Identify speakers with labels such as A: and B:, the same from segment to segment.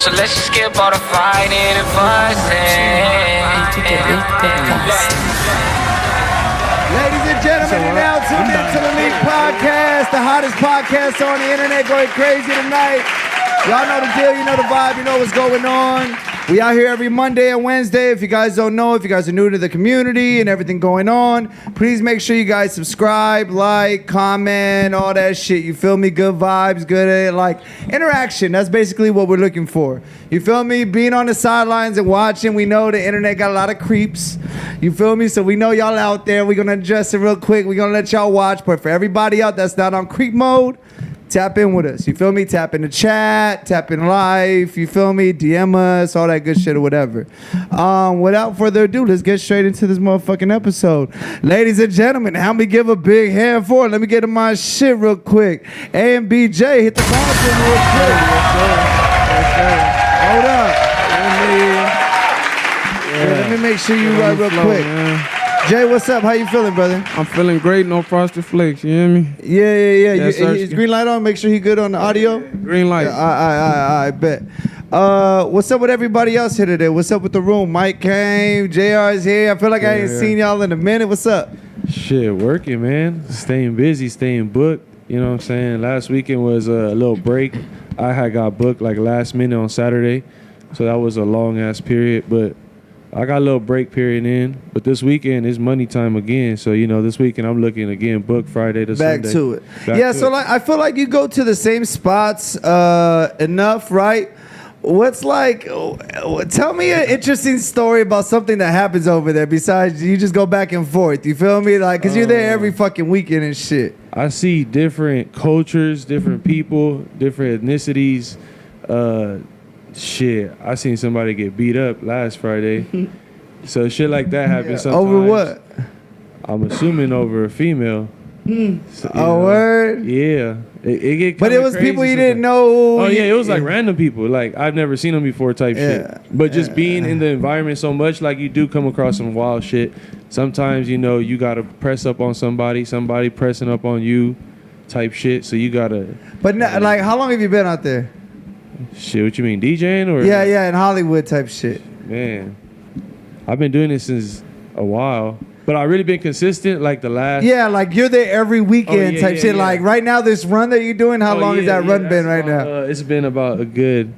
A: So let's just skip all the fighting and fussing.
B: Ladies and gentlemen, you're now tuned into the League Podcast, the hottest podcast on the internet, going crazy tonight. Y'all know the deal, you know the vibe, you know what's going on. We out here every Monday and Wednesday. If you guys don't know, if you guys are new to the community and everything going on, please make sure you guys subscribe, like, comment, all that shit. You feel me? Good vibes, good like interaction. That's basically what we're looking for. You feel me? Being on the sidelines and watching, we know the internet got a lot of creeps. You feel me? So we know y'all out there. We're gonna address it real quick. We're gonna let y'all watch. But for everybody out that's not on creep mode, tap in with us. You feel me? Tap in the chat, tap in live. You feel me? DM us, all that good shit or whatever. Without further ado, let's get straight into this motherfucking episode. Ladies and gentlemen, help me give a big hand for it. Let me get to my shit real quick. AmbJaay, hit the console real quick. Yes, sir. Hold up. Let me make sure you right real quick. Man. Jay, what's up? How you feeling, brother?
C: I'm feeling great. No frosted flakes. You hear me?
B: Yeah. Is green light on? Make sure he good on the audio.
C: Green light.
B: I bet. What's up with everybody else here today? What's up with the room? Mike came. JR is here. I feel like I ain't seen y'all in a minute. What's up?
C: Shit, working, man. Staying busy, staying booked. You know what I'm saying? Last weekend was a little break. I had got booked like last minute on Saturday, so that was a long ass period. But I got a little break period in, but this weekend is money time again. So, you know, this weekend I'm looking again, book Friday to Sunday.
B: Back to it. So like I feel like you go to the same spots enough, right? What's like, tell me an interesting story about something that happens over there besides you just go back and forth. You feel me? Like, because you're there every fucking weekend and shit.
C: I see different cultures, different people, different ethnicities. Shit, I seen somebody get beat up last Friday. So shit like that happens sometimes.
B: Over what?
C: I'm assuming over a female. So,
B: word?
C: Yeah. It get
B: but it was people you didn't know.
C: Oh, yeah, it was like random people. Like, I've never seen them before type shit. But just being in the environment so much, like, you do come across some wild shit. Sometimes, you know, you got to press up on somebody pressing up on you type shit. So you got to...
B: But, like, how long have you been out there?
C: Shit, what you mean, DJing or?
B: Yeah, in Hollywood type shit.
C: Man, I've been doing this since a while, but I really been consistent like the last.
B: Yeah, like you're there every weekend type shit. Yeah. Like right now, this run that you're doing, how long has that run been right now?
C: It's been about a good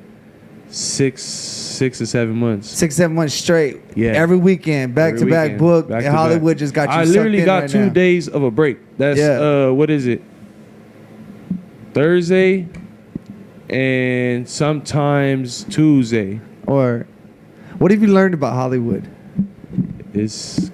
C: 6 or 7 months.
B: 6, 7 months straight.
C: Yeah,
B: every weekend, back to back book. And Hollywood just got you.
C: I literally got 2 days of a break. That's what is it? Thursday. And sometimes Tuesday.
B: Or what have you learned about Hollywood?
C: It's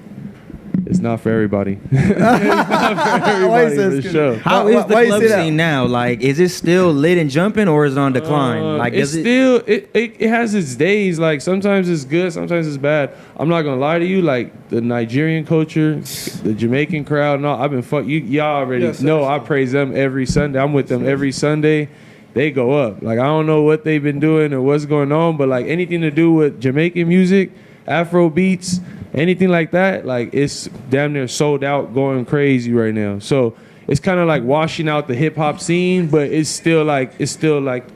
C: not for everybody. It's not for everybody, for sure.
D: How is the club scene now? Like, is it still lit and jumping, or is it on decline? Like,
C: it's still it has its days. Like, sometimes it's good, sometimes it's bad. I'm not gonna lie to you. Like, the Nigerian culture, the Jamaican crowd. No, I've been y'all already know. I praise them every Sunday. I'm with them every Sunday. They go up. Like, I don't know what they've been doing or what's going on, but like anything to do with Jamaican music, Afro beats, anything like that, like it's damn near sold out, going crazy right now. So it's kind of like washing out the hip hop scene, but it's still like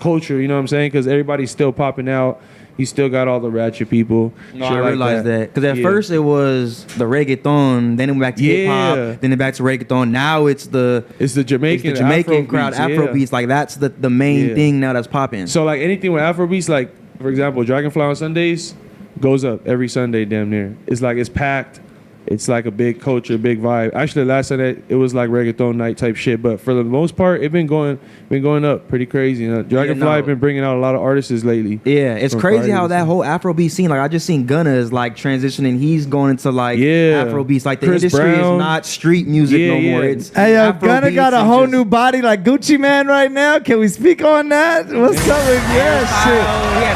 C: culture, you know what I'm saying? Because everybody's still popping out. You still got all the ratchet people.
D: No, I realized that. Because at first it was the reggaeton, then it went back to hip hop, then it back to reggaeton. Now it's the Jamaican crowd, Afro beats. Like, that's the main thing now that's popping.
C: So like anything with Afro beats, like for example, Dragonfly on Sundays goes up every Sunday damn near. It's like it's packed. It's like a big culture, big vibe. Actually, last Sunday it was like reggaeton night type shit. But for the most part, it been going up pretty crazy. Dragonfly been bringing out a lot of artists lately.
D: Yeah, it's crazy how that whole Afrobeat scene. Like, I just seen Gunna is like transitioning. He's going into like Afrobeats. Like, the
C: Chris
D: industry
C: Brown.
D: Is not street music no more. It's
B: Gunna got a whole new body like Gucci Man right now. Can we speak on that? What's up with shit?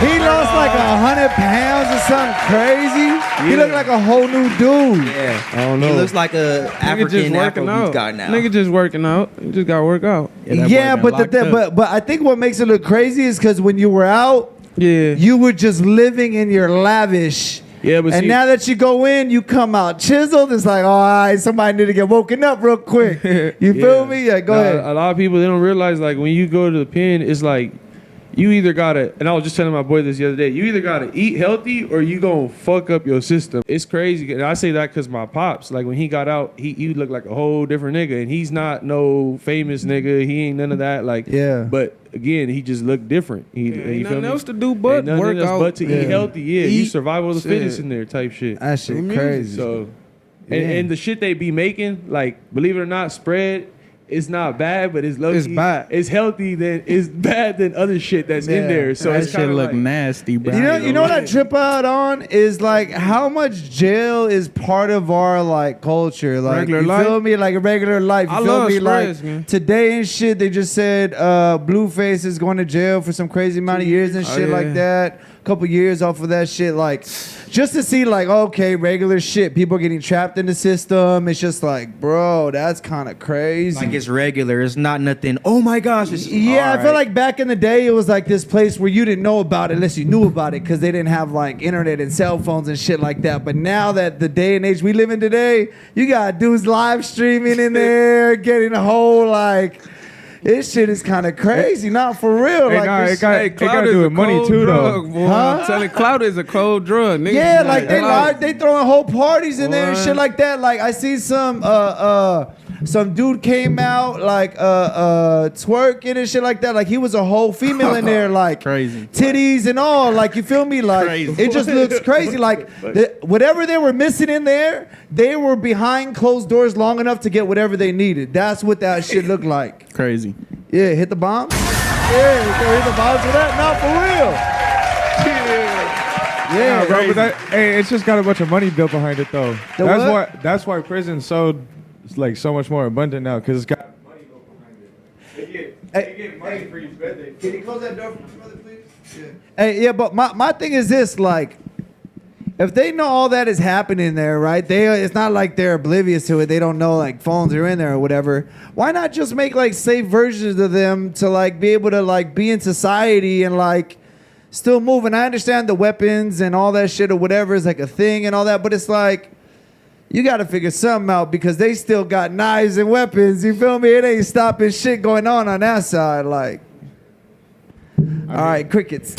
B: He lost like 100 pounds or something crazy. He looked like a whole new dude.
D: Yeah,
C: I don't know.
D: He looks like a African Afrobeat guy now.
C: Nigga just working out. He just got to work out.
B: But I think what makes it look crazy is because when you were out, you were just living in your lavish.
C: Yeah, but
B: and now that you go in, you come out chiseled. It's like, all right, somebody need to get woken up real quick. You feel me? Yeah, go ahead.
C: A lot of people, they don't realize, like, when you go to the pen, it's like you either gotta, and I was just telling my boy this the other day, you either gotta eat healthy or you gonna fuck up your system. It's crazy. And I say that because my pops, like when he got out, he looked like a whole different nigga. And he's not no famous nigga. He ain't none of that. Like,
B: yeah.
C: But again, he just looked different. Ain't
E: nothing else to do but work out.
C: But to eat healthy. Yeah, you survival of the fittest in there type shit.
B: That shit crazy.
C: So, and the shit they be making, like, believe it or not, spread, it's not bad, but it's low key.
E: It's bad.
C: It's healthy than it's bad than other shit that's in there. So
E: that
C: it's
E: shit look
C: like,
E: nasty, bro.
B: You know what I trip out on is like how much jail is part of our like culture, like
E: regular
B: you
E: life?
B: feel me, like a regular life. You
E: I
B: feel
E: love
B: me,
E: spreads,
B: like
E: man.
B: today and shit. They just said Blueface is going to jail for some crazy amount of years and shit like that. Couple years off of that shit, like just to see like okay, regular shit. People are getting trapped in the system. It's just like, bro, that's kind of crazy.
D: Like it's regular. It's not nothing. Oh my gosh. It's,
B: Yeah, I feel like back in the day, it was like this place where you didn't know about it unless you knew about it because they didn't have like internet and cell phones and shit like that. But now that the day and age we live in today, you got dudes live streaming in there, getting a whole like. This shit is kind of crazy, not for real.
E: Hey,
B: like
E: nah,
B: this
E: it got to do with money too, though. Boy.
B: Huh?
E: I'm telling clout is a cold drug. Niggas
B: yeah,
E: be
B: like they throwing whole parties in there and
E: What?
B: shit like that. Like I see some dude came out like twerking and shit like that. Like he was a whole female in there, like
E: Crazy.
B: titties and all. Like you feel me? Like
E: Crazy.
B: it just looks crazy. Like whatever they were missing in there, they were behind closed doors long enough to get whatever they needed. That's what that shit looked like.
E: Crazy.
B: Yeah, hit the bomb. Yeah, hit the bombs for that. Not for real. Yeah,
F: bro, but hey, it's just got a bunch of money built behind it though. That's why prison's so much more abundant now because it's got money built behind it. They get money for each bed.
B: Can you close that door for me, brother, please? Yeah. Hey, yeah, but my thing is this, like, if they know all that is happening there, right? It's not like they're oblivious to it. They don't know like phones are in there or whatever. Why not just make like safe versions of them to like be able to like be in society and like still move? And I understand the weapons and all that shit or whatever is like a thing and all that, but it's like you got to figure something out because they still got knives and weapons. You feel me? It ain't stopping shit going on that side. Like, all right, crickets.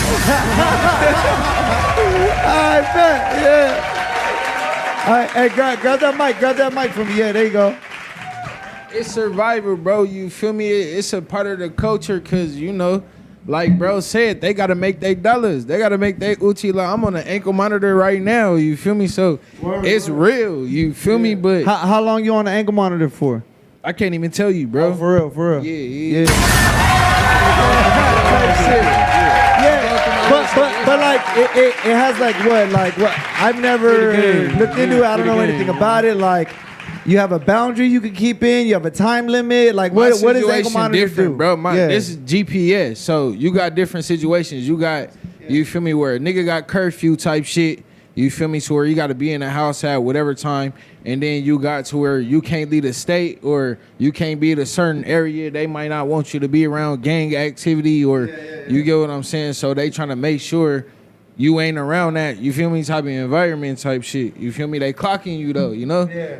B: I bet, yeah. All right, hey, grab that mic from me. Yeah, there you go.
G: It's survival, bro. You feel me? It's a part of the culture because, you know, like bro said, they got to make their dollars. They got to make their uchi. Like, I'm on an ankle monitor right now. You feel me? So it's real. You feel me? But
B: how long you on the ankle monitor for?
G: I can't even tell you, bro.
B: Oh, for real.
G: Yeah.
B: But like it has like what I've never looked into it. I don't know anything about it. Like you have a boundary you can keep in. You have a time limit. Like what does ankle monitor
G: different,
B: do?
G: bro? This is GPS. So you got different situations. You got you feel me where a nigga got curfew type shit. You feel me? So where you got to be in the house at whatever time, and then you got to where you can't leave the state or you can't be in a certain area. They might not want you to be around gang activity or you get what I'm saying. So they trying to make sure you ain't around that. You feel me? Type of environment type shit. You feel me? They clocking you though. You know?
B: Yeah.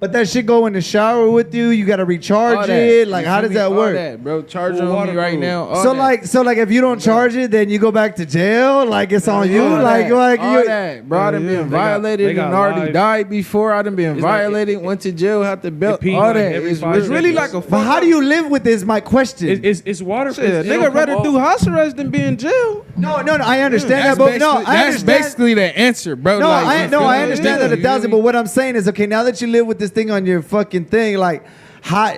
B: But that shit go in the shower with you. You gotta recharge it. Like how does that work?
G: That, bro. Charge on me right now.
B: So like if you don't charge it, then you go back to jail. Like it's on you. Like
G: all that, bro. I done been violated and already died before. I done been violated. Went to jail. Had to belt. All that. It's
E: really like a.
B: But how do you live with this? My question.
C: It's water.
E: Nigga rather do house arrest than be in jail.
B: No. I understand that, but no,
G: that's basically the answer, bro.
B: No, I understand that 1,000. But what I'm saying is, okay, now that you live with this thing on your fucking thing, like, how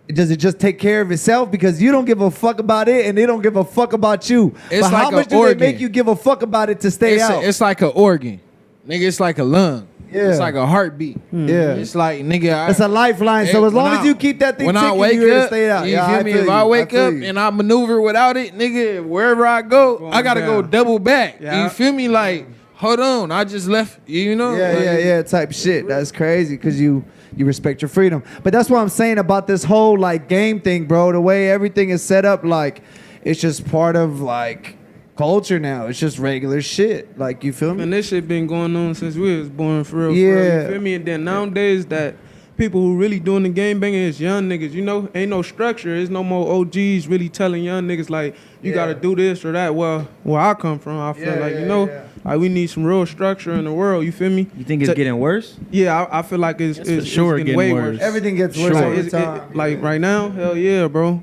B: does it just take care of itself because you don't give a fuck about it and they don't give a fuck about you?
G: It's
B: but
G: like
B: how much do they make you give a fuck about it to stay out?
G: It's like an organ, nigga. It's like a lung.
B: Yeah.
G: It's like a heartbeat.
B: Yeah.
G: It's like, nigga.
B: It's a lifeline. So as long as you keep that thing ticking, you're gonna stay out.
G: You feel me? If I wake up and I maneuver without it, nigga, wherever I go, I gotta go double back. You feel me? Like, hold on, I just left. You know?
B: Yeah. Type shit. That's crazy because you respect your freedom. But that's what I'm saying about this whole like game thing, bro. The way everything is set up, like it's just part of like culture now. It's just regular shit. Like, you feel me?
E: And this shit been going on since we was born, for real.
B: Yeah.
E: For real, you feel me? And then nowadays that people who really doing the game banging is young niggas. You know, ain't no structure. There's no more OGs really telling young niggas like you gotta do this or that. Well, where I come from, I feel like we need some real structure in the world. You feel me?
D: You think it's getting worse?
E: Yeah, I feel like it's getting way worse.
B: Everything gets worse all the time.
E: Like right now, hell yeah, bro.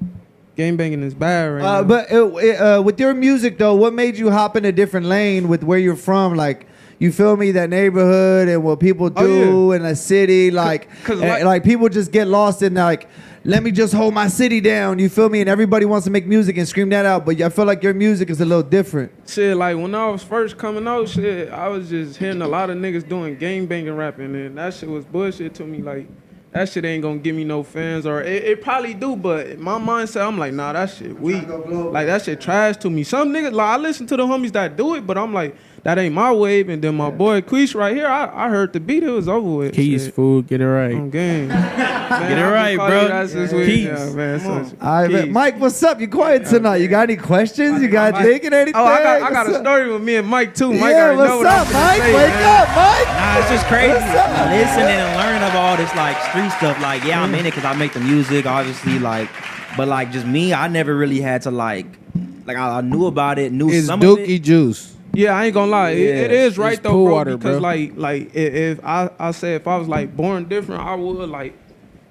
E: Game banging is bad right now.
B: But with your music though, what made you hop in a different lane with where you're from? Like, you feel me? That neighborhood and what people do in a city, like people just get lost in like, let me just hold my city down. You feel me? And everybody wants to make music and scream that out, but I feel like your music is a little different.
E: Shit, like when I was first coming out, shit, I was just hearing a lot of niggas doing gang banging rapping, and that shit was bullshit to me. Like, that shit ain't gonna give me no fans, or it probably do, but in my mindset, I'm like, nah, that shit weak. Like, that shit trash to me. Some niggas, like, I listen to the homies that do it, but I'm like, that ain't my wave. And then my boy Queesh right here, I heard the beat, it was over with.
H: Keys, fool, get it right.
E: On game.
H: Get it right, bro. Keys.
B: Yeah, man, all right, Mike, what's up? You quiet tonight? You got any questions? You got thinking anything?
E: Oh, I got a story with me and Mike too. Mike,
B: yeah, what's up, Mike? Wake up, Mike.
D: Nah, it's just crazy. Listening and learning of all this like street stuff. Like, yeah, I'm in it because I make the music, obviously. Like, but like just me, I never really had to like I knew about it, knew
G: it's
D: some
G: Dookie
D: of it.
G: Juice.
E: Yeah, I ain't gonna lie. It is right
G: it's
E: though,
G: pool
E: bro.
G: water,
E: Because
G: bro.
E: like if I say if I was like born different, I would like,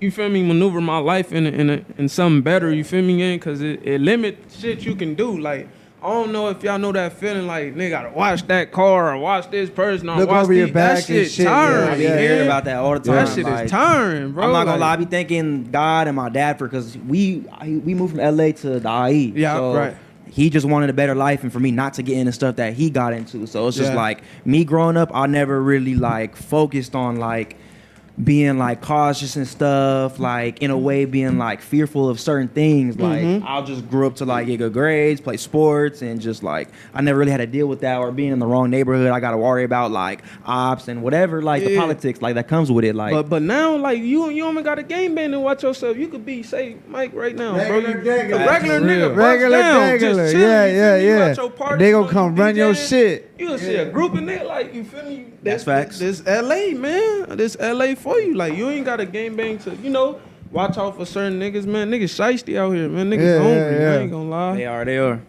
E: you feel me, maneuver my life in something better. You feel me, gang? Because it limits shit you can do. Like, I don't know if y'all know that feeling, like, nigga, gotta watch that car or watch this person or
B: Look
E: watch
B: over your back
E: that shit.
B: and shit.
E: Tiring.
D: I be hearing about that all the time.
E: That shit
D: like,
E: is tiring, bro.
D: I'm not gonna
E: Like,
D: lie, I be thanking God and my dad for, because we moved from LA to the IE.
E: Yeah,
D: so
E: right.
D: He just wanted a better life, and for me not to get into stuff that he got into. So it's just like me growing up, I never really like focused on like being like cautious and stuff, like in a way being like fearful of certain things. Like I just grew up to like get good grades, play sports, and just like I never really had to deal with that, or being in the wrong neighborhood. I gotta worry about like ops and whatever, like the politics like that comes with it. Like,
E: but now like you only got a game band and watch yourself. You could be, say, Mike right now,
B: Regular
E: bro.
B: degular.
E: A regular nigga,
B: Regular
E: just
B: degular.
E: chilling,
B: Yeah.
E: you at your party,
B: They
E: you
B: gonna
E: know,
B: come
E: you
B: run your
E: DJing.
B: shit.
E: You'll see a group of niggas, like, you feel me?
D: That's facts.
E: This LA, man. This LA for you. Like, you ain't got a game bang to, you know, watch out for certain niggas, man. Niggas shiesty out here, man. Niggas hungry. I ain't gonna lie.
D: they are.
B: They are.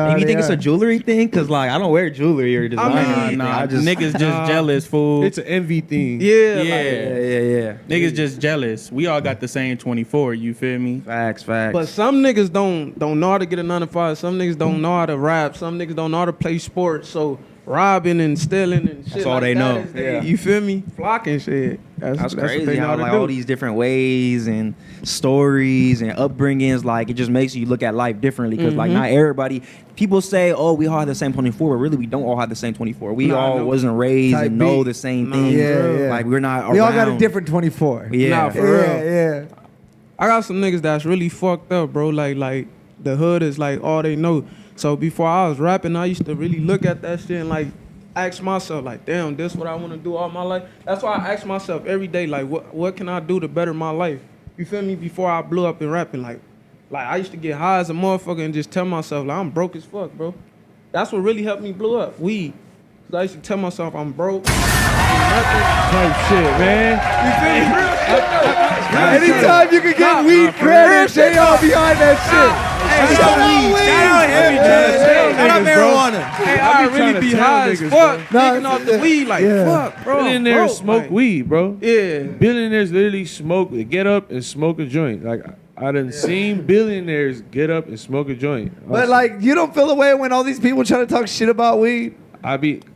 D: And you
B: they
D: think it's
B: are.
D: a jewelry thing? Cause like I don't wear jewelry or design. or anything. I just
H: niggas just jealous, fool.
C: It's an envy thing.
E: Yeah.
D: yeah.
H: Niggas just jealous. We all got the same 24. You feel me?
D: Facts.
E: But some niggas don't know how to get a 9 to 5. Some niggas don't know how to rap. Some niggas don't know how to play sports. So robbing and stealing and shit.
D: That's all
E: like
D: they
E: that
D: know.
E: is they, you feel me? Flocking shit.
D: That's
E: what
D: crazy
E: they know
D: how
E: how to
D: like
E: do.
D: all these different ways and stories and upbringings, like it just makes you look at life differently. Because like not everybody, people say, oh, we all have the same 24, but really we don't all have the same 24. We all wasn't raised
B: Type
D: and know
B: beat.
D: the same things.
B: Yeah.
D: Like we're not
B: We all got a
D: around.
B: different 24.
D: Yeah.
E: Nah, for real.
B: Yeah.
E: I got some niggas that's really fucked up, bro. Like the hood is like all they know. So before I was rapping, I used to really look at that shit and like ask myself, like, damn, this what I want to do all my life. That's why I ask myself every day, like, what can I do to better my life? You feel me? Before I blew up in rapping, like I used to get high as a motherfucker and just tell myself, like, I'm broke as fuck, bro. That's what really helped me blow up. Weed. 'Cause I used to tell myself I'm broke.
C: Type shit, man.
E: You feel me? Real shit, though.
B: Anytime you can get weed credit, they all behind that shit.
D: Shout out AmbJaay. Shout out marijuana.
E: Hey,
C: I
E: I
C: be trying
E: really
C: to
E: be
C: tell
E: high as
C: niggas,
E: fuck.
B: bro.
E: Taking off the weed, like, fuck, bro.
C: Billionaires
E: Broke,
C: smoke
E: like,
C: weed, bro.
E: Yeah.
C: Billionaires literally smoke. They get up and smoke a joint. Like I done seen billionaires get up and smoke a joint.
B: But like, you don't feel the way when all these people try to talk shit about weed.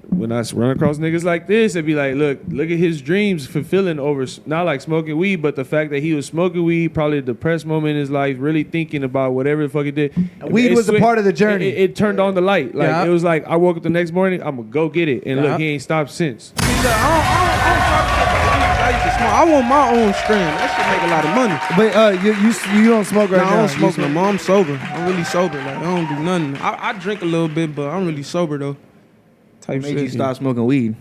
C: When I run across niggas like this, it'd be like, look at his dreams fulfilling over, not like smoking weed, but the fact that he was smoking weed, probably a depressed moment in his life, really thinking about whatever the fuck he did.
B: Weed was a part of the journey.
C: It turned on the light. Like
E: Yeah.
C: it was like, I woke up the next morning, I'm gonna go get it. And look, he ain't stopped since.
E: I don't talk shit about weed. I used to smoke. I want my own strand. That shit make a lot of money.
B: But you don't smoke right
E: Nah,
B: now.
E: I don't
B: You
E: smoke no more. I'm sober. I'm really sober. Like, I don't do nothing. I drink a little bit, but I'm really sober though. Type
D: Made
E: shit.
D: you stop smoking weed.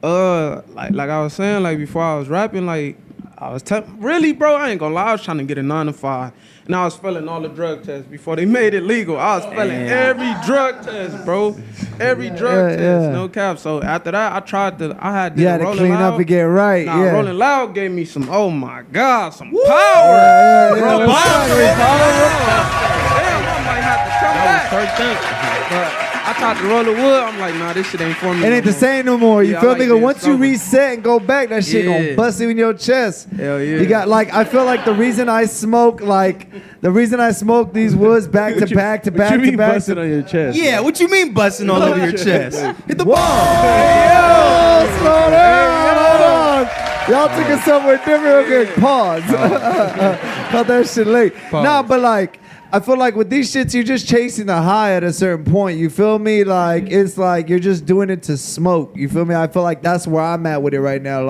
E: Like I was saying, like before I was rapping, like really, bro, I ain't gonna lie. I was trying to get a 9 to 5. And I was failing all the drug tests before they made it legal. I was failing every drug test, bro. Every drug test, no cap. So after that, I had to
B: clean up and get right.
E: Rolling Loud gave me some, oh my God, some power. Damn, I might have to come back. But I tried to roll the wood. I'm like, nah, this shit ain't for me.
B: It ain't the same no more. You feel me? Once you reset and go back, that shit gonna bust you in your chest.
E: Hell yeah.
B: You got I feel like the reason I smoke these woods back to back to back to back.
C: Busting on your chest.
D: Yeah, what you mean busting all over your chest? Hit the
B: Whoa!
D: ball.
B: Yo, slow down. Hold on. Y'all took it somewhere different. Okay, pause. Caught that shit late. Nah, but I feel like with these shits, you're just chasing the high at a certain point. You feel me? It's like you're just doing it to smoke. You feel me? I feel like that's where I'm at with it right now,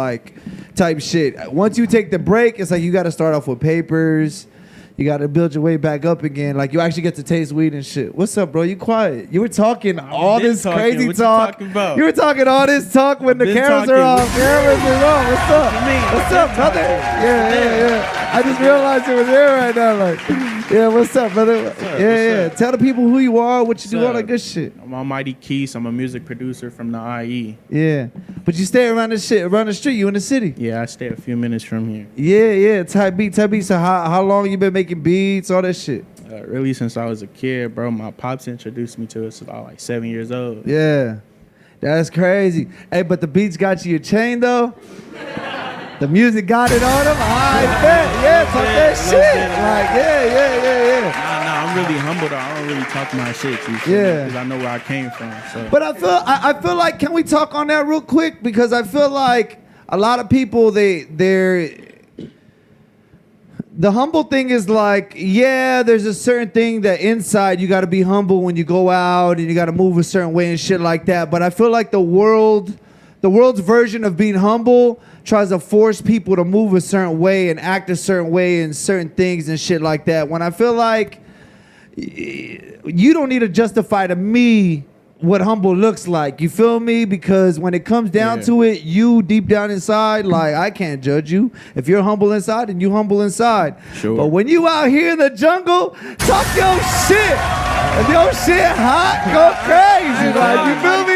B: type shit. Once you take the break, it's like you got to start off with papers. You got to build your way back up again. You actually get to taste weed and shit. What's up, bro? You quiet. You were talking all this crazy
H: what
B: talk.
H: You talking about?
B: You were talking all this talk when the cameras are off. Cameras are on. What's up? What's up, brother? Yeah. I just realized it was there right now. What's up, brother?
H: What's up?
B: Tell the people who you are, what you do, all that good shit.
H: I'm Almighty Keys. I'm a music producer from the IE.
B: Yeah. But you stay around this shit, around the street. You in the city.
H: Yeah, I stay a few minutes from here.
B: Yeah. Type beat. So how long you been making beats, all that shit?
H: Really since I was a kid, bro. My pops introduced me to it since I was 7 years old.
B: Yeah. That's crazy. Hey, but the beats got you a chain, though? The music got it on him? I bet. Yeah, talk that shit.
H: Nah, I'm really humble, though. I don't really talk my shit, you feel me? Because I know where I came from. So.
B: But I feel like, can we talk on that real quick? Because I feel like a lot of people, the humble thing is there's a certain thing that inside you got to be humble when you go out and you got to move a certain way and shit like that. But I feel like the world's version of being humble tries to force people to move a certain way and act a certain way in certain things and shit like that. When I feel like you don't need to justify to me what humble looks like. You feel me? Because when it comes down to it, you deep down inside, I can't judge you. If you're humble inside, then you humble inside.
H: Sure.
B: But when you out here in the jungle, talk your shit. If your shit hot, go crazy. You feel me?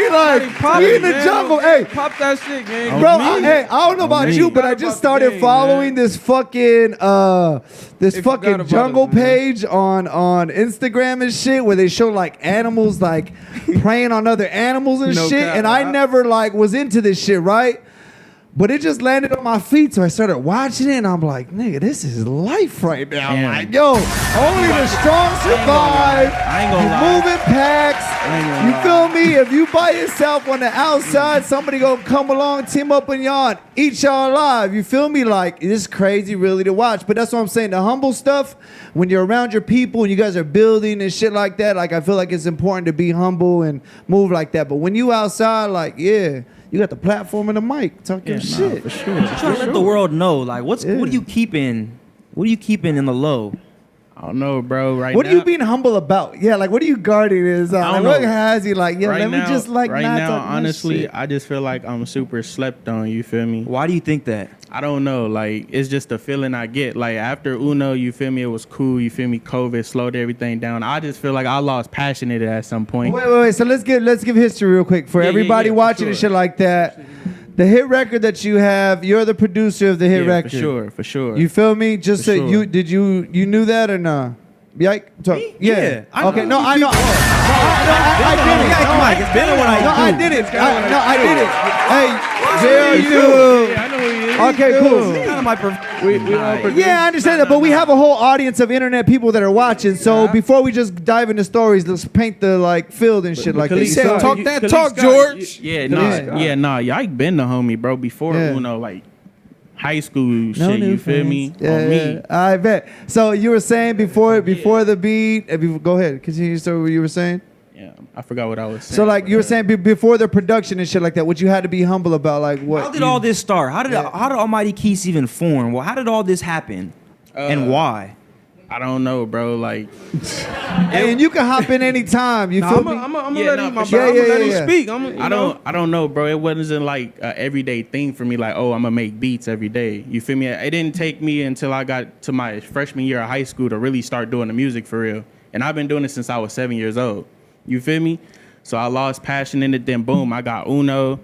B: We in the jungle. Hey,
E: pop that shit, gang.
B: Bro, I don't know about you, but I just started following this fucking jungle page on Instagram and shit where they show animals preying on other animals and shit. And I never was into this shit, right? But it just landed on my feet, so I started watching it, and I'm like, nigga, this is life right now. I'm like, yo, only the strong survive. You moving packs. You feel me? If you by yourself on the outside, somebody gonna come along, team up on y'all, and eat y'all alive. You feel me? It's crazy really to watch. But that's what I'm saying. The humble stuff, when you're around your people and you guys are building and shit like that, I feel like it's important to be humble and move like that. But when you outside, you got the platform and the mic. Talk your shit.
D: For sure. Just trying to let the world know, what are you keeping? What are you keeping in the low?
H: I don't know, bro.
B: What are you being humble about? Yeah, what are you guarding this? What has he let me just
H: right now, honestly, I just feel like I'm super slept on, you feel me?
D: Why do you think that?
H: I don't know. It's just the feeling I get. After Uno, you feel me, it was cool, you feel me, COVID slowed everything down. I just feel like I lost passion in it at some point.
B: Wait. So let's give history real quick for everybody watching and shit like that. The hit record that you have, you're the producer of the hit record.
H: For sure.
B: You feel me? Just say you knew that or nah? Yeah.
D: Yeah.
B: Okay. No, I know. I did it.
D: Come on, it's better when I do.
B: I did it. I did it. Hey, there you.
H: Yeah, I know who he is.
B: Okay, cool.
D: Yeah,
B: I understand that, but we have a whole audience of internet people that are watching. So before we just dive into stories, let's paint the field and shit like that.
G: Talk that talk, George.
H: Y'all been the homie, bro. Before Uno, high school shit, you feel me? On me.
B: I bet. So you were saying before the beat, go ahead, continue your story what you were saying.
H: Yeah, I forgot what I was saying.
B: So you were saying before the production and shit like that, what you had to be humble about, what?
D: How did all this start? How did Almighty Keys even form? Well, how did all this happen, and why?
H: I don't know, bro. Like,
B: and you can hop in anytime. You feel me?
E: I'm gonna let him.
B: Let
E: him speak.
H: I don't know, bro. It wasn't like an everyday thing for me. Like, oh, I'm gonna make beats every day. You feel me? It didn't take me until I got to my freshman year of high school to really start doing the music for real. And I've been doing it since I was 7 years old. You feel me? So I lost passion in it. Then boom, I got Uno.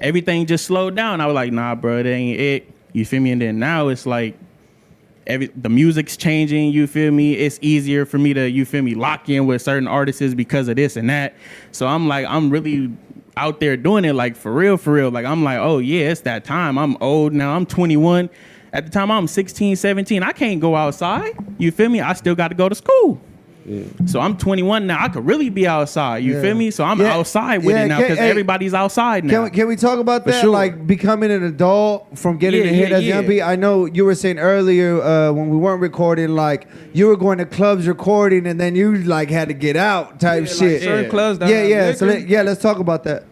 H: Everything just slowed down. I was like, nah, bro, that ain't it. You feel me? And then now it's like. The music's changing, you feel me? It's easier for me to, you feel me, lock in with certain artists because of this and that. So I'm like, I'm really out there doing it like for real. Like I'm like, oh yeah, it's that time. I'm old now. I'm 21. At the time I'm 16, 17. I can't go outside. You feel me? I still got to go to school. Yeah. So I'm 21 now. I could really be outside. You feel me? So I'm outside with it now because everybody's outside now.
B: Can we talk about that?
H: Sure.
B: Like becoming an adult from getting a hit as a young beat. I know you were saying earlier when we weren't recording, like you were going to clubs recording and then you like had to get out type shit.
E: Like certain clubs.
B: So let's talk about that.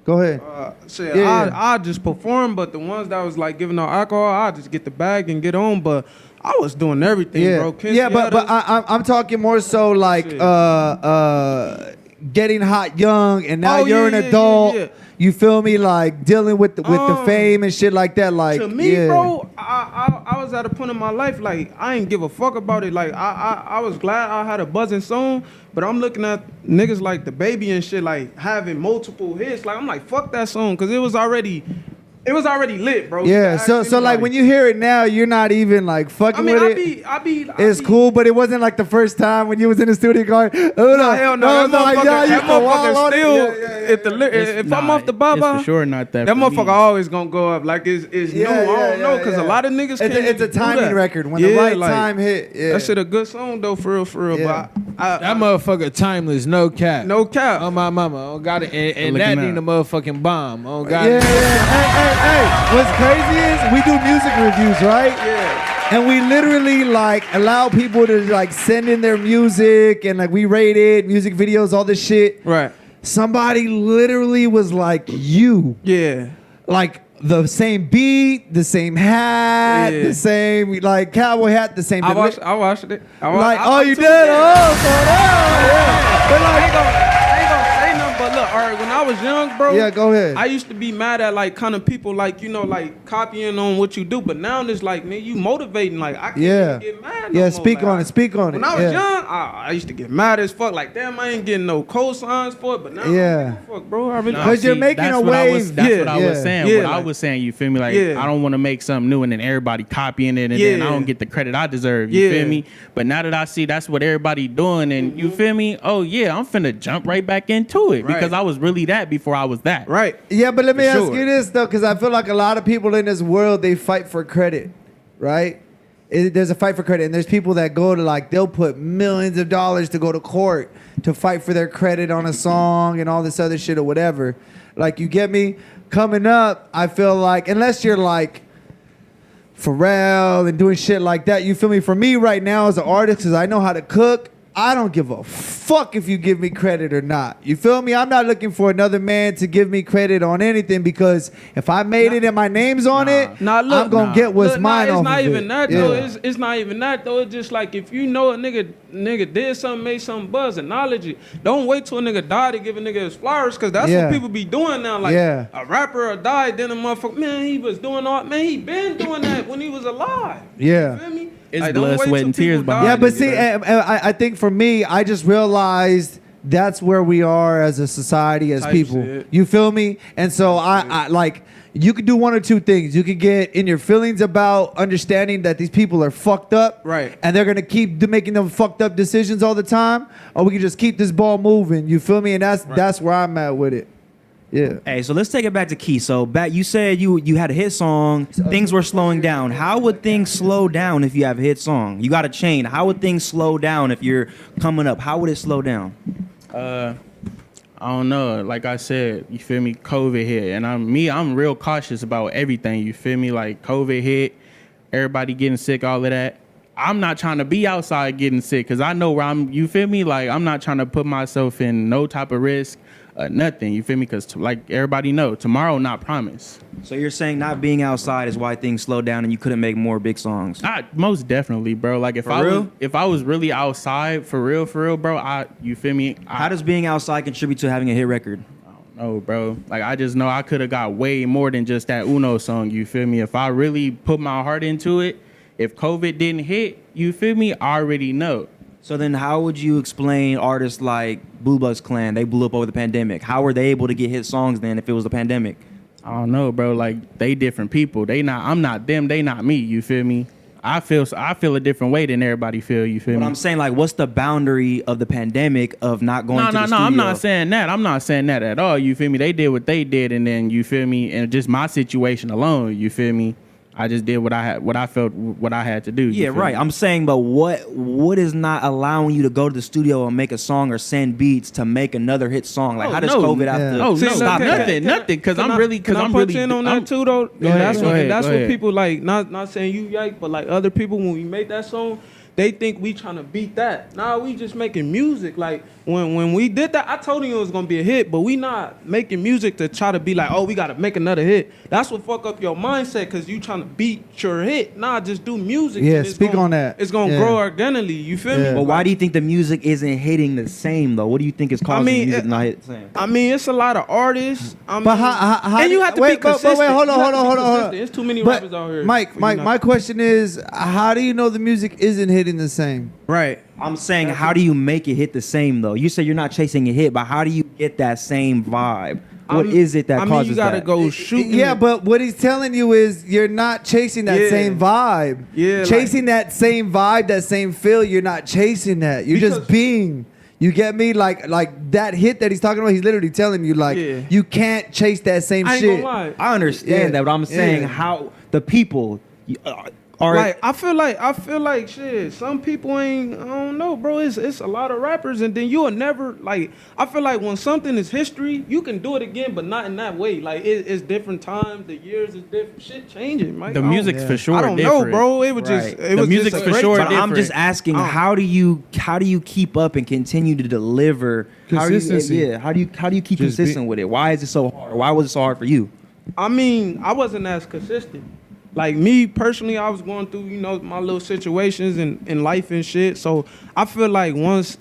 B: Go ahead.
E: I just perform, but the ones that was like giving out alcohol, I just get the bag and get on. But I was doing everything, bro.
B: But I'm talking more so like getting hot young, and now you're an adult. You feel me? Like dealing with the fame and shit like that. Like
E: to me, bro, I was at a point in my life like I ain't give a fuck about it. Like I was glad I had a buzzing song, but I'm looking at niggas like the Baby and shit like having multiple hits. Like I'm like fuck that song because it was already lit, bro.
B: Yeah, so like when you hear it now, you're not even like fucking with it. It's cool, but it wasn't like the first time when you was in the studio going, oh no,
E: hell no. That motherfucker still, if I'm off the baba,
H: it's for sure not that.
E: That motherfucker always gonna go up. Like it's new. I don't know, because a lot of niggas can't.
B: It's a timing record. When the right time hit,
E: that shit a good song though, for real.
G: Yeah. But that motherfucker timeless, no cap.
E: No cap.
G: Oh my mama, got it, and that ain't a motherfucking bomb. Oh god.
B: Hey, what's crazy is we do music reviews, right?
E: Yeah.
B: And we literally like allow people to like send in their music and like we rate it, music videos, all this shit.
E: Right.
B: Somebody literally was like you.
E: Yeah.
B: Like the same beat, the same hat, the same like cowboy hat, the same.
E: I watched it.
B: You did? Oh, so yeah. But like.
E: But look, all right, when I was young, bro.
B: Yeah, go ahead.
E: I used to be mad at like kind of people like, you know, like copying on what you do. But now it's like, man, you motivating. Like I can't even get mad.
B: No speak
E: more.
B: on it. Speak on it.
E: When I was young, I used to get mad as fuck. Like, damn, I ain't getting no cosigns for it. But now, I don't give a fuck, bro. I really.
B: Because you're making a wave.
H: That's what I was saying. What I was saying, you feel me? Like, I don't want to make something new and then everybody copying it and then I don't get the credit I deserve. You feel me? But now that I see that's what everybody doing and you feel me? Oh yeah, I'm finna jump right back into it because I was really that before I was that.
E: Right.
B: Yeah, but let me ask you this though, because I feel like a lot of people in this world, they fight for credit, right? There's a fight for credit, and there's people that go to like, they'll put millions of dollars to go to court to fight for their credit on a song and all this other shit or whatever. Like, you get me? Coming up, I feel like, unless you're like Pharrell and doing shit like that, you feel me? For me right now as an artist, because I know how to cook, I don't give a fuck if you give me credit or not. You feel me? I'm not looking for another man to give me credit on anything because if I made it and my name's on it, I'm going to get what's mine off of it.
E: It's not even that, though. It's not even that, though. It's just like if you know a nigga did something, made something buzz, acknowledge it. Don't wait till a nigga die to give a nigga his flowers because that's what people be doing now. Like a rapper died, then a motherfucker, man, he was doing all, man, he been doing that when he was alive.
B: Yeah.
E: You feel me?
H: It's like, blood, sweat, and tears behind it.
B: Yeah, but see, I think for me, I just realized that's where we are as a society, as people. Shit. You feel me? And so I like, you could do one or two things. You could get in your feelings about understanding that these people are fucked up.
E: Right.
B: And they're going to keep making them fucked up decisions all the time. Or we can just keep this ball moving. You feel me? And that's where I'm at with it. Yeah.
D: Hey, so let's take it back to Key. So you said you had a hit song, things were slowing down. How would things slow down if you have a hit song? You got a chain. How would things slow down if you're coming up? How would it slow down?
H: I don't know. Like I said, you feel me? COVID hit, and I'm real cautious about everything. You feel me? Like COVID hit, everybody getting sick, all of that. I'm not trying to be outside getting sick because I know where I'm. You feel me? Like I'm not trying to put myself in no type of risk. nothing. You feel me? Because like everybody know, tomorrow not promised.
D: So you're saying not being outside is why things slowed down and you couldn't make more big songs?
H: Most definitely, bro. Like if I was really outside for real, bro, you feel me?
D: How does being outside contribute to having a hit record?
H: No, bro. Like I just know I could have got way more than just that Uno song. You feel me? If I really put my heart into it, if COVID didn't hit, you feel me? I already know.
D: So then how would you explain artists like Blue Bloods Clan? They blew up over the pandemic. How were they able to get hit songs then if it was the pandemic?
H: I don't know, bro. Like they different people. I'm not them. They not me. You feel me? I feel a different way than everybody feel. You feel me?
D: But I'm saying, like, what's the boundary of the pandemic of not going to the studio?
H: No, I'm not saying that. I'm not saying that at all. You feel me? They did what they did, and then you feel me, and just my situation alone. You feel me? I just did what I felt I had to do.
D: Yeah, right. I'm saying, but what is not allowing you to go to the studio and make a song or send beats to make another hit song? Like, how does COVID have to stop
H: nothing? Because I'm really
E: in on that too though. That's what people like. Not saying you yike, but like other people when we make that song, they think we trying to beat that. Nah, we just making music. Like when we did that, I told you it was gonna be a hit, but we not making music to try to be like, oh, we gotta make another hit. That's what fuck up your mindset, cause you trying to beat your hit. Nah, just do music.
B: Yeah, speak on that.
E: It's gonna grow organically. You feel me?
D: But why do you think the music isn't hitting the same though? What do you think is causing music not hit the same?
E: I mean, it's a lot of artists.
B: But how
E: and you have to be consistent.
B: Wait, hold on.
E: There's too many rappers out here.
B: Mike, my question is, how do you know the music isn't hitting the same?
E: Right.
D: I'm saying, how do you make it hit the same though? You say you're not chasing a hit, but how do you get that same vibe? What is it that causes that? I mean, you gotta
E: go shoot.
B: Yeah, but what he's telling you is you're not chasing that same vibe.
E: Yeah,
B: chasing that same vibe, that same feel. You're not chasing that. You're just being. You get me? Like that hit that he's talking about. He's literally telling you you can't chase that same shit.
E: Ain't gonna lie.
D: I understand that, but I'm saying how the people.
E: Like I feel like shit. Some people ain't. I don't know, bro. It's a lot of rappers, and then you'll never like. I feel like when something is history, you can do it again, but not in that way. Like it's different times, the years is different. Shit changing, Mike.
H: The music's for sure.
E: I don't know, bro. It was just. It was
H: music's
E: just
H: for sure.
D: But I'm just asking, how do you keep up and continue to deliver?
C: Consistency.
D: How do you keep consistent with it? Why is it so hard? Why was it so hard for you?
E: I mean, I wasn't as consistent. Like me personally, I was going through, my little situations in life and shit. So I feel like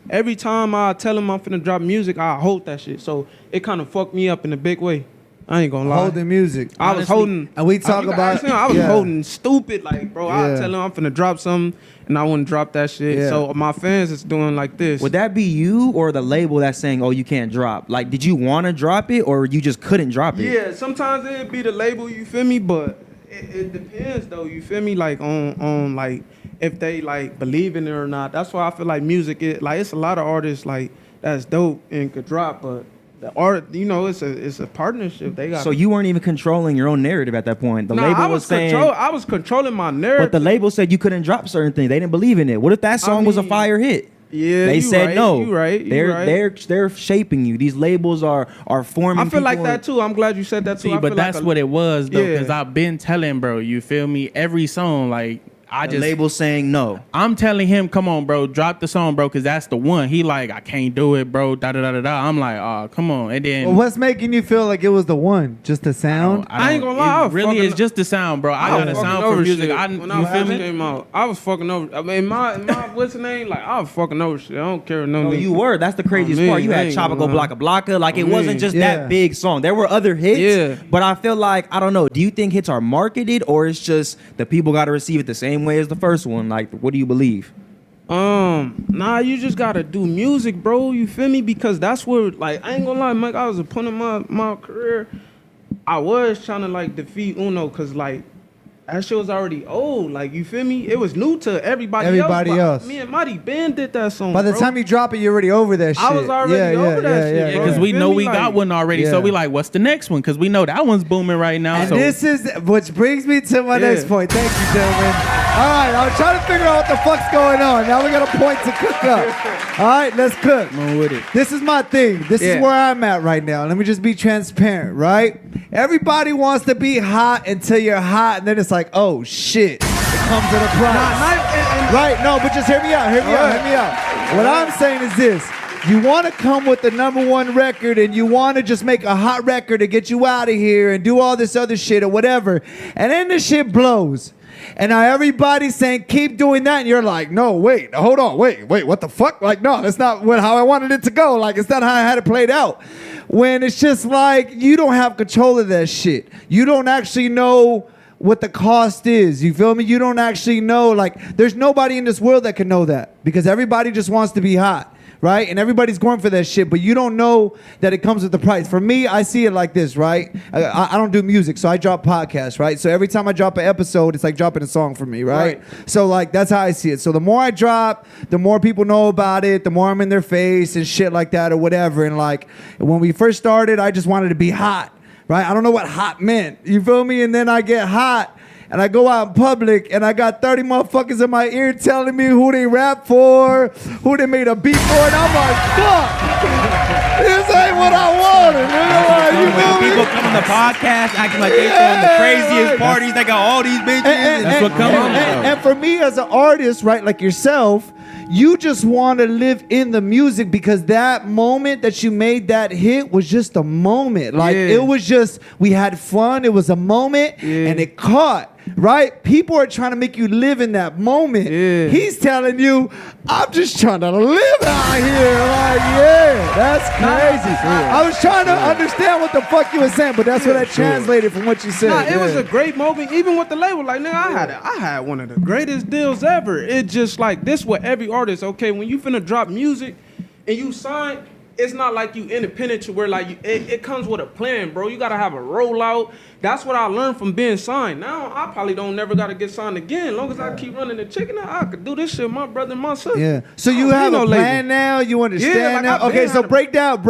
E: every time I tell him I'm finna drop music, I hold that shit. So it kind of fucked me up in a big way. I ain't gonna lie.
B: Holding music.
E: I was holding.
B: And we talk about.
E: I was holding stupid. Like, bro, I tell him I'm finna drop something and I wouldn't drop that shit. Yeah. So my fans is doing like this.
D: Would that be you or the label that's saying, oh, you can't drop? Like, did you want to drop it or you just couldn't drop it?
E: Yeah, sometimes it'd be the label, you feel me? But it depends though, you feel me? Like on like if they like believe in it or not. That's why I feel like music is like it's a lot of artists like that's dope and could drop, but the art, it's a partnership. They got.
D: So you weren't even controlling your own narrative at that point. The label was saying
E: I was controlling my narrative.
D: But the label said you couldn't drop certain things. They didn't believe in it. What if that song was a fire hit?
E: Yeah,
D: they said no.
E: You right.
D: They're shaping you. These labels are forming.
E: I feel like that too. I'm glad you said that too.
H: See, but that's what it was though, because I've been telling, bro. You feel me? Every song, like the
D: label saying no.
H: I'm telling him, come on, bro, drop the song, bro, because that's the one. He like, I can't do it, bro. Da da da da da. I'm like, oh, come on. And then,
B: what's making you feel like it was the one? Just the sound?
E: I ain't gonna lie.
H: Really, it's just the sound, bro. I got a sound for music.
E: When I first came out, I was fucking over. I mean, my what's the name? Like, I was fucking over shit. I don't care. No,
D: you were. That's the craziest part. You had Choppa Go Blocka Blocka. Like, it wasn't just that big song. There were other hits. But I feel like, I don't know. Do you think hits are marketed or it's just the people got to receive it the same way as the first one? Like, what do you believe?
E: Nah, you just gotta do music, bro. You feel me? Because that's where, like, I ain't gonna lie, Mike. I was a point in my career. I was trying to like defeat Uno, cause like that shit was already old. Like, you feel me? It was new to everybody else. Me and Marty Ben did that song.
B: By the time you drop it, you're already over that shit.
E: I was already over that shit.
H: Yeah, because we know we got one already. So we like, what's the next one? Because we know that one's booming right now.
B: And this is, which brings me to my next point. Thank you, gentlemen. All right, I was trying to figure out what the fuck's going on. Now we got a point to cook up. All right, let's cook.
H: Come on with it.
B: This is my thing. This is where I'm at right now. Let me just be transparent, right? Everybody wants to be hot until you're hot, and then it's like, oh shit, it comes at a price. Right? No, but just hear me out. Hear me out. What I'm saying is this. You want to come with the number one record and you want to just make a hot record to get you out of here and do all this other shit or whatever. And then the shit blows. And now everybody's saying, keep doing that. And you're like, no, wait, hold on, wait, what the fuck? Like, no, that's not how I wanted it to go. Like, it's not how I had it played out. When it's just like, you don't have control of that shit. You don't actually know what the cost is. You feel me? You don't actually know. Like, there's nobody in this world that can know that because everybody just wants to be hot. Right? And everybody's going for that shit, but you don't know that it comes with the price. For me, I see it like this, right? I don't do music, so I drop podcasts, right? So every time I drop an episode, it's like dropping a song for me, right? So like that's how I see it. So the more I drop, the more people know about it, the more I'm in their face and shit like that or whatever. And like when we first started, I just wanted to be hot, right? I don't know what hot meant. You feel me? And then I get hot. And I go out in public and I got 30 motherfuckers in my ear telling me who they rap for, who they made a beat for, and I'm like, fuck, this ain't what I wanted. You know
D: people come on the podcast acting like they throwing the craziest parties, they got all these bitches. That's what comes on.
B: And for me as an artist, right, like yourself, you just want to live in the music because that moment that you made that hit was just a moment. Like it was just, we had fun. It was a moment and it caught. Right? People are trying to make you live in that moment. He's telling you, I'm just trying to live out here. Like, that's crazy. I was trying to understand what the fuck you were saying, but that's what I translated from what you said.
E: It was a great moment, even with the label. Like, nigga, I had one of the greatest deals ever. It just like this with every artist. Okay, when you finna drop music and you sign, it's not like you independent to where like it comes with a plan, bro. You gotta have a rollout. That's what I learned from being signed. Now I probably don't never gotta get signed again. As long as I keep running the chicken, I could do this shit with my brother and my sister.
B: Yeah. So you have a plan now. You understand now. Okay. So break down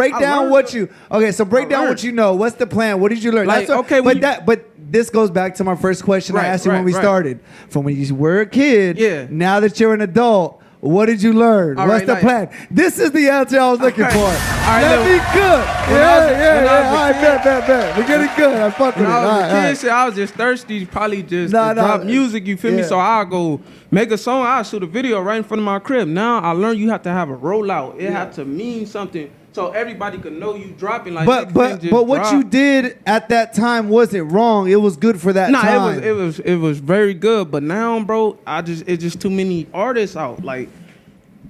B: what you. Okay. So break down what you know. What's the plan? What did you learn?
E: Like,
B: But this goes back to my first question I asked you when we started. From when you were a kid. Now that you're an adult. What did you learn? What's the plan? This is the answer I was looking for. Let me cook. All right, bet. We're getting good. I fuck with it.
E: When I was a kid, I was just thirsty, probably just to drop music, you feel me? So I'll go make a song, I'll shoot a video right in front of my crib. Now I learned you have to have a rollout. It had to mean something. So everybody could know you dropping like.
B: But what you did at that time wasn't wrong. It was good for that time.
E: It was very good. But now, bro, it's just too many artists out. Like,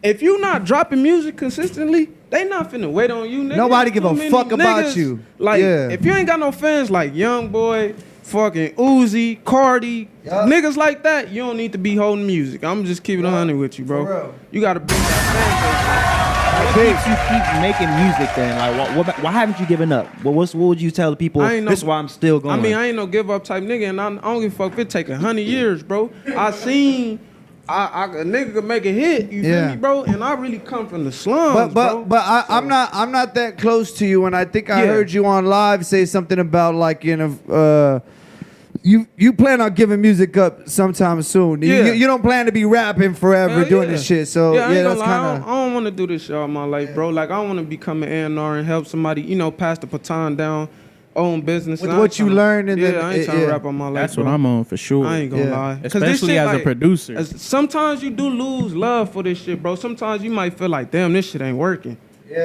E: if you not dropping music consistently, they not finna wait on you, nigga.
B: Nobody give a fuck about you.
E: Like, if you ain't got no fans like Young Boy, fucking Uzi, Cardi, niggas like that, you don't need to be holding music. I'm just keeping it 100 with you, bro. You gotta bring that fan base.
D: What makes you keep making music then? Like, why haven't you given up? What would you tell the people? This is why I'm still going.
E: I mean, I ain't no give up type nigga, and I don't give a fuck if it take 100 years, bro. I seen a nigga could make a hit, you feel me, bro? And I really come from the slums, bro.
B: But I'm not that close to you, and I think I heard you on live say something about like you plan on giving music up sometime soon. You don't plan to be rapping forever doing this shit. So that's kind of.
E: I don't want to do this shit all my life, bro. Like I want to become an A&R and help somebody, pass the baton down, own business.
B: With what you learned, and
E: I ain't trying to rap on my life.
H: That's what I'm on for sure.
E: I ain't gonna lie,
H: especially as a producer.
E: Sometimes you do lose love for this shit, bro. Sometimes you might feel like, damn, this shit ain't working.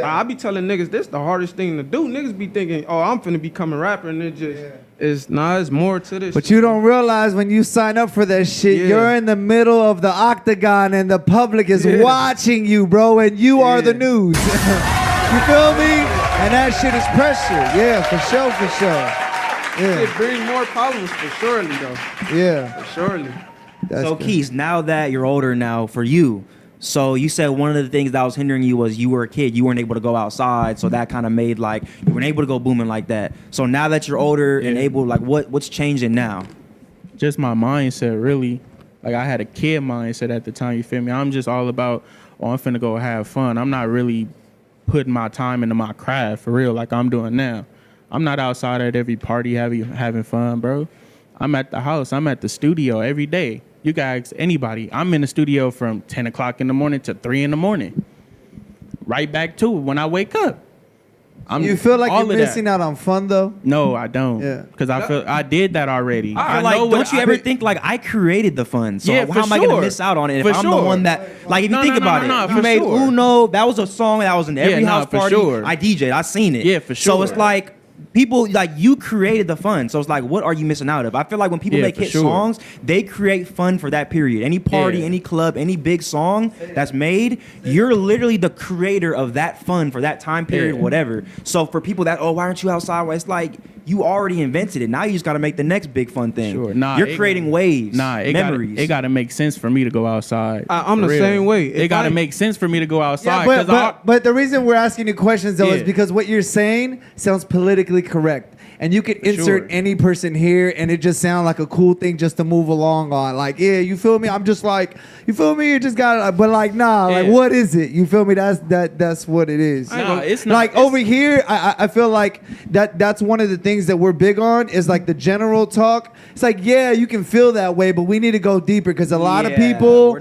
E: I be telling niggas this the hardest thing to do. Niggas be thinking, oh, I'm finna become a rapper, and it just it's more to this.
B: But
E: shit.
B: You don't realize when you sign up for that shit, you're in the middle of the octagon, and the public is watching you, bro, and you are the news. You feel me? And that shit is pressure. Yeah, for sure. Yeah.
E: It brings more problems for surely, though.
B: Yeah,
E: for surely.
D: So Keys, now that you're older now, for you. So you said one of the things that was hindering you was you were a kid. You weren't able to go outside. So that kind of made like, you weren't able to go booming like that. So now that you're older and able, like what's changing now?
H: Just my mindset, really. Like I had a kid mindset at the time, you feel me? I'm just all about, I'm finna go have fun. I'm not really putting my time into my craft for real like I'm doing now. I'm not outside at every party having fun, bro. I'm at the house. I'm at the studio every day. You guys, anybody, I'm in the studio from 10 o'clock in the morning to 3 in the morning. Right back to it when I wake up.
B: You feel like you're missing out on fun though?
H: No, I don't.
B: Yeah.
H: Because I feel I did that already.
D: I like, don't you ever think like I created the fun? So how am I gonna miss out on it if I'm the one that like if you think about it, you made Uno, that was a song that was in every house party. I DJ'd, I seen it.
H: Yeah, for sure.
D: So it's like people like you created the fun. So it's like, what are you missing out of? I feel like when people make hit songs, they create fun for that period. Any party, any club, any big song that's made, you're literally the creator of that fun for that time period, whatever. So for people that, why aren't you outside? Well, it's like you already invented it. Now you just got to make the next big fun thing.
H: Sure. Nah,
D: you're creating waves, memories.
H: It got to make sense for me to go outside.
E: I'm the same way.
H: It got to make sense for me to go outside.
B: But the reason we're asking you questions though is because what you're saying sounds politically correct. And you could insert any person here, and it just sounds like a cool thing just to move along on. Like, yeah, you feel me? I'm just like, you feel me? You just got it. But like, nah, like, what is it? You feel me? That's what it is.
H: Nah, it's not.
B: Like over here, I feel like that's one of the things that we're big on is like the general talk. It's like, yeah, you can feel that way, but we need to go deeper because a lot of people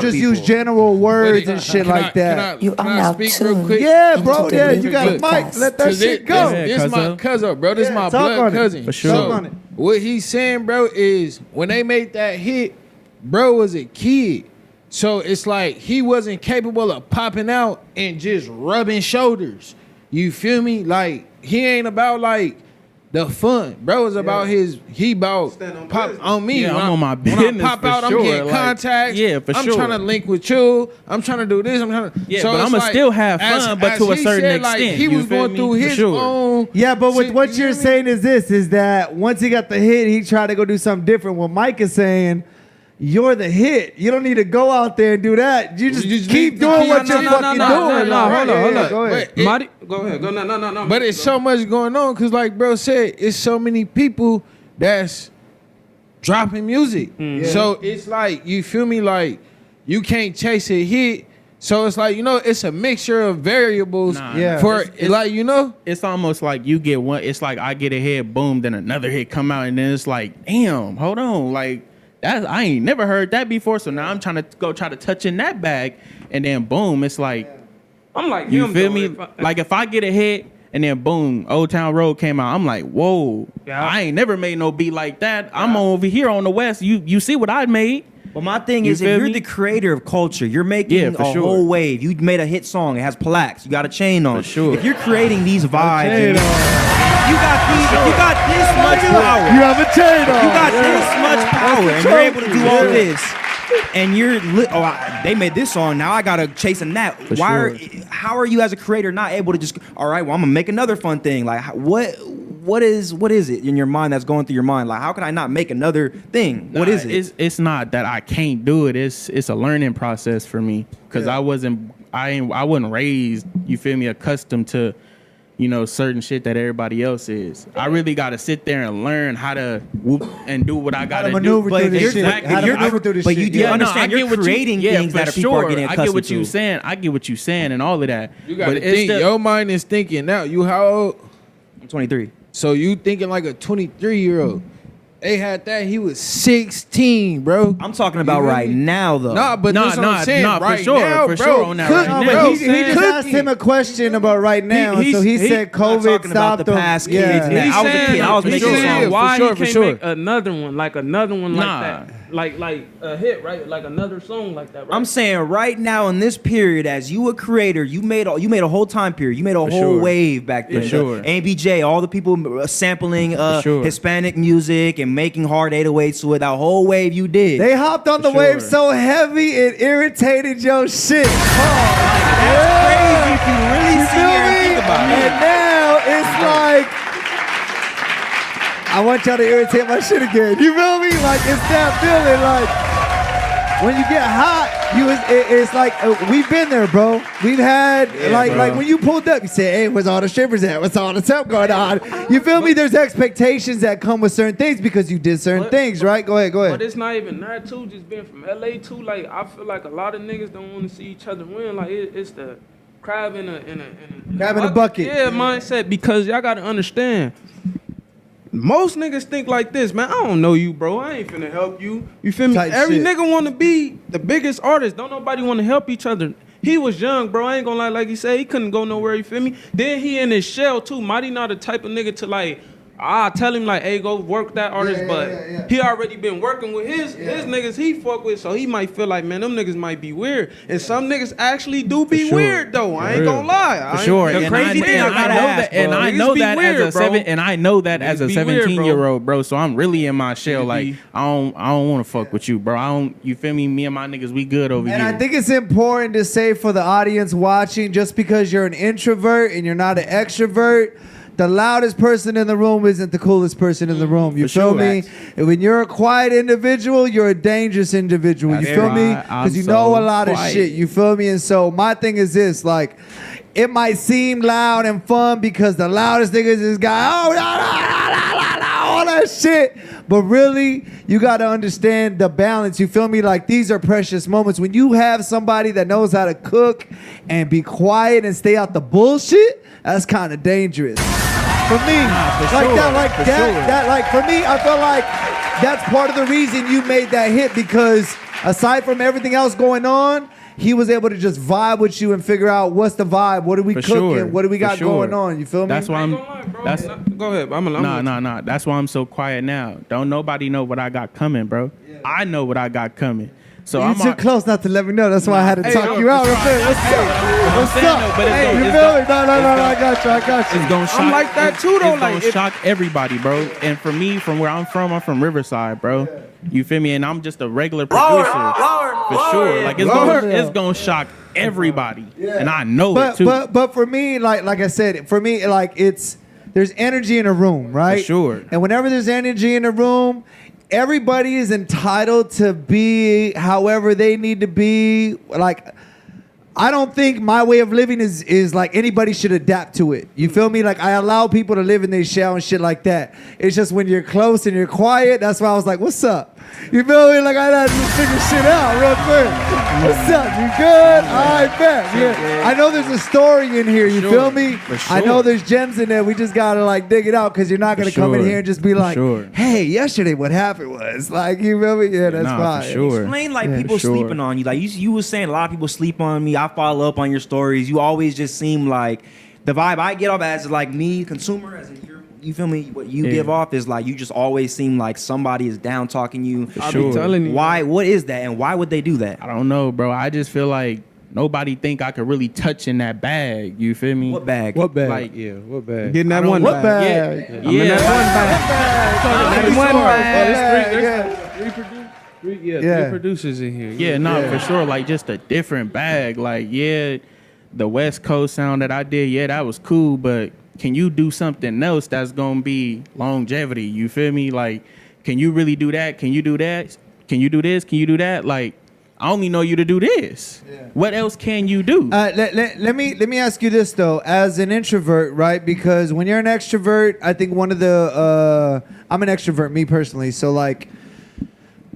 B: just use general words and shit like that.
I: You are now tuned.
B: Yeah, bro. Yeah, you got a mic. Let that shit go.
G: This my cousin, bro. This my blood cousin.
H: For sure.
G: So what he's saying, bro, is when they made that hit, bro was a kid. So it's like he wasn't capable of popping out and just rubbing shoulders. You feel me? Like he ain't about like the fun, bro. Is about he about pop on me.
H: Yeah,
G: when
H: I'm on my business.
G: When I pop out,
H: sure.
G: I'm getting contacts.
H: Yeah, for
G: I'm
H: sure.
G: trying to link with you. I'm trying to do this. I'm trying to.
H: Yeah,
G: so
H: but
G: it's
H: I'ma
G: like,
H: still have fun, but to a certain
G: like,
H: extent.
G: He
H: You
G: was
H: feel
G: going
H: me?
G: through
H: For
G: his
H: sure.
G: own.
B: Yeah, but with what
G: you
B: you're
G: hear me?
B: saying is that once he got the hit, he tried to go do something different. What Mike is saying, you're the hit. You don't need to go out there and do that. You just keep doing what you're fucking doing.
E: Hold on.
B: Go ahead.
E: Go ahead. Go no.
G: But it's so much going on because, like bro said, it's so many people that's dropping music. So it's like, you feel me? Like you can't chase a hit. So it's like, it's a mixture of variables for
H: it's
G: like,
H: It's almost like you get one. It's like I get a hit, boom, then another hit come out, and then it's like, damn, hold on, like. I ain't never heard that before, so now I'm trying to go try to touch in that bag, and then boom, it's like,
E: I'm like,
H: you feel me? Like if I get a hit, and then boom, Old Town Road came out, I'm like, whoa, I ain't never made no beat like that. I'm over here on the West. You see what I made?
D: Well, my thing is, if you're the creator of culture, you're making a whole wave. You made a hit song. It has plaques. You got a chain on.
H: For sure.
D: If you're creating these vibes, you got this much power.
B: You have a chain on.
D: You got this much power, and you're able to do all this. And you're they made this song. Now I gotta chase a that. How are you as a creator not able to just? All right, well I'm gonna make another fun thing. Like what is it in your mind that's going through your mind? Like how can I not make another thing? What is it?
H: It's not that I can't do it. It's a learning process for me because I wasn't raised. You feel me? Accustomed to. Certain shit that everybody else is. I really got to sit there and learn how to whoop and do what I got to do.
B: Maneuver through this shit. How to maneuver through this shit.
D: But you do understand you're creating things that people are getting accustomed to.
H: I get what you're saying. I get what you're saying and all of that.
G: You got to think. Your mind is thinking now. You how old?
D: I'm 23.
G: So you thinking like a 23-year-old. They had that. He was 16, bro.
D: I'm talking about right now, though.
G: That's what I'm saying.
H: For sure on that right now.
B: He just asked him a question about right now, so he said COVID stopped
D: about the past kids.
B: Yeah.
D: I was a kid. I was making a song.
E: Why he can't make another one like that? Like a hit, right? Like another song like that, right?
D: I'm saying right now in this period, as you a creator, you made a whole time period. You made a whole wave back then.
H: For sure.
D: AmbJaay, all the people sampling Hispanic music and making hard 808s to it. That whole wave you did.
B: They hopped on the wave so heavy it irritated your shit.
D: That's crazy if you really see it and think about it.
B: And now it's like, I want y'all to irritate my shit again. You feel me? Like it's that feeling. Like when you get hot, it's like we've been there, bro. We've had like when you pulled up, you say, "Hey, where's all the strippers at? What's all the stuff going on?" You feel me? There's expectations that come with certain things because you did certain things, right? Go ahead.
E: But it's not even that too. Just being from LA too. Like I feel like a lot of niggas don't want to see each other win. Like it's the crab in a
B: bucket.
E: Yeah, mindset. Because y'all gotta understand. Most niggas think like this, man. I don't know you, bro. I ain't finna help you. You feel me? Every nigga want to be the biggest artist. Don't nobody want to help each other. he was young, bro. I ain't gonna lie, like he said, he couldn't go nowhere, you feel me? Then he in his shell too. Mighty not the type of nigga to like, I tell him like, hey, go work that artist, he already been working with his niggas he fuck with, so he might feel like, man, them niggas might be weird. And some niggas actually do be weird though. I ain't gonna lie.
H: For sure.
E: The crazy thing
H: I know that as a 17-year-old, bro. So I'm really in my shell. Like I don't want to fuck with you, bro. I don't. You feel me? Me and my niggas, we good over here.
B: And I think it's important to say for the audience watching, just because you're an introvert and you're not an extrovert, the loudest person in the room isn't the coolest person in the room. You feel me? And when you're a quiet individual, you're a dangerous individual. You feel me? Because you know a lot of shit. You feel me? And so my thing is this, like, it might seem loud and fun because the loudest nigga is this guy, all that shit. But really, you got to understand the balance. You feel me? Like, these are precious moments. When you have somebody that knows how to cook and be quiet and stay out the bullshit, that's kind of dangerous. For me, for me, I feel like that's part of the reason you made that hit, because aside from everything else going on, he was able to just vibe with you and figure out what's the vibe, what are we cooking, what do we got going on. You feel me?
H: That's why I'm.
E: Go ahead.
H: Nah. That's why I'm so quiet now. Don't nobody know what I got coming, bro. Yeah. I know what I got coming. So
B: I'm too close not to let me know. That's why I had to talk you out. What's up? Hey, you feel me? No, I got you.
H: It's gonna shock.
E: I'm like that too, though.
H: It's gonna shock everybody, bro. And for me, from where I'm from Riverside, bro. You feel me? And I'm just a regular producer, for sure. Like it's gonna shock everybody, and I know it too.
B: But for me, like I said, for me, like there's energy in a room, right?
H: For sure.
B: And whenever there's energy in a room, everybody is entitled to be however they need to be. Like, I don't think my way of living is like anybody should adapt to it. You feel me? Like, I allow people to live in their shell and shit like that. It's just when you're close and you're quiet, that's why I was like, what's up? You feel me? Like, I had to figure shit out real quick. What's up? You good? All right, bet. Yeah. I know there's a story in here. You feel me? I know there's gems in there. We just got to, like, dig it out, because you're not going to come in here and just be like, hey, yesterday what happened was. Like, you feel me? Yeah, that's fine.
D: For sure. Explain, like, people sleeping on you. Like, you was saying a lot of people sleep on me. I follow up on your stories. You always just seem like the vibe I get off as, like, me, consumer, as in you feel me? What you give off is like you just always seem like somebody is down talking you.
E: I'll be telling you.
D: Why? What is that? And why would they do that?
H: I don't know, bro. I just feel like nobody think I could really touch in that bag. You feel me?
D: What bag?
C: What bag?
H: Like,
C: what bag?
E: Getting that one
B: what
E: bag.
B: bag?
E: I'm in that one bag.
C: Three producers in here.
H: For sure. Like, just a different bag. Like, the West Coast sound that I did, that was cool, but can you do something else that's gonna be longevity? You feel me? Like, can you really do that? Can you do that? Can you do this? Can you do that? Like, I only know you to do this. Yeah. What else can you do?
B: Let me ask you this though, as an introvert, right? Because when you're an extrovert, I think one of the I'm an extrovert, me personally. So like,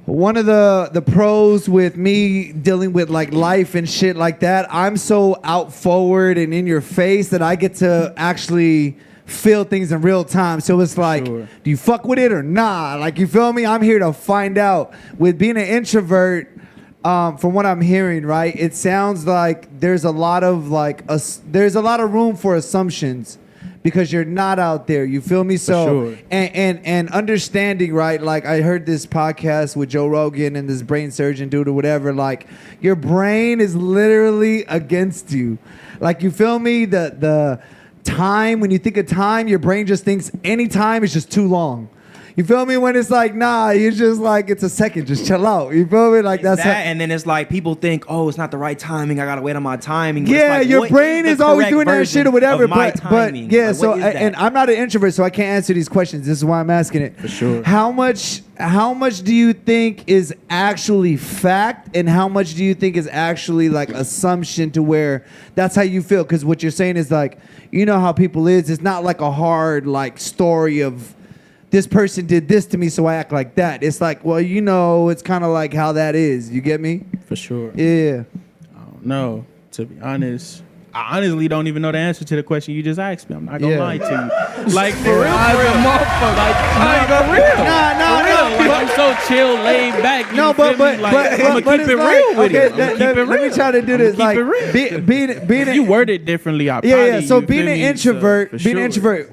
B: one of the pros with me dealing with like life and shit like that, I'm so out forward and in your face that I get to actually feel things in real time. So it's like, do you fuck with it or nah? Like, you feel me? I'm here to find out. With being an introvert, from what I'm hearing, right, it sounds like there's a lot of room for assumptions. Because you're not out there, you feel me? So and understanding, right? Like, I heard this podcast with Joe Rogan and this brain surgeon dude or whatever. Like, your brain is literally against you. Like, you feel me? The time, when you think of time, your brain just thinks any time is just too long. You feel me? When it's like, nah, you're just like, it's a second, just chill out. You feel me? Like, that's
D: that. And then it's like, people think, oh, it's not the right timing. I gotta wait on my timing.
B: But yeah, like, your brain is always doing that shit or whatever. But yeah,
D: like,
B: so and I'm not an introvert, so I can't answer these questions. This is why I'm asking it.
H: For sure.
B: How much do you think is actually fact, and how much do you think is actually like assumption to where that's how you feel? Because what you're saying is like, you know how people is. It's not like a hard like story of, this person did this to me, so I act like that. It's like, well, you know, it's kind of like how that is. You get me?
H: For sure.
B: Yeah.
H: I don't know. To be honest, I honestly don't even know the answer to the question you just asked me. I'm not gonna lie to you. Like for real, motherfucker. Like for real.
B: Nah.
H: Like I'm so chill, laid back.
B: No, but
H: I'm gonna keep it real with it.
B: Let me try to do this. Like being
H: you word it differently.
B: Yeah. So being an introvert, being an introvert.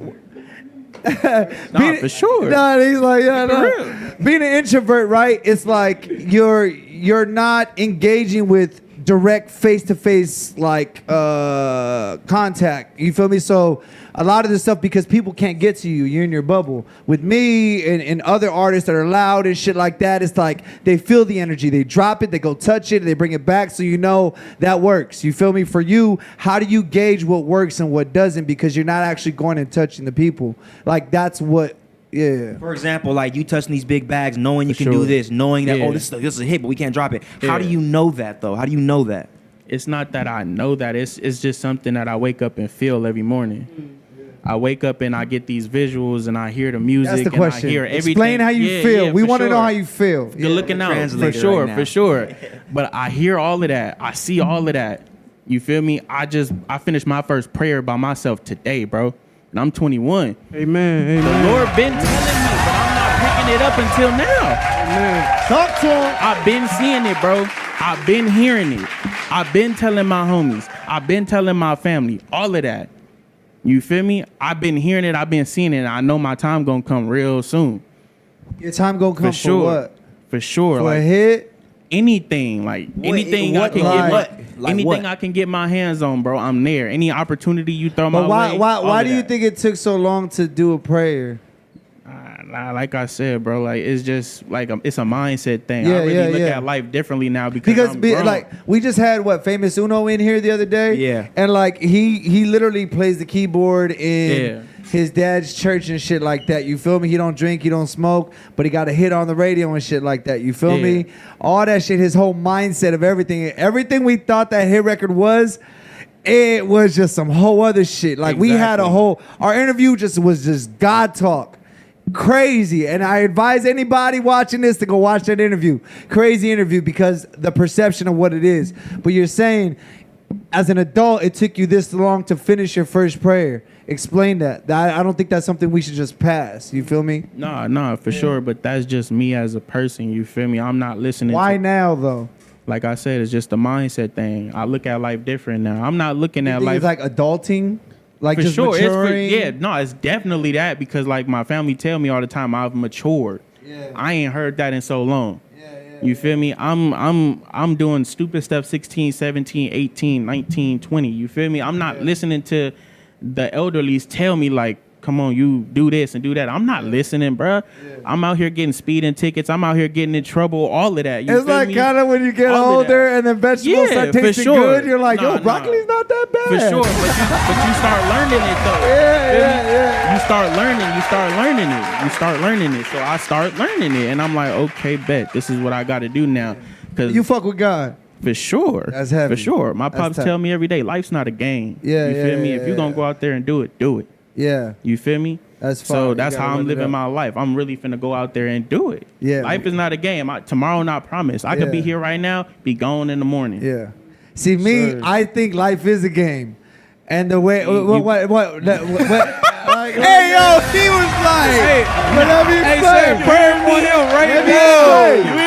H: For sure.
B: No, he's like, no. Being an introvert, right? It's like you're not engaging with direct face-to-face like contact. You feel me? So a lot of this stuff, because people can't get to you, you're in your bubble. With me and other artists that are loud and shit like that, it's like they feel the energy, they drop it, they go touch it, they bring it back, so you know that works. You feel me? For you, how do you gauge what works and what doesn't? Because you're not actually going and touching the people. Like that's what. Yeah.
D: For example, like you touching these big bags, knowing you can do this, knowing that this is a hit, but we can't drop it. How do you know that though? How do you know that?
H: It's not that I know that. It's just something that I wake up and feel every morning. I wake up and I get these visuals and I hear the music.
B: That's the question.
H: And I hear everything.
B: Explain how you feel. We want to know how you feel.
H: Good looking out for sure, right for sure. But I hear all of that. I see all of that. You feel me? I finished my first prayer by myself today, bro. And I'm 21.
E: Amen.
H: The Lord been telling me, but I'm not picking it up until now.
E: Amen.
B: Talk to him.
H: I've been seeing it, bro. I've been hearing it. I've been telling my homies. I've been telling my family. All of that. You feel me? I've been hearing it. I've been seeing it. I know my time gonna come real soon.
B: Your time gonna come for what?
H: For sure.
B: For
H: like,
B: a hit?
H: Anything. Like anything I can get I can get my hands on, bro. I'm there. Any opportunity you throw my way.
B: Why do you think it took so long to do a prayer?
H: Like I said, bro, like it's just like it's a mindset thing. I really look at life differently now because
B: like we just had Famous Uno in here the other day.
D: Yeah.
B: And like he literally plays the keyboard in his dad's church and shit like that. You feel me? He don't drink, he don't smoke, but he got a hit on the radio and shit like that. You feel me? All that shit, his whole mindset of everything we thought that hit record was. It was just some whole other shit. Like we had our interview was just God talk. Crazy. And I advise anybody watching this to go watch that interview. Crazy interview, because the perception of what it is. But you're saying, as an adult, it took you this long to finish your first prayer. Explain that. I don't think that's something we should just pass. You feel me?
H: Nah, for sure. But that's just me as a person. You feel me? I'm not listening.
B: Why now, though?
H: Like I said, it's just a mindset thing. I look at life different now. I'm not looking at life.
B: It's like adulting? Like
H: for
B: just
H: sure,
B: maturing?
H: it's definitely that, because like my family tell me all the time I've matured. Yeah. I ain't heard that in so long. You feel me? I'm doing stupid stuff 16, 17, 18, 19, 20. You feel me? I'm not listening to the elderlies tell me like, come on, you do this and do that. I'm not listening, bruh. Yeah. I'm out here getting speeding tickets. I'm out here getting in trouble. All of that.
B: It's like kind of when you get older and then vegetables start tasting good. You're like, broccoli's not that bad.
H: For sure, but you start learning it though.
B: Yeah.
H: You start learning it. So I start learning it, and I'm like, okay, bet this is what I got to do now. Cause
B: you fuck with God.
H: For sure.
B: That's heavy.
H: For sure. My pops tell me every day, life's not a game.
B: Yeah.
H: You feel me? If you're gonna go out there and do it, do it.
B: Yeah.
H: You feel me?
B: That's fine.
H: So that's how I'm living my life. I'm really finna go out there and do it.
B: Yeah.
H: Life is not a game. Tomorrow not promised. I could be here right now, be gone in the morning.
B: Yeah. See, me, I think life is a game. And the way, what hey, yo, he was like, let me explain.
F: Prayer for him right now.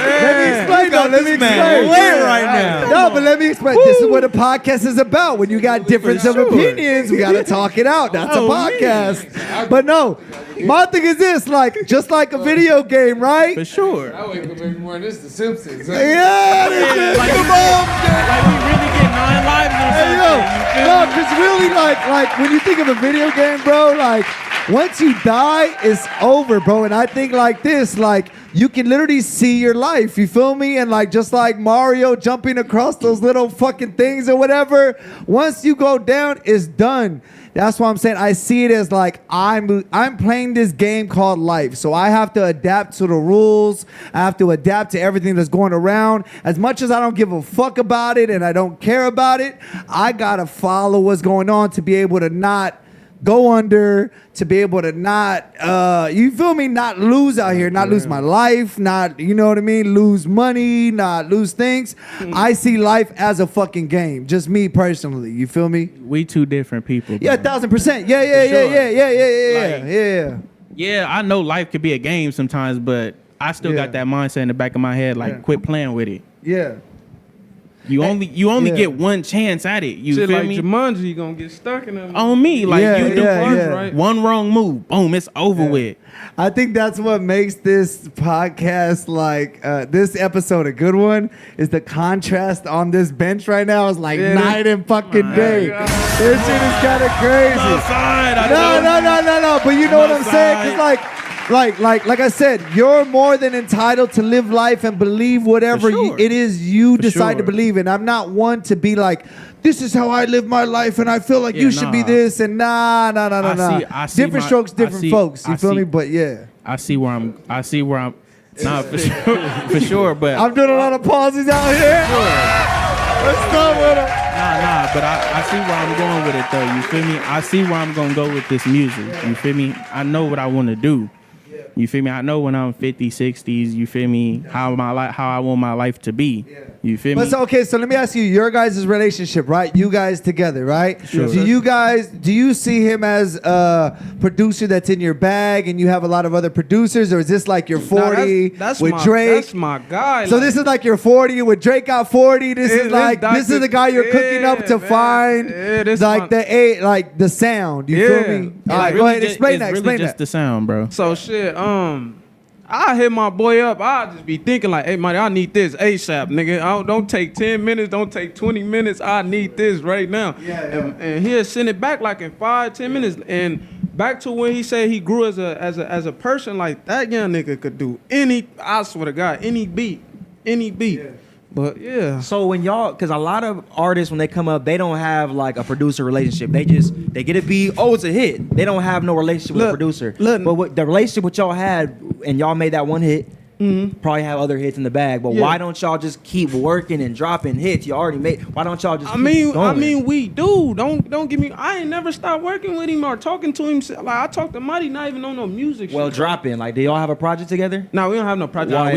B: Let me explain though. Let me explain.
D: Right now.
B: No, but let me explain. This is what a podcast is about. When you got difference of opinions, we got to talk it out. That's a podcast. But no, my thing is this, like, just like a video game, right?
H: For sure.
F: I wake up every morning, this is The Simpsons.
B: Yeah, come on.
H: Like we really get 9 lives or something.
B: No, because really, like when you think of a video game, bro, like once you die, it's over, bro. And I think like this, like you can literally see your life. You feel me? And like just like Mario jumping across those little fucking things or whatever, once you go down, it's done. That's why I'm saying I see it as like I'm playing this game called life. So I have to adapt to the rules. I have to adapt to everything that's going around. As much as I don't give a fuck about it and I don't care about it, I gotta follow what's going on to be able to not go under, to be able to not, you feel me, not lose out here, not lose my life, not, you know what I mean, lose money, not lose things. I see life as a fucking game. Just me personally. You feel me?
H: We two different people.
B: Yeah, 1,000%. Yeah.
H: Yeah, I know life could be a game sometimes, but I still got that mindset in the back of my head, like quit playing with it.
B: Yeah.
H: You only get one chance at it. You
E: Shit
H: feel
E: like
H: me?
E: Jumanji, you gonna get stuck in them.
H: On me, like you do
E: right?
H: one wrong move, boom, it's over with.
B: I think that's what makes this podcast, like this episode, a good one. Is the contrast on this bench right now is like night and fucking day. This shit is kind of crazy. No. But you know what I'm saying? Cause like I said, you're more than entitled to live life and believe whatever it is you decide to believe in. I'm not one to be like, this is how I live my life, and I feel like you should be this. And nah. Different strokes, different folks. You feel me? But yeah,
H: I see where I'm. Nah, for sure. But
B: I'm doing a lot of pauses out here. Let's go with them.
H: Nah. But I see where I'm going with it, though. You feel me? I see where I'm gonna go with this music. You feel me? I know what I want to do. You feel me? I know when I'm 50s, 60s, you feel me, how I want my life to be. You feel me?
B: So let me ask you, your guys' relationship, right? You guys together, right?
H: Sure.
B: Do you see him as a producer that's in your bag and you have a lot of other producers, or is this like your 40 with Drake?
E: That's my guy.
B: So this is like your 40 with Drake got 40. This is the guy you're cooking up to find like the sound. You feel me? All right, go ahead, explain that.
H: It's really just the sound, bro.
E: So shit, I hit my boy up. I just be thinking like, hey, man, I need this ASAP, nigga. Don't take 10 minutes. Don't take 20 minutes. I need this right now. And he'll send it back like in 5-10 minutes. And back to when he said he grew as a person, like that young nigga could do any. I swear to God, any beat. Yeah. But yeah.
D: So when y'all, because a lot of artists when they come up, they don't have like a producer relationship. They get a beat, it's a hit. They don't have no relationship with a producer. But what the relationship what y'all had, and y'all made that one hit, probably have other hits in the bag. But why don't y'all just keep working and dropping hits you already made? Why don't y'all just?
E: I mean, we do. Don't give me. I ain't never stopped working with him or talking to him. Like I talk to Mighty, not even on no music.
D: Well,
E: shit.
D: dropping. Like, do y'all have a project together?
E: No, we don't have no project.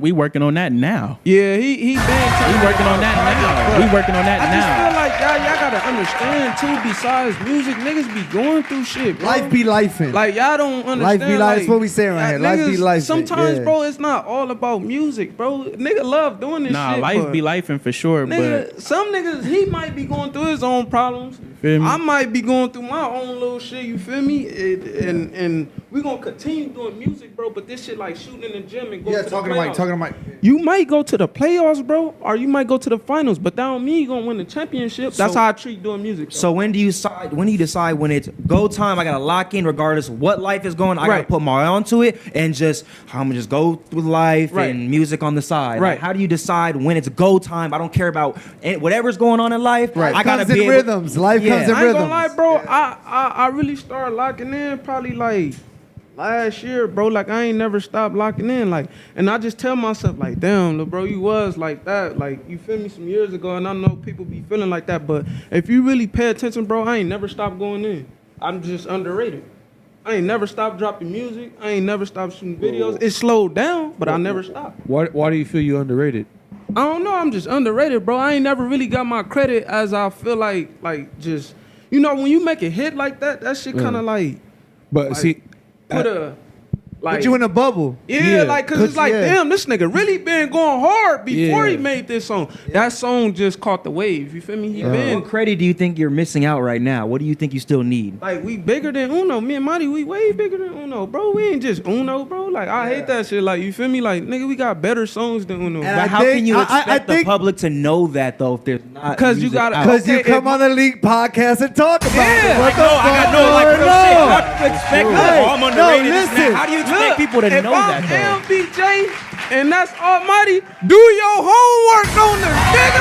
H: We working on that now.
E: Yeah, he been.
H: We working on that now. We working on that now.
E: I just feel like y'all gotta understand too. Besides music, niggas be going through shit. Bro.
B: Life be lifing.
E: Like y'all don't understand.
B: Life be life.
E: Like,
B: that's what we saying right here. Life be life.
E: Sometimes, bro, it's not all about music, bro. Nigga love doing this shit.
H: Nah, life be lifing for sure.
E: Nigga,
H: but
E: some niggas, he might be going through his own problems.
H: Feel me?
E: I might be going through my own little shit. You feel me? And we gonna continue doing music, bro. But this shit like shooting in the gym and going to the playoffs.
B: Talking to Mike.
E: You might go to the playoffs, bro, or you might go to the finals. But that don't mean you gonna win the championship. That's how I treat doing music. Bro.
D: So when do you decide? When do you decide when it's go time? I gotta lock in, regardless of what life is going. I gotta put my on to it, and I'm gonna just go through life and music on the side.
E: Right.
D: Like, how do you decide when it's go time? I don't care about whatever's going on in life.
B: Right.
D: I gotta
B: be rhythms. Life comes in
E: I ain't
B: rhythms.
E: gonna lie, bro. I really started locking in probably like last year, bro. Like I ain't never stopped locking in. Like, and I just tell myself like, damn, little bro, you was like that. Like, you feel me, some years ago, and I know people be feeling like that. But if you really pay attention, bro, I ain't never stopped going in. I'm just underrated. I ain't never stopped dropping music. I ain't never stopped shooting videos. It slowed down, but I never stopped.
C: Why do you feel you underrated?
E: I don't know. I'm just underrated, bro. I ain't never really got my credit as I feel like just, you know, when you make a hit like that, that shit kind of like.
C: But see,
B: put you in a bubble.
E: Yeah, like, cause it's like, damn, this nigga really been going hard before he made this song. That song just caught the wave. You feel me? He been.
D: What credit do you think you're missing out right now? What do you think you still need?
E: Like, we bigger than Uno. Me and Marty, we way bigger than Uno, bro. We ain't just Uno, bro. Like, I hate that shit. Like, you feel me? Like, nigga, we got better songs than Uno.
D: But how can you expect the public to know that though if there's not?
E: Because you gotta.
B: Because you come on the Leak podcast and talk about it.
H: I know, like, real shit. How do you expect I'm underrated?
B: Listen.
H: How do you expect people to know that though?
E: If I'm AmbJaay and that's Almighty, do your homework on the nigga.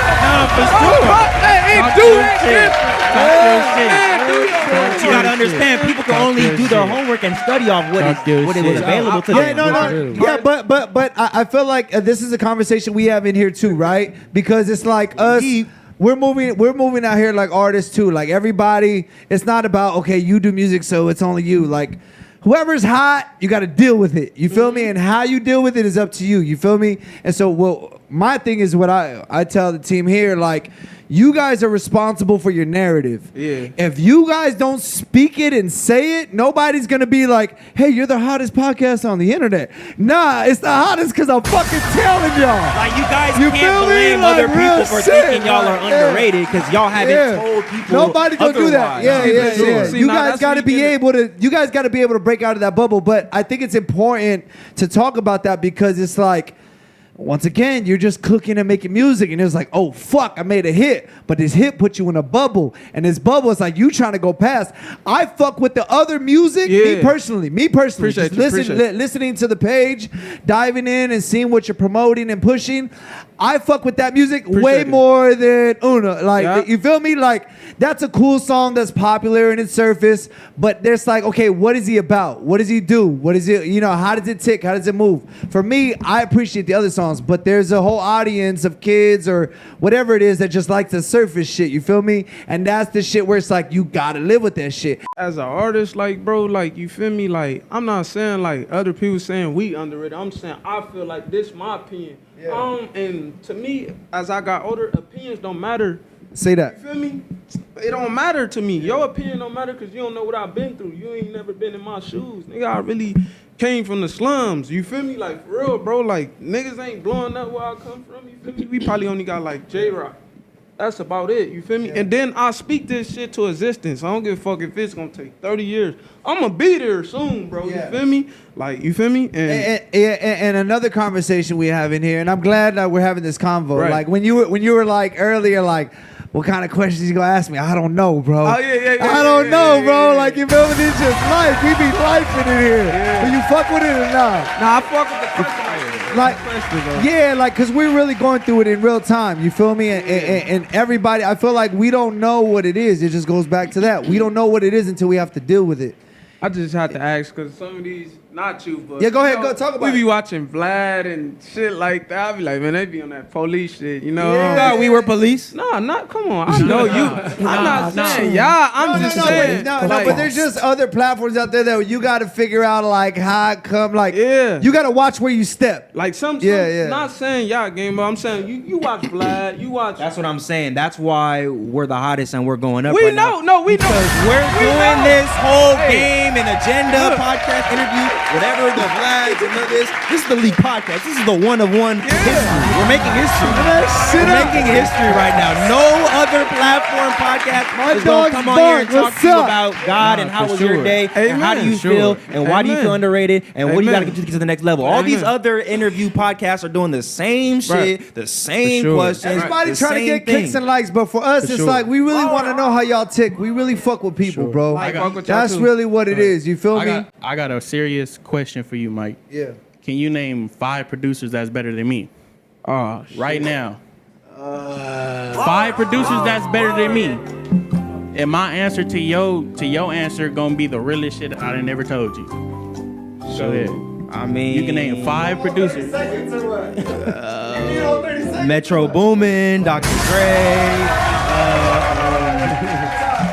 D: You gotta understand, people can only do their homework and study off what is available to them.
B: Yeah, but I feel like this is a conversation we have in here too, right? Because it's like us we're moving out here like artists too. Like everybody, it's not about okay, you do music, so it's only you. Like whoever's hot, you got to deal with it. You feel me? And how you deal with it is up to you. You feel me? And so, my thing is what I tell the team here, like. You guys are responsible for your narrative.
E: Yeah.
B: If you guys don't speak it and say it, nobody's gonna be like, "Hey, you're the hottest podcast on the internet." Nah, it's the hottest because I'm fucking telling y'all.
D: Like you guys can't blame other people for thinking y'all are underrated because y'all haven't told people.
B: Nobody gonna do that. Yeah.
E: See,
B: You
E: nah,
B: guys
E: that's
B: got to
E: what
B: be
E: you get
B: able to. You guys got to be able to break out of that bubble. But I think it's important to talk about that because it's like. Once again, you're just cooking and making music, and it's like, oh fuck, I made a hit, but this hit put you in a bubble, and this bubble is like you trying to go past. I fuck with the other music, me personally,
E: Appreciate
B: just
E: you,
B: listening to the page, diving in and seeing what you're promoting and pushing. I fuck with that music way more than Una. Like, you feel me? Like, that's a cool song that's popular in its surface, but there's like, okay, what is he about? What does he do? What is it? You know, how does it tick? How does it move? For me, I appreciate the other songs, but there's a whole audience of kids or whatever it is that just like the surface shit. You feel me? And that's the shit where it's like, you gotta live with that shit.
E: As an artist, like, bro, like, you feel me? Like, I'm not saying, like, other people saying we underrated. I'm saying I feel like this my opinion. And to me, as I got older, opinions don't matter.
B: Say that.
E: You feel me? It don't matter to me. Your opinion don't matter because you don't know what I've been through. You ain't never been in my shoes. Nigga, I really came from the slums. You feel me? Like, for real, bro. Like, niggas ain't blowing up where I come from. You feel me? We probably only got, like, J-Rock. That's about it. You feel me? And then I speak this shit to existence. I don't give a fuck if it's gonna take 30 years. I'm gonna be there soon, bro. You feel me? Like, you feel me?
B: And another conversation we have in here, and I'm glad that we're having this convo.
E: Right.
B: Like when you were like earlier, like, what kind of questions you gonna ask me? I don't know, bro.
E: Oh, yeah.
B: I don't know, bro. Like, you feel me? It's just life. We be life in here. Do you fuck with it or not?
E: Nah, I fuck with the question.
B: Like, yeah, like, cause we're really going through it in real time. You feel me? And everybody, I feel like we don't know what it is. It just goes back to that. We don't know what it is until we have to deal with it.
E: I just had to ask because some of these, not you, but
B: yeah, go ahead, go talk about
E: we
B: it.
E: be watching Vlad and shit like that. I be like, man, they be on that police shit, you know?
B: Yeah.
D: You thought we were police?
E: Nah, not, come on. I know you. I'm not saying y'all. I'm just saying.
B: No, but there's just other platforms out there that you got to figure out, like, how it come, like, you got to watch where you step.
E: Like, some not saying y'all game, but I'm saying you watch Vlad, you watch.
D: That's what I'm saying. That's why we're the hottest and we're going up.
E: We
D: right
E: know,
D: now.
E: we know.
D: Because we're doing this whole game and agenda, podcast, interview, whatever the Vlads and all this. This is the League podcast. This is the one of one history. We're making history. We're making history right now. No other platform podcast is going to come on here and talk to you about God and how was your day and how do you feel and why do you feel underrated and what do you got to get to the next level. All these other interview podcasts are doing the same shit, the same questions.
B: Everybody trying to get clicks and likes, but for us, it's like we really want to know how y'all tick. We really fuck with people, bro. That's really what it is. You feel me?
H: I got a serious question for you, Mike.
B: Yeah.
H: Can you name 5 producers that's better than me? Right now. 5 producers that's better than me. And my answer to your answer gonna be the realest shit I done never told you. Go ahead.
D: I mean,
H: you can name 5 producers.
D: Metro Boomin, Dr. Dre.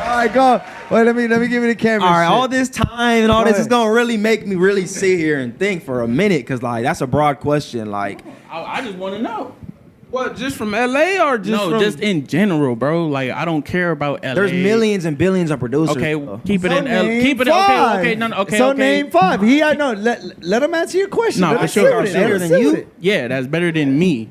B: All right, go. Wait, let me give you the camera.
D: All right,
B: shit.
D: all this time and all this is gonna really make me really sit here and think for a minute, because like that's a broad question. Like,
H: I just want to know.
E: What, just from LA or just from...
H: just in general, bro. Like, I don't care about LA.
D: There's millions and billions of producers.
H: Okay,
D: bro.
H: keep it in LA. Keep it okay. No, okay.
B: So
H: okay.
B: name 5. Let him answer your question.
H: No, for sure.
D: Better than you?
H: Yeah, that's better than me.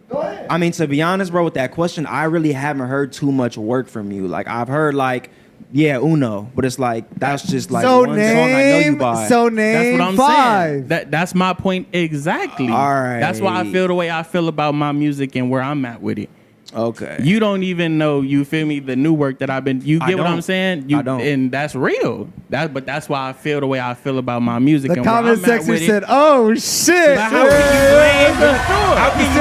B: Go ahead.
D: I mean, to be honest, bro, with that question, I really haven't heard too much work from you. Like, I've heard like, yeah, Uno, but it's like that's just like one song I know you by.
B: So name
H: that's what I'm
B: 5.
H: saying. That's my point exactly.
D: All right.
H: That's why I feel the way I feel about my music and where I'm at with it.
D: Okay.
H: You don't even know, you feel me, the new work that I've been, you get what I'm saying?
D: I don't.
H: And that's real. But that's why I feel the way I feel about my music.
B: The
H: and where
B: comment
H: I'm at
B: section
H: with
B: said,
H: it.
B: "Oh shit!"
H: But how can you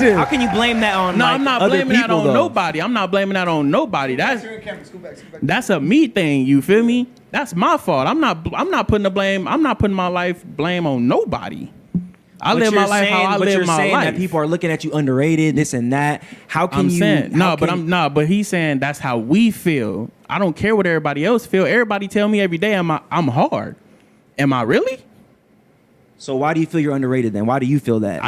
H: blame?
D: How can you blame that on?
H: No,
D: like,
H: I'm not
D: other
H: blaming that
D: people,
H: on
D: though?
H: nobody. I'm not blaming that on nobody. That's a me thing. You feel me? That's my fault. I'm not putting the blame. I'm not putting my life blame on nobody. I live my life how I live my life.
D: That people are looking at you underrated, this and that. How can
H: but he's saying that's how we feel. I don't care what everybody else feel. Everybody tell me every day I'm hard. Am I really?
D: So why do you feel you're underrated then? Why do you feel that?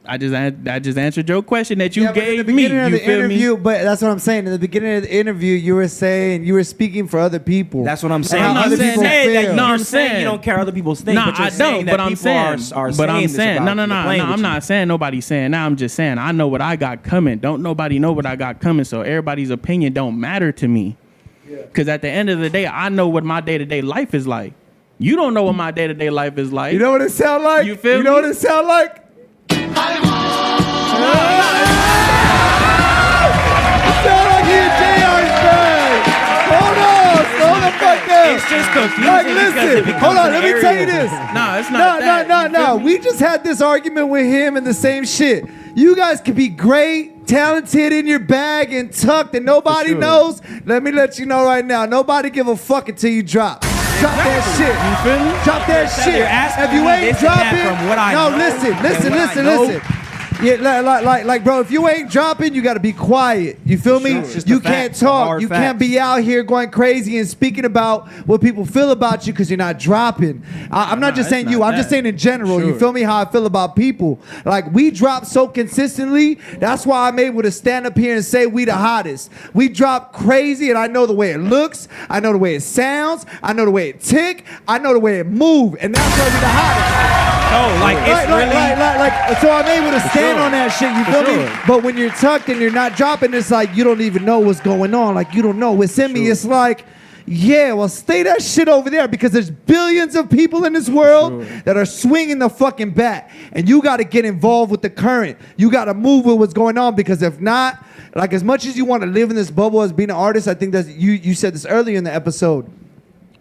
H: I just answered your question that you gave
B: me.
H: You feel me?
B: But that's what I'm saying. In the beginning of the interview, you were saying you were speaking for other people.
D: That's what I'm saying.
B: I'm not saying that.
D: I'm saying you don't care other people's things.
H: No,
D: but you're
H: I
D: saying
H: don't.
D: That I'm saying
H: no. I'm not saying nobody's saying. Now I'm just saying I know what I got coming. Don't nobody know what I got coming. So everybody's opinion don't matter to me. Because at the end of the day, I know what my day-to-day life is like. You don't know what my day-to-day life is like.
B: You know what it sound like?
H: You feel me?
B: You know what it sound like? It sound like he in JR's bag. Hold on. Slow the fuck down.
D: It's just confusing.
B: Like, listen. Hold on. Let me tell you this.
H: No, it's not that.
B: No. We just had this argument with him and the same shit. You guys can be great, talented in your bag and tucked and nobody knows. Let me let you know right now. Nobody give a fuck until you drop. Drop that shit.
H: You feel me?
B: Drop that shit. If you ain't dropping, listen. Yeah, like, bro, if you ain't dropping, you gotta be quiet. You feel me? You can't talk. You can't be out here going crazy and speaking about what people feel about you because you're not dropping. I'm not just saying you. I'm just saying in general. You feel me? How I feel about people. Like, we drop so consistently. That's why I'm able to stand up here and say we the hottest. We drop crazy, and I know the way it looks. I know the way it sounds. I know the way it tick. I know the way it move, and that's why we the hottest. So I'm able to stand on that shit, you feel me? But when you're tucked and you're not dropping, it's like you don't even know what's going on. Like, you don't know what's in me. It's like, yeah, well, stay that shit over there because there's billions of people in this world that are swinging the fucking bat. And you got to get involved with the current. You got to move with what's going on because if not, like, as much as you want to live in this bubble as being an artist, I think that you said this earlier in the episode,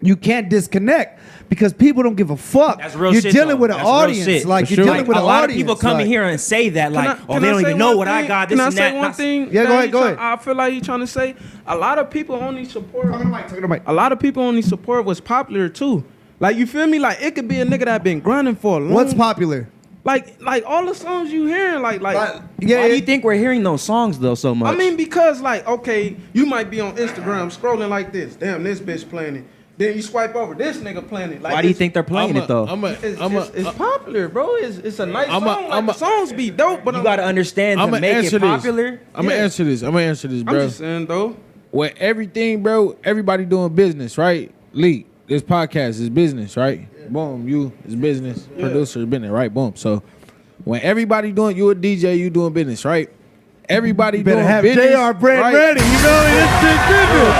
B: you can't disconnect. Because people don't give a fuck.
D: That's real
B: you're
D: shit.
B: Dealing with an audience. Like, you're dealing with an audience.
D: A lot of people come in here and say that, like, they don't even know what I got. This and that.
E: Can I say one thing?
B: Yeah, go ahead.
E: I feel like he's trying to say a lot of people only support.
B: Talk to the mic.
E: A lot of people only support what's popular too. Like, you feel me? Like, it could be a nigga that been grinding for a long.
B: What's popular?
E: Like all the songs you hearing, like.
D: Why do you think we're hearing those songs though so much?
E: I mean, because like, okay, you might be on Instagram scrolling like this. Damn, this bitch playing it. Then you swipe over, this nigga playing it. Like,
D: why do you think they're playing it though?
E: It's popular, bro. It's a nice song. Like, the songs be dope, but
D: you gotta understand to make it popular.
G: I'm gonna answer this, bro.
E: I'm just saying though.
G: With everything, bro, everybody doing business, right? Lee, this podcast is business, right? Yeah. Boom, you is business, producer is business, right? Boom. So when everybody doing, you a DJ, you doing business, right? Everybody
B: you better
G: doing
B: have
G: business,
B: JR brand
G: right?
B: ready. You know it's big business.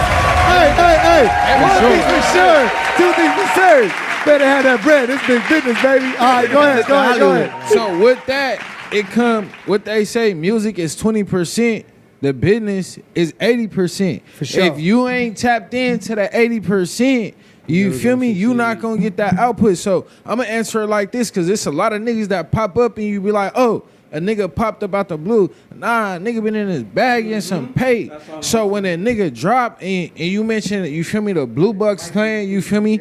B: Hey. One thing for sure. Two things for certain. Better have that bread. It's big business, baby. All right, go ahead.
G: So with that, it come, what they say, music is 20%. The business is 80%.
B: For sure.
G: If you ain't tapped into the 80%, you feel me? You not gonna get that output. So I'm gonna answer it like this, cause it's a lot of niggas that pop up and you be like, oh, a nigga popped up out the blue. Nah, nigga been in his bag and some pay. So when a nigga drop and you mentioned, you feel me, the Blue Bucks playing, you feel me?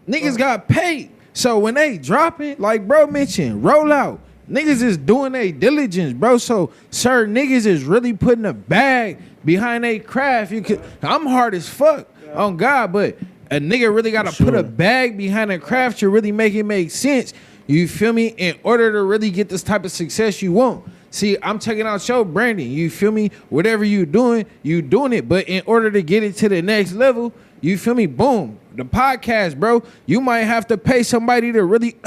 G: Niggas got paid. So when they drop it, like bro mentioned, roll out. Niggas is doing their diligence, bro. So certain niggas is really putting a bag behind their craft. I'm hard as fuck on God, but a nigga really gotta put a bag behind a craft to really make it make sense. You feel me? In order to really get this type of success you want. See, I'm taking out your branding. You feel me? Whatever you doing it. But in order to get it to the next level, you feel me? Boom. The podcast, bro. You might have to pay somebody to really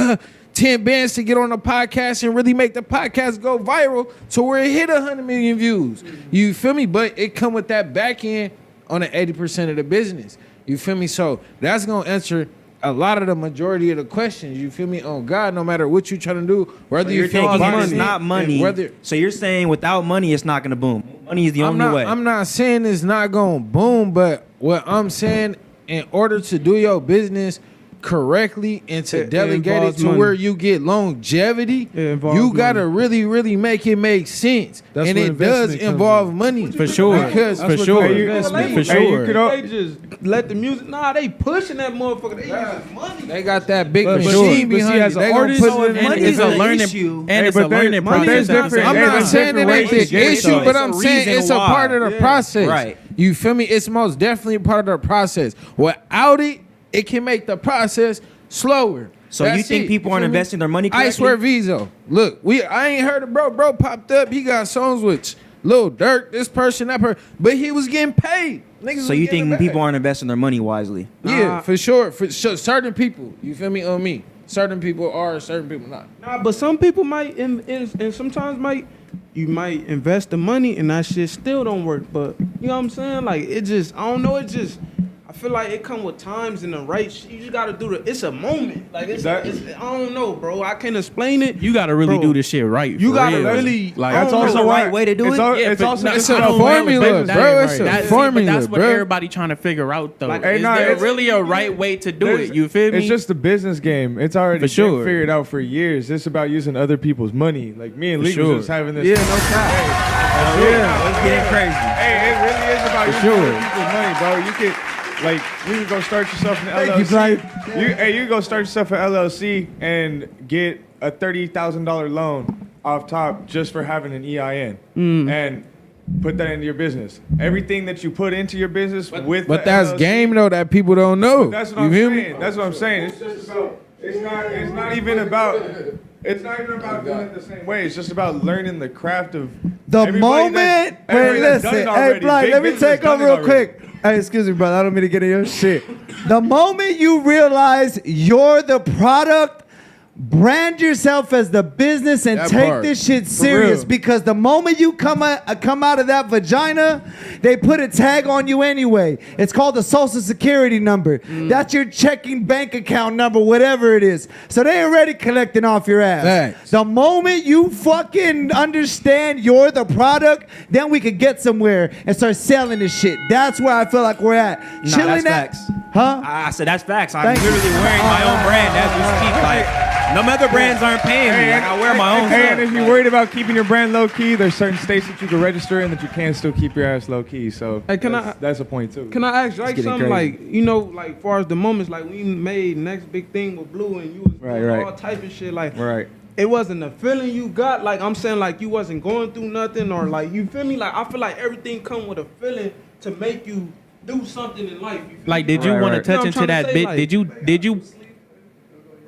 G: 10 bands to get on the podcast and really make the podcast go viral to where it hit 100 million views. You feel me? But it come with that back end on the 80% of the business. You feel me? So that's going to answer a lot of the majority of the questions, you feel me? On God, no matter what you trying to do, whether you feel
D: it's not money. So you're saying without money, it's not gonna boom. Money is the only way.
G: I'm not saying it's not gonna boom, but what I'm saying, in order to do your business, correctly and to
E: It
G: delegate it
E: involves
G: to
E: money.
G: where you get longevity,
E: involves
G: you gotta
E: money.
G: really, really make it make sense.
C: That's
G: And
C: where
G: it does
C: investment comes
G: involve
C: in.
G: money.
H: For sure.
G: Because
H: For sure. For sure.
E: They just let the music. Nah, they pushing that motherfucker. They using money.
G: they got that big
C: But
G: machine
C: see,
G: behind
C: as
G: it.
C: an
G: They gonna
C: artist,
G: put
C: so
G: it in
H: And
G: the-
H: it's a learning,
D: issue.
H: and it's
F: Hey,
H: a
F: but
H: learning
F: money
H: process.
F: is different.
G: I'm
F: Hey,
G: not
F: there's
G: saying it
F: different
G: ain't
F: ways to
G: the
F: get it,
G: issue,
F: though.
G: but
D: It's
G: I'm
D: a
G: saying it's
D: reason
G: a part of
D: why.
G: the process.
D: Right.
G: You feel me? It's most definitely a part of the process. Without it, it can make the process slower.
D: So
G: That's
D: you think
G: it.
D: people
G: You
D: aren't
G: feel me?
D: investing their money
G: I
D: correctly?
G: swear, Vizo. Look, I ain't heard of bro. Bro popped up. He got songs with Lil Durk, this person, that person, but he was getting paid. Niggas
D: So
G: was
D: you
G: getting
D: think
G: paid.
D: people aren't investing their money wisely?
G: Yeah,
E: Nah.
G: for sure. For sure. Certain people, you feel me? On me. Certain people are, certain people not.
E: Nah, but some people might, and sometimes you might invest the money and that shit still don't work. But you know what I'm saying? Like it just, I don't know. It just, I feel like it come with times and the right shit. You just gotta do it's a moment. Like it's I don't know, bro. I can't explain it.
H: You gotta really
E: Bro,
H: do this shit right.
E: you
H: for
E: gotta
H: real.
E: really-
H: like.
F: That's
E: Oh,
F: also
D: the
F: why
D: right way to do
F: it's
D: it?
F: al-
H: Yeah,
F: it's
H: but
F: also
H: no,
F: it's
G: a
F: about
G: formula,
F: business.
G: bro. It's a
H: That's
G: formula,
H: but that's what
G: bro.
H: everybody trying to figure out though.
E: Like,
F: Hey,
H: Is
F: nah,
H: there
F: it's-
H: really a right way to do
F: There's-
H: it? You feel me?
F: It's just a business game. It's already
H: For sure.
F: been figured out for years. It's about using other people's money. Like me and
H: For
F: Lee
H: sure.
F: was just having this.
E: Yeah, no cap.
F: Yeah,
D: It's getting crazy.
F: Hey, it really is about using
H: sure.
F: other people's money, bro. You could, like, you can go start yourself an
B: Thank you,
F: LLC.
B: Blythe.
F: You can go start yourself an LLC and get a $30,000 loan off top just for having an EIN and put that into your business. Everything that you put into your business with
G: But
F: the
G: that's
F: LLC,
G: game though that people don't know.
F: That's what
G: you
F: I'm
G: feel
F: saying.
G: me?
F: That's what I'm saying. It's just about. It's not even about. It's not even about doing it the same way. It's just about learning the craft of
B: The
F: everybody
B: moment,
F: everybody that's done
B: listen,
F: it
B: hey,
F: already.
B: Blythe,
F: Big
B: let me
F: business
B: take
F: done
B: over
F: it
B: real
F: already.
B: quick. Hey, excuse me, brother. I don't mean to get in your shit. The moment you realize you're the product, brand yourself as the business and
G: That
B: take
G: part.
B: this shit
G: For
B: serious.
G: real.
B: Because the moment you come out of that vagina, they put a tag on you anyway. It's called the Social Security number. That's your checking bank account number, whatever it is. So they already collecting off your ass.
G: Facts.
B: The moment you fucking understand you're the product, then we could get somewhere and start selling this shit. That's where I feel like we're at.
D: Nah,
B: Chilling
D: that's
B: at,
D: facts.
B: huh?
D: I said that's facts. I'm
B: Thank you.
D: literally wearing my own brand as we speak. Like no other brands aren't paying me. Like, I wear my own
F: And
D: stuff.
F: if you're worried about keeping your brand low key, there's certain states that you can register in that you can still keep your ass low key. So
E: Hey,
F: that's a point too.
E: Can I ask like
D: getting
E: something
D: crazy.
E: like like far as the moments like we made next big thing with Blue and you was doing
F: Right.
E: all type of shit like
F: Right.
E: it wasn't a feeling you got like I'm saying like you wasn't going through nothing or like you feel me like I feel like everything come with a feeling to make you do something in life. You feel
H: Like,
E: me?
H: did you
F: Right,
H: want
F: right.
H: to touch
E: You know
H: into
E: what I'm
H: that
E: trying to
H: bit?
E: say?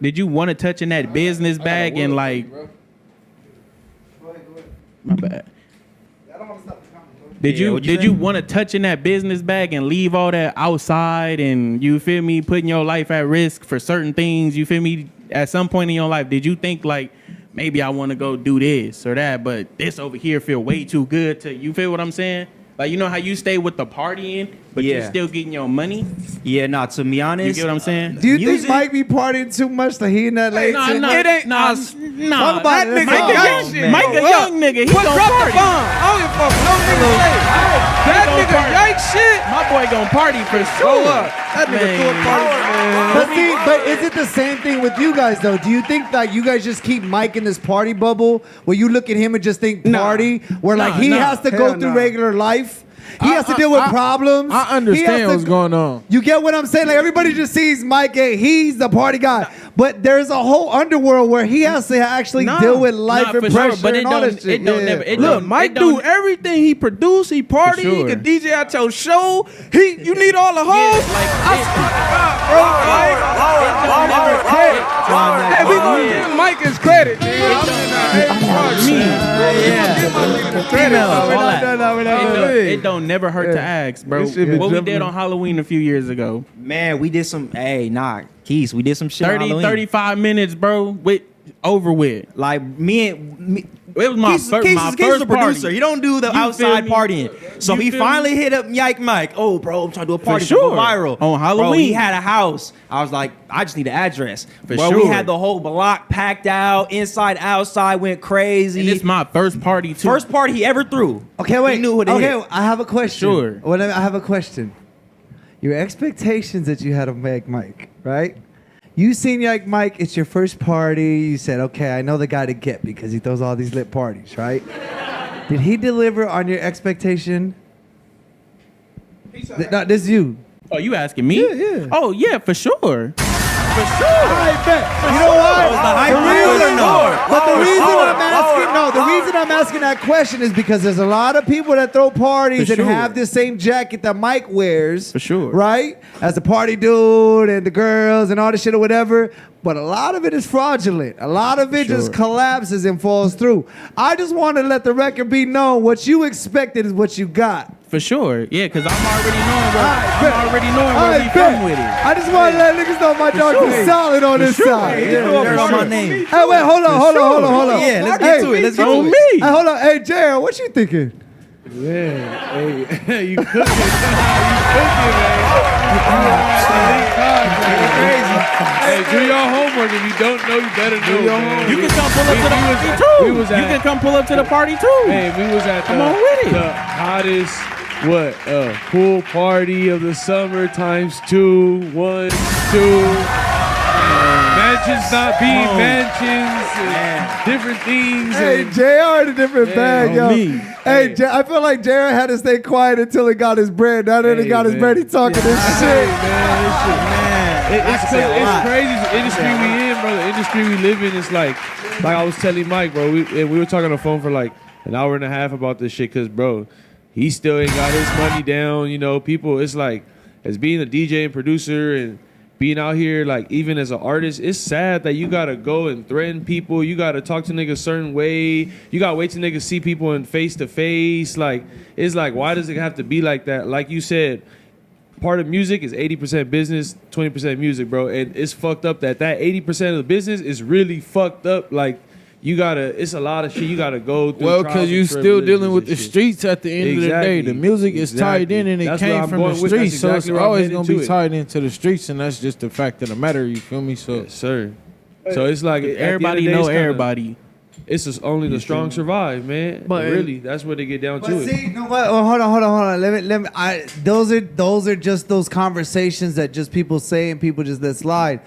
H: Did you want to touch in that business bag and like? My bad. Did
D: Yeah,
H: you
D: what'd you
H: did
D: say?
H: you want to touch in that business bag and leave all that outside and you feel me putting your life at risk for certain things? You feel me? At some point in your life, did you think like maybe I want to go do this or that, but this over here feel way too good to you? Feel what I'm saying? Like you know how you stay with the partying, but you're
D: Yeah.
H: still getting your money.
D: Yeah, nah, to be honest.
H: You get what I'm saying?
B: Do you
D: Music-
B: think Mike be partying too much that he not late?
H: Nah,
B: to-
H: nah,
E: It ain't-
H: nah,
B: Talk
H: nah.
B: about
H: That
B: it. Let's
H: nigga,
B: go.
H: young
B: Oh,
H: shit.
B: man.
H: Mike a young nigga. He
E: What
H: gon'
E: drop the
H: party.
E: bomb? I don't give a fuck. No nigga say. That
H: gon'
E: nigga
H: party.
E: yank shit.
H: My boy gon' party for
E: Go
H: sure.
E: up. That nigga threw a party.
B: But see, but is it the same thing with you guys though? Do you think like you guys just keep Mike in this party bubble where you look at him and just think party, where like he has to go
E: Hell
B: through
E: nah.
B: regular life? He has to deal with problems.
G: I
B: He has
G: understand
B: to-
G: what's going on.
B: You get what I'm saying? Like everybody just sees Mike, he's the party guy. But there's a whole underworld where he has to actually
E: Nah.
B: deal with life
H: Nah,
B: and
H: for sure,
B: pressure
H: but it
B: and all
H: don't-
B: that shit.
H: it don't
B: Yeah.
H: never- it
E: Look,
H: don't-
E: Mike
H: don't-
E: do everything. He produce, he party, he
H: sure.
E: can DJ at your show. You need all the hoes.
H: like,
E: Hey, we gonna give Mike his credit.
H: It don't never hurt to ask, bro.
E: This shit be
H: What we
E: jumping
H: did
E: in.
H: on Halloween a few years ago.
D: Man, we did some. Hey, nah, Keys, we did some shit. on
H: 30,
D: Halloween.
H: 35 minutes, bro. With over with.
D: Like me.
H: It was my
D: Keys,
H: first
D: Keys
H: my
D: is Keys
H: first
D: the producer.
H: party.
D: He don't do the
H: You feel
D: outside
H: me?
D: partying. So
H: You
D: he
H: feel
D: finally
H: me?
D: hit up Yike Mike. Oh, bro, I'm trying to do a party.
H: sure.
D: Go viral
H: On Halloween.
D: Bro, he had a house. I was like, I just need an address.
H: For
D: bro,
H: sure.
D: we had the whole block packed out, inside, outside, went crazy.
H: And it's my first party too.
D: First party he ever threw.
B: Okay, wait.
D: He knew who to
B: okay,
D: hit.
B: I have a question.
H: Sure.
B: I have a question. Your expectations that you had of Mike, right? You seen like Mike, it's your first party. You said, okay, I know the guy to get because he throws all these lit parties, right? Did he deliver on your expectation? No, this is you.
H: Oh, you asking me?
B: Yeah.
H: Oh, yeah, for sure. For sure.
B: I bet. You know why? The reason I'm asking that question is because there's a lot of people that throw parties and have this same jacket that Mike wears.
H: For sure.
B: Right? As the party dude and the girls and all this shit or whatever. But a lot of it is fraudulent. A lot of it just collapses and falls through. I just want to let the record be known what you expected is what you got.
H: For sure. Yeah, because I'm already knowing where we from with it.
B: I just want to let niggas know my dog is solid on this side.
D: On my name.
B: Hey, wait, hold on.
D: Yeah, let's get to it. Let's get to it.
B: Hey, hold on. Hey, JR, what you thinking?
C: Yeah, hey, you cooking, crazy. Hey, do your homework. If you don't know, you better know.
H: You can come pull up to the party too. You can come pull up to the party too.
C: Hey, we was at the hottest pool party of the summer times 2, 1, 2. Mansions not being mansions, and different things.
B: Hey, JR in a different bag, yo. Hey, I feel like JR had to stay quiet until he got his bread. Now that he got his bread, he talking this shit.
C: It's crazy. The industry we in, bro. The industry we live in is like I was telling Mike, bro. We were talking on the phone for like an hour and a half about this shit, cause bro, he still ain't got his money down. You know, people. It's like as being a DJ and producer and being out here, like even as an artist, it's sad that you gotta go and threaten people. You gotta talk to niggas a certain way. You gotta wait till niggas see people in face to face. Like it's like, why does it have to be like that? Like you said, part of music is 80% business, 20% music, bro. And it's fucked up that 80% of the business is really fucked up. Like it's a lot of shit you gotta go through.
G: Well, because you still dealing with the streets at the end of the day. The music is tied in and it came from the streets, so it's always gonna be tied into the streets, and that's just the fact of the matter. You feel me? So,
C: yes, sir. So it's like
H: everybody know everybody.
C: It's just only the strong survive, man. But really, that's what they get down to.
B: See, you know what? Well, hold on. Let me. Those are just those conversations that just people say and people just let slide.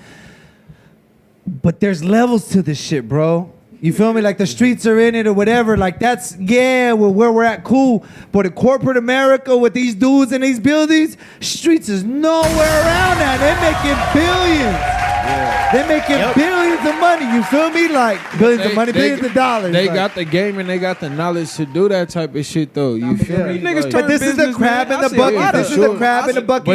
B: But there's levels to this shit, bro. You feel me? Like the streets are in it or whatever. Like that's, where we're at, cool. But in corporate America with these dudes in these buildings, streets is nowhere around that. They're making billions. Yeah. They're making billions of money. You feel me? Like billions of money, billions of dollars.
G: They got the game and they got the knowledge to do that type of shit, though. You feel me?
B: Niggas, but this is the crab in the bucket. This is the crab in the bucket.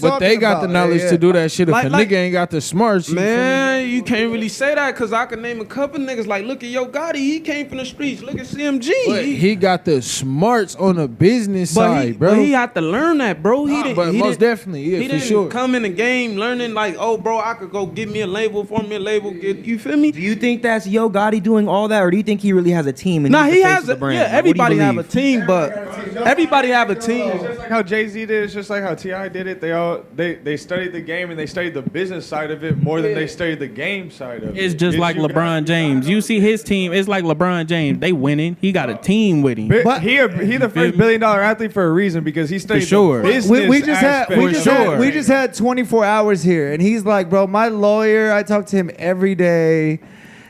G: But they got the knowledge to do that shit. If a nigga ain't got the smarts,
E: man, you can't really say that because I can name a couple niggas. Like, look at Yo Gotti. He came from the streets. Look at CMG.
G: But he got the smarts on the business side, bro.
E: But he had to learn that, bro.
G: But most definitely, yeah,
E: he
G: for
E: didn't
G: sure.
E: come in the game learning like, oh, bro, I could go get me a label, form me a label. You feel me?
D: Do you think that's Yo Gotti doing all that, or do you think he really has a team? And
E: he has
D: a brand?
E: Yeah, everybody have a team, but everybody have a team.
F: It's just like how Jay-Z did. It's just like how T.I. did it. They studied the game and they studied the business side of it more than they studied the game side of it.
H: It's just like LeBron James. You see his team. It's like LeBron James. They winning. He got a team with him.
F: But he the first $1 billion athlete for a reason because he studied the business
B: we just had 24 hours here, and he's like, bro, my lawyer. I talk to him every day.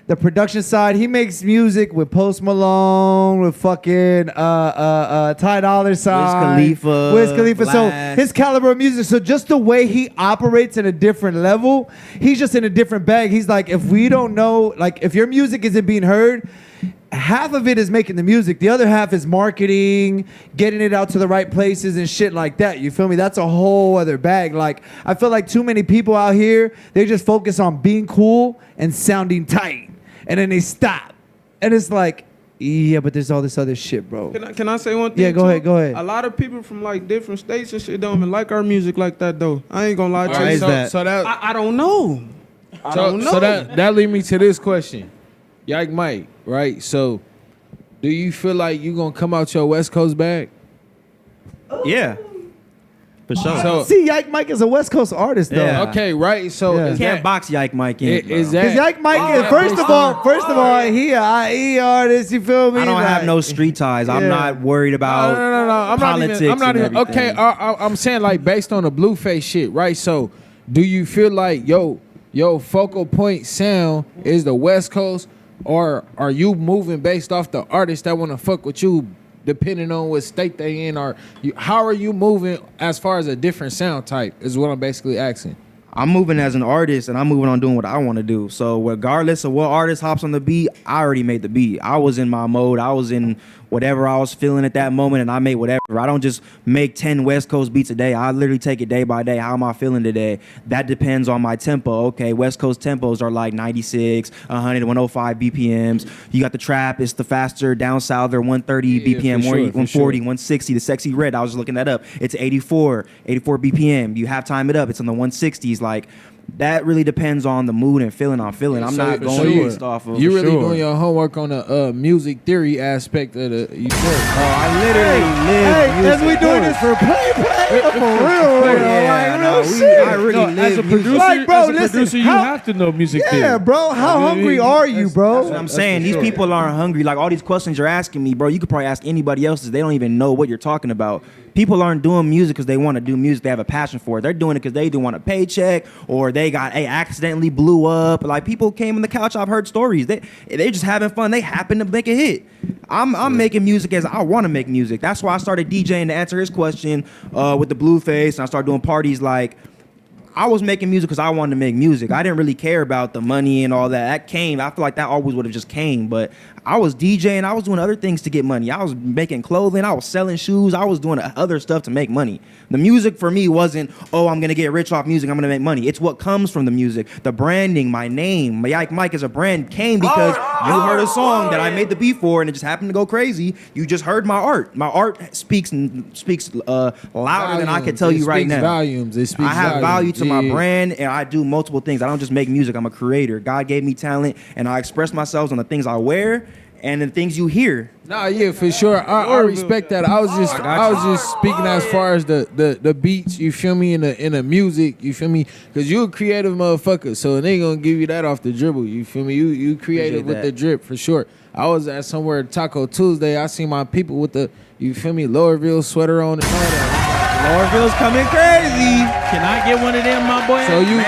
B: The production side, he makes music with Post Malone, with fucking Ty Dolla $ign, Wiz Khalifa. So his caliber of music. So just the way he operates in a different level, he's just in a different bag. He's like, if we don't know, like if your music isn't being heard, half of it is making the music. The other half is marketing, getting it out to the right places and shit like that. You feel me? That's a whole other bag. Like, I feel like too many people out here, they just focus on being cool and sounding tight. And then they stop. And it's like, yeah, but there's all this other shit, bro.
E: Can I say one thing?
B: Yeah, go ahead.
E: A lot of people from like different states and shit don't even like our music like that, though. I ain't gonna lie to you. I don't know.
G: So that lead me to this question. Yike Mike, right? So, do you feel like you gonna come out your West Coast bag?
D: Yeah, for sure.
B: So, see, Yike Mike is a West Coast artist, though.
G: Yeah. Okay, right. So
D: you can't box Yike Mike in.
G: Is that?
B: Because Yike Mike is first of all, he an IE artist. You feel me?
D: I don't have no street ties. I'm not worried about.
G: No. I'm not even. Okay, I'm saying like based on the Blueface shit, right? So, do you feel like yo? your focal point sound is the West Coast, or are you moving based off the artists that want to fuck with you, depending on what state they in? Or how are you moving as far as a different sound type is what I'm basically asking.
D: I'm moving as an artist, and I'm moving on doing what I want to do. So regardless of what artist hops on the beat, I already made the beat. I was in my mode. I was in whatever I was feeling at that moment, and I made whatever. I don't just make 10 West Coast beats a day. I literally take it day by day. How am I feeling today? That depends on my tempo. Okay, West Coast tempos are like 96, 100, 105 BPMs. You got the trap. It's the faster. Down south, they're 130 BPM, 140, 160. The Sexy Red, I was just looking that up. It's 84 BPM. You have time it up. It's on the 160s. Like, that really depends on the mood and feeling I'm feeling. I'm not going based off of.
G: You really doing your homework on the music theory aspect of the.
D: I literally live.
B: Hey, as we doing this for play, for real.
C: I really live
B: as a producer.
C: Like,
B: bro,
C: as a producer, you have to know music theory.
B: Yeah, bro. How hungry are you, bro?
D: That's what I'm saying. These people aren't hungry. Like, all these questions you're asking me, bro, you could probably ask anybody else. They don't even know what you're talking about. People aren't doing music because they want to do music. They have a passion for it. They're doing it because they either want a paycheck or they accidentally blew up. Like, people came on the couch. I've heard stories. They just having fun. They happen to make a hit. I'm making music as I want to make music. That's why I started DJing to answer his question with the Blueface. And I started doing parties. Like, I was making music because I wanted to make music. I didn't really care about the money and all that. That came. I feel like that always would have just came. But I was DJing. I was doing other things to get money. I was making clothing. I was selling shoes. I was doing other stuff to make money. The music for me wasn't, oh, I'm going to get rich off music. I'm going to make money. It's what comes from the music. The branding, my name, Mike as a brand came because you heard a song that I made the beat for and it just happened to go crazy. You just heard my art. My art speaks louder than I can tell you right now.
G: Volumes. It speaks
D: I have
G: volumes.
D: value to my brand, and I do multiple things. I don't just make music. I'm a creator. God gave me talent, and I express myself on the things I wear and the things you hear.
G: Nah, yeah, for sure. I respect that. I was just speaking as far as the beats, you feel me, in the music, you feel me? Because you a creative motherfucker, so they gonna give you that off the dribble, you feel me? You creative with the drip, for sure. I was at somewhere Taco Tuesday. I seen my people with the, you feel me, Lowerville sweater on and all that.
D: Lowerville's coming crazy.
H: Can I get one of them, my boy?
G: So you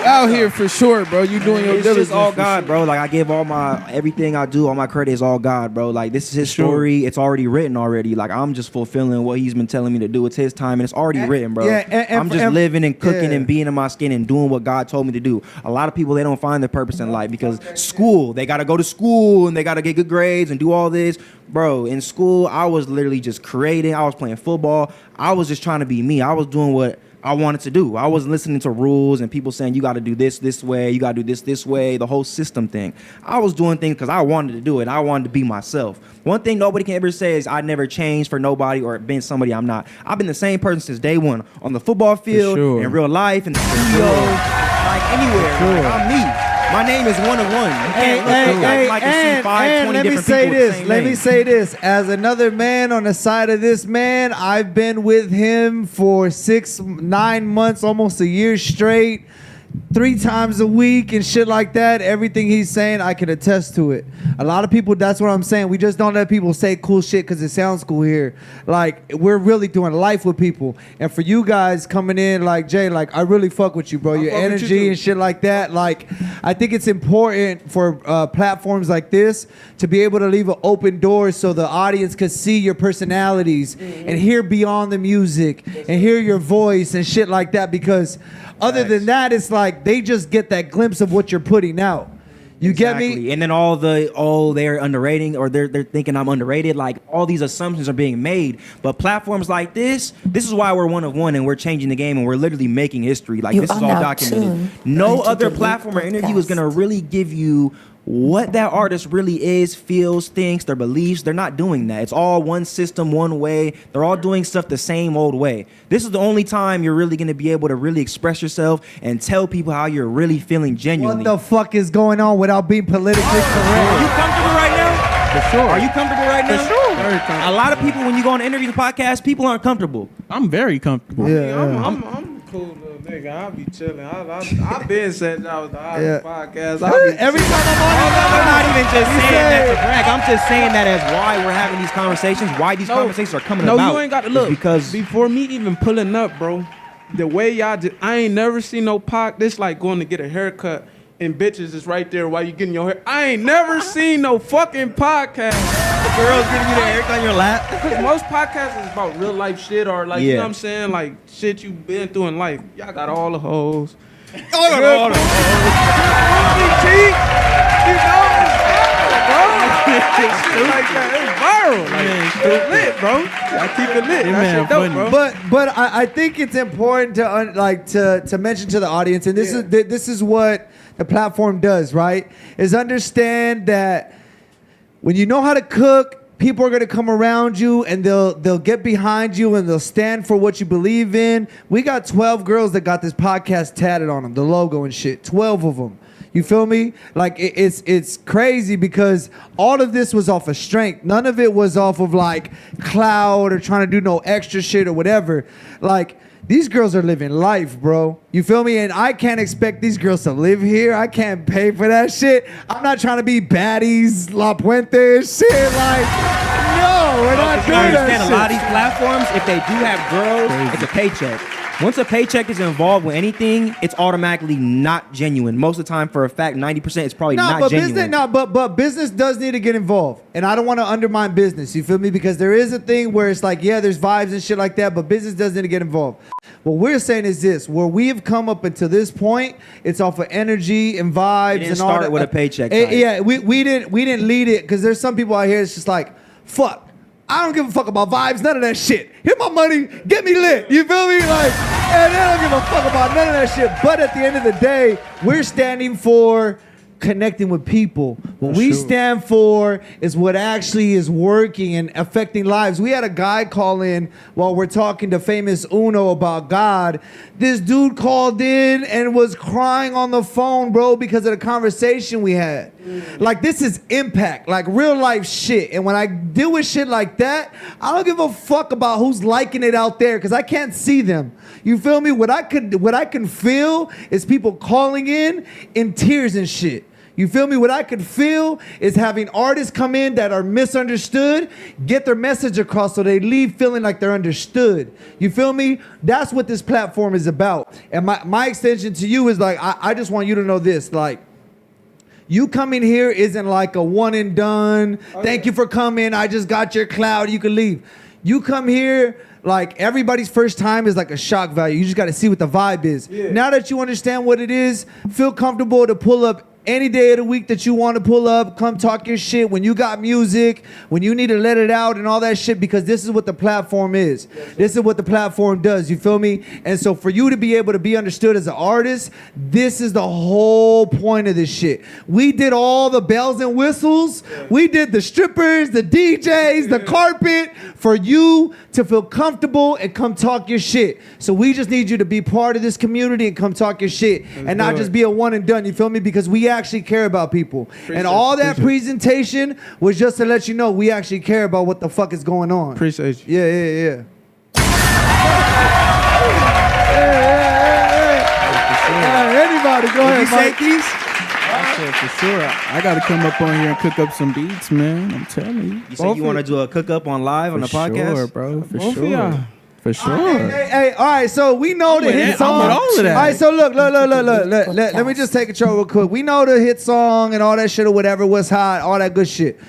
G: out here for sure, bro. You doing your diligence.
D: It's just all God, bro. Like, I give all my, everything I do, all my credit is all God, bro. Like, this is his story. It's already written already. Like, I'm just fulfilling what he's been telling me to do. It's his time, and it's already written, bro.
B: Yeah,
D: I'm just living and cooking and being in my skin and doing what God told me to do. A lot of people, they don't find their purpose in life because school, they got to go to school and they got to get good grades and do all this. Bro, in school, I was literally just creating. I was playing football. I was just trying to be me. I was doing what I wanted to do. I wasn't listening to rules and people saying you got to do this way, you got to do this way, the whole system thing. I was doing things because I wanted to do it. I wanted to be myself. One thing nobody can ever say is I never changed for nobody or been somebody I'm not. I've been the same person since day one. On the football field, in real life, in the studio, like anywhere. Like, I'm me. My name is one of one.
B: And let me say this. Let me say this. As another man on the side of this man, I've been with him for 6-9 months, almost a year straight. 3 times a week and shit like that. Everything he's saying, I can attest to it. A lot of people, that's what I'm saying. We just don't let people say cool shit because it sounds cool here. Like, we're really doing life with people. And for you guys coming in, like, Jay, like, I really fuck with you, bro. Your energy and shit like that. Like, I think it's important for platforms like this to be able to leave an open door so the audience can see your personalities and hear beyond the music and hear your voice and shit like that, because other than that, it's like they just get that glimpse of what you're putting out. You get me?
D: And then they're underrating or they're thinking I'm underrated. Like, all these assumptions are being made. But platforms like this is why we're one of one and we're changing the game and we're literally making history. Like, this is all documented. No other platform or interview is gonna really give you what that artist really is, feels, thinks, their beliefs. They're not doing that. It's all one system, one way. They're all doing stuff the same old way. This is the only time you're really going to be able to really express yourself and tell people how you're really feeling genuinely.
B: What the fuck is going on without being politically correct?
D: Are you comfortable right now?
H: For sure.
D: Are you comfortable right now?
H: For sure. Very comfortable.
D: A lot of people, when you go on interviews and podcasts, people aren't comfortable.
H: I'm very comfortable.
B: Yeah,
E: I'm cool little nigga. I'll be chilling. I've been saying I was the hottest podcast.
B: Every time I'm on,
D: I'm not even just saying that to brag. I'm just saying that as why we're having these conversations, why these conversations are coming about.
E: No, you ain't got to look.
D: Because
E: before me even pulling up, bro, the way y'all I ain't never seen no this like going to get a haircut and bitches is right there while you getting your hair. I ain't never seen no fucking podcast.
D: The girls giving you the haircut on your lap.
E: Because most podcasts is about real life shit or like, you know what I'm saying? Like shit you been through in life. Y'all got all the hoes. All the hoes. You know, it's like that. It's viral. Like, it's lit, bro. I keep it lit. That shit dope, bro.
B: But I think it's important to mention to the audience, and this is what the platform does, right? Is understand that when you know how to cook, people are gonna come around you and they'll get behind you and they'll stand for what you believe in. We got 12 girls that got this podcast tatted on them, the logo and shit. 12 of them. You feel me? Like it's crazy because all of this was off of strength. None of it was off of like cloud or trying to do no extra shit or whatever. Like these girls are living life, bro. You feel me? And I can't expect these girls to live here. I can't pay for that shit. I'm not trying to be baddies, La Puente and shit. Like, no, we're not doing that shit.
D: A lot of these platforms, if they do have girls, it's a paycheck. Once a paycheck is involved with anything, it's automatically not genuine. Most of the time, for a fact, 90% is probably not genuine.
B: But business does need to get involved. And I don't want to undermine business, you feel me? Because there is a thing where it's like, yeah, there's vibes and shit like that, but business does need to get involved. What we're saying is this, where we have come up until this point, it's off of energy and vibes and all that.
D: Start with a paycheck.
B: Yeah, we didn't lead it, because there's some people out here that's just like, fuck. I don't give a fuck about vibes, none of that shit. Here's my money, get me lit. You feel me? Like, and I don't give a fuck about none of that shit. But at the end of the day, we're standing for connecting with people. What we stand for is what actually is working and affecting lives. We had a guy call in while we're talking to famous Uno about God. This dude called in and was crying on the phone, bro, because of the conversation we had. Like, this is impact, like real life shit. And when I deal with shit like that, I don't give a fuck about who's liking it out there, because I can't see them. You feel me? What I can feel is people calling in tears and shit. You feel me? What I could feel is having artists come in that are misunderstood, get their message across so they leave feeling like they're understood. You feel me? That's what this platform is about. And my extension to you is like, I just want you to know this, like, you coming here isn't like a one and done. Thank you for coming. I just got your cloud. You can leave. You come here, like, everybody's first time is like a shock value. You just got to see what the vibe is. Yeah. Now that you understand what it is, feel comfortable to pull up any day of the week that you want to pull up. Come talk your shit when you got music, when you need to let it out and all that shit, because this is what the platform is. This is what the platform does. You feel me? And so for you to be able to be understood as an artist, this is the whole point of this shit. We did all the bells and whistles. We did the strippers, the DJs, the carpet for you to feel comfortable and come talk your shit. So we just need you to be part of this community and come talk your shit and not just be a one and done. You feel me? Because we actually care about people. And all that presentation was just to let you know we actually care about what the fuck is going on.
E: Appreciate you.
B: Yeah. Anybody, go ahead.
D: Did you say these?
H: I said for sure. I got to come up on here and cook up some beats, man. I'm telling you.
D: You said you want to do a cook up on live on the podcast?
H: For sure, bro. For sure. For sure.
B: Hey, all right, so we know the hit song.
H: I'm with all of that.
B: All right, so look. Let me just take control real quick. We know the hit song and all that shit or whatever, what's hot, all that good shit.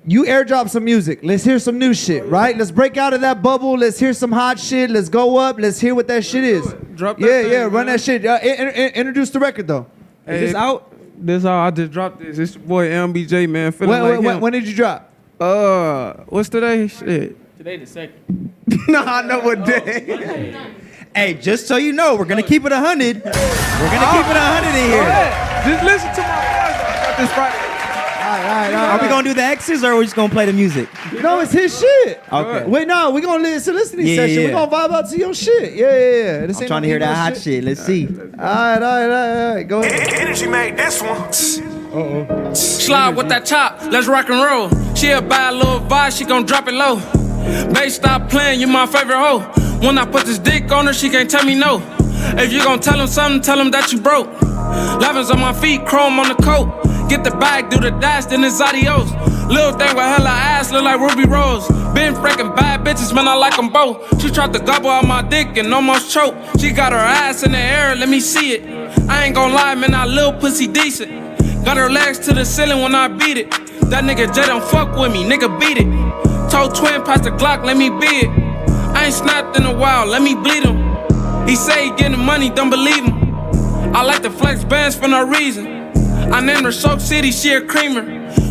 B: You airdrop some music. Let's hear some new shit, right? Let's break out of that bubble. Let's hear some hot shit. Let's go up. Let's hear what that shit is.
E: Drop that thing,
B: run that shit. Introduce the record, though.
E: Hey,
B: is this out?
E: This out. I just dropped this. It's your boy AmbJaay, man.
B: When did you drop?
E: What's today? Shit.
H: Today the 2nd.
B: No, I know what day.
D: Hey, just so you know, we're going to keep it 100. We're going to keep it 100 in here.
E: Just listen to my voice. I got this right.
B: All right.
D: Are we going to do the X's or are we just going to play the music?
B: No, it's his shit.
D: Okay.
B: Wait, no, we're going to listen to this session.
D: Yeah.
B: We're going to vibe out to your shit. Yeah. This
D: I'm trying to hear that hot shit. Let's see.
B: All right. Go ahead.
I: Energy made this one.
A: Slide with that chop, let's rock and roll. She a bad little vibe, she gon' drop it low. Babe, stop playing, you my favorite hoe. When I put this dick on her, she can't tell me no. If you gon' tell him something, tell him that you broke. Lavins on my feet, chrome on the coat. Get the bag, do the dash, then it's adios. Little thing with hella ass, look like Ruby Rose. Been freaking bad bitches, man, I like them both. She tried to gobble out my dick and almost choke. She got her ass in the air, let me see it. I ain't gon' lie, man, that little pussy decent. Got her legs to the ceiling when I beat it. That nigga Jay don't fuck with me, nigga beat it. Told Twin, pass the Glock, let me be it. I ain't snapped in a while, let me bleed him. He say he getting money, don't believe him. I like to flex bands for no reason. I named her Soak City, she a creamer.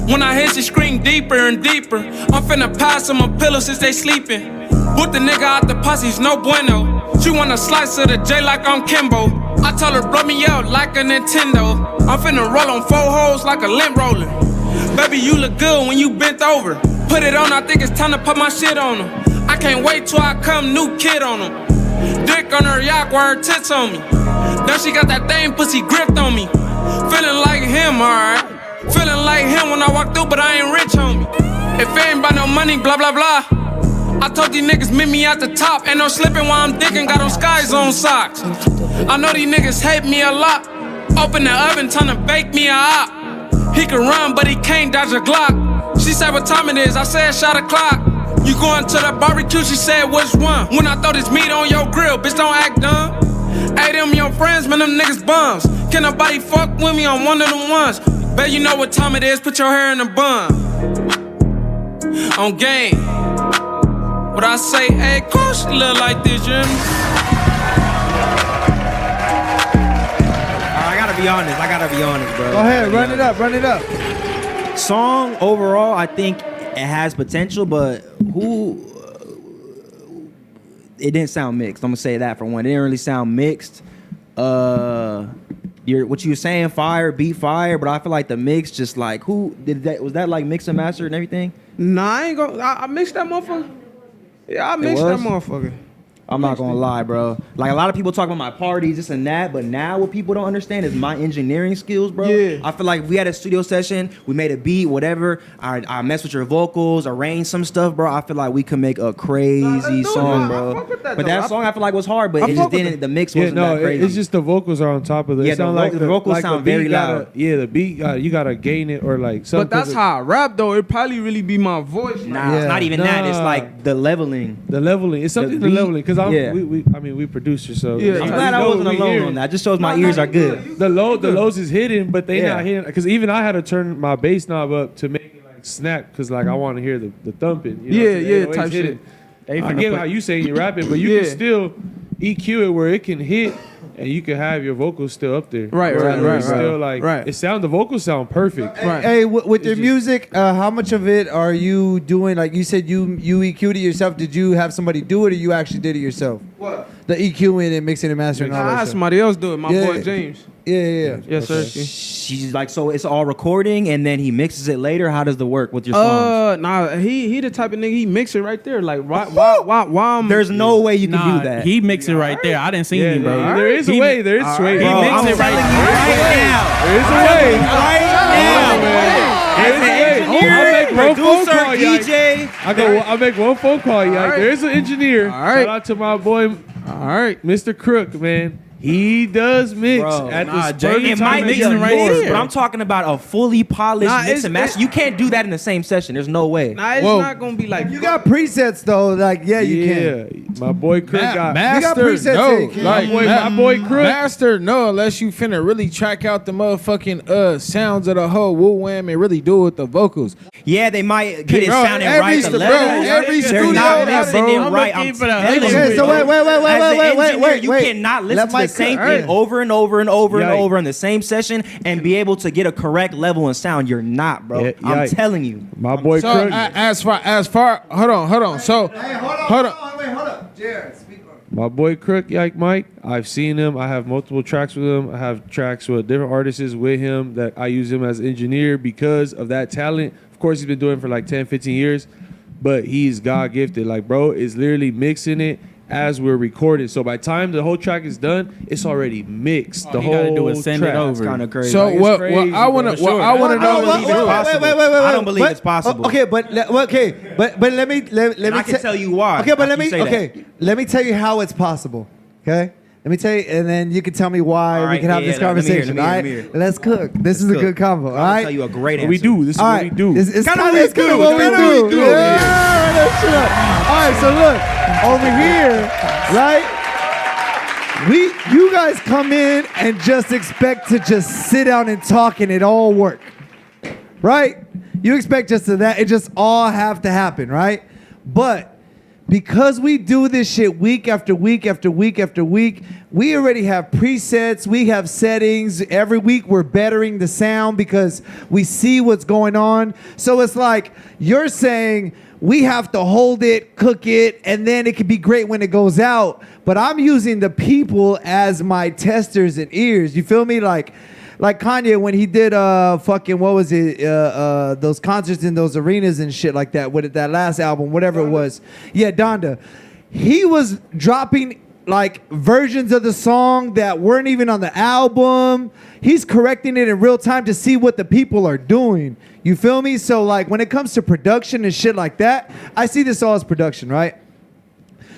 A: When I hit, she scream deeper and deeper. I'm finna pass on my pillow since they sleeping. Boot the nigga out the posse's no bueno. She want a slice of the J like I'm Kimbo. I tell her blow me out like a Nintendo. I'm finna roll on 4 holes like a lint roller. Baby, you look good when you bent over. Put it on, I think it's time to put my shit on her. I can't wait till I come new kid on her. Dick on her yacht with her tits on me. Now she got that thing pussy gripped on me. Feeling like him, alright. Feeling like him when I walk through, but I ain't rich, homie. If it ain't about no money, blah, blah, blah. I told these niggas meet me at the top. Ain't no slipping while I'm digging, got on Sky Zone socks. I know these niggas hate me a lot. Open the oven, trying to bake me a op. He can run, but he can't dodge a Glock. She said what time it is, I said shot o'clock. You going to the barbecue, she said which one? When I throw this meat on your grill, bitch don't act dumb. Hey, them your friends, man, them niggas bums. Can nobody fuck with me, I'm one of them ones. Bet you know what time it is, put your hair in a bun. On game. What I say, hey, coach, look like this, you hear me?
D: I gotta be honest, bro.
B: Go ahead, run it up.
D: Song overall, I think it has potential, but it didn't sound mixed. I'm gonna say that for one. It didn't really sound mixed. What you were saying, beat fire, but I feel like the mix just like who did that? Was that like mix and master and everything?
E: Nah, I ain't gonna. I mixed that motherfucker. Yeah, I mixed that motherfucker.
D: I'm not gonna lie, bro. Like a lot of people talk about my parties, this and that, but now what people don't understand is my engineering skills, bro.
E: Yeah.
D: I feel like if we had a studio session, we made a beat, whatever. I mess with your vocals, arrange some stuff, bro. I feel like we could make a crazy song, bro.
E: I fuck with that,
D: but
E: though.
D: that song I feel like was hard, but it just didn't. The mix wasn't that crazy.
C: It's just the vocals are on top of it.
D: Yeah,
C: It sound like
D: the vocals sound very loud.
C: The beat you gotta gain it or like something.
E: But that's how I rap though. It probably really be my voice.
D: Nah, it's not even that. It's like the leveling.
C: The leveling. It's something the leveling because we producers, so
E: yeah.
D: I'm glad I wasn't alone on that. Just shows my ears are good.
C: The lows is hidden, but they not hidden because even I had to turn my bass knob up to make it like snap because like I want to hear the thumping. You know?
E: Type shit.
C: I get how you saying you're rapping, but you can still EQ it where it can hit and you can have your vocals still up there.
E: Right.
C: Still like the vocals sound perfect.
B: Right. Hey, with your music, how much of it are you doing? Like you said, you EQ'd it yourself. Did you have somebody do it, or you actually did it yourself?
E: What?
B: The EQing and mixing and mastering.
E: I had somebody else do it. My boy James.
B: Yeah.
E: Yes, sir.
D: She's like, so it's all recording and then he mixes it later. How does the work with your songs?
E: Nah, he the type of nigga, he mix it right there. Like why
D: There's no way you can do that.
H: He mix it right there. I didn't see him, bro.
C: There is a way. There is a way.
H: He mixed it right
D: now.
C: There is a way.
D: Right now. Producer, DJ.
C: I make one phone call, There's an engineer. Shout out to my boy, Mr. Crook, man. He does mix at the
D: it might be but I'm talking about a fully polished mix and master. You can't do that in the same session. There's no way.
E: Nah, it's not gonna be like
B: you got presets though. Like you can.
C: My boy Crook got
F: master.
B: You got presets.
C: My boy Crook.
G: Master, no, unless you finna really track out the motherfucking sounds of the whole woo wham and really do it with the vocals.
D: Yeah, they might get it sounding right. The level,
F: every
D: they're not mixing it right. I'm telling you.
B: So wait.
D: You cannot listen to the same thing over and over and over and over in the same session and be able to get a correct level and sound. You're not, bro. I'm telling you.
C: My boy
G: so
C: Crook.
G: As far, hold on. So hold
B: on. Jared, speak on.
C: My boy Crook, Mike. I've seen him. I have multiple tracks with him. I have tracks with different artists with him that I use him as engineer because of that talent. Of course, he's been doing it for like 10, 15 years, but he's God gifted. Like, bro, is literally mixing it as we're recording. So by the time the whole track is done, it's already mixed. The whole
H: gotta do is send
C: track.
H: it over.
D: It's kind of crazy.
G: So what I want to know.
D: I don't believe it's possible.
B: Okay, but let me
D: I can tell you why.
B: Okay, but let me tell you how it's possible. Okay, Let me tell you, and then you can tell me why
D: All
B: we
D: right,
B: can have
D: yeah,
B: this
D: let me hear,
B: conversation.
D: let
B: All
D: me hear,
B: right,
D: let me hear.
B: let's cook. This is a good combo. All
D: I'll
B: right,
D: tell you a great answer.
C: What we do. This is
B: all
C: what
B: right.
C: we do.
B: It's
D: Kinda
B: kind
D: what
B: of
D: we do.
B: what we
D: Kinda
B: do.
D: what we do.
B: Yeah, that shit up. All right, so look over here, right? You guys come in and just expect to just sit down and talk and it all work, right? You expect just to that, it just all have to happen, right? But because we do this shit week after week after week after week, we already have presets, we have settings. Every week we're bettering the sound because we see what's going on. So it's like you're saying we have to hold it, cook it, and then it can be great when it goes out. But I'm using the people as my testers and ears. You feel me? Like Kanye when he did fucking what was it those concerts in those arenas and shit like that with that last album, whatever it was. Yeah, Donda. He was dropping like versions of the song that weren't even on the album. He's correcting it in real time to see what the people are doing. You feel me? So like when it comes to production and shit like that, I see this all as production, right?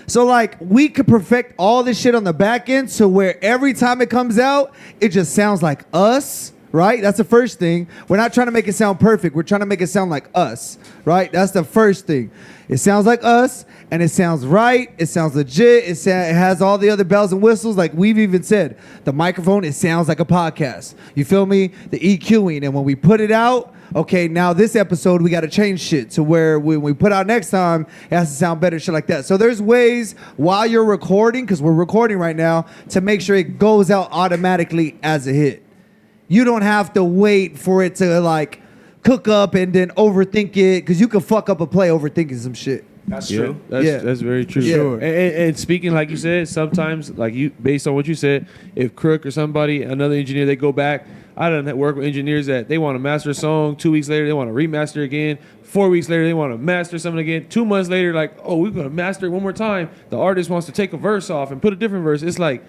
B: So like we could perfect all this shit on the back end so where every time it comes out, it just sounds like us, right? That's the first thing. We're not trying to make it sound perfect. We're trying to make it sound like us, right? That's the first thing. It sounds like us and it sounds right. It sounds legit. It has all the other bells and whistles. Like we've even said, the microphone, it sounds like a podcast. You feel me? The EQing. And when we put it out, okay, now this episode, we got to change shit to where when we put out next time, it has to sound better, shit like that. So there's ways while you're recording, because we're recording right now, to make sure it goes out automatically as a hit. You don't have to wait for it to like cook up and then overthink it, because you can fuck up a play overthinking some shit.
G: That's
C: Yeah,
G: true.
C: that's very true.
B: Yeah. Sure.
C: And speaking like you said, sometimes like you based on what you said, if Crook or somebody, another engineer, they go back. I done work with engineers that they want to master a song. 2 weeks later, they want to remaster again. 4 weeks later, they want to master something again. 2 months later, like, oh, we're gonna master it one more time. The artist wants to take a verse off and put a different verse. It's like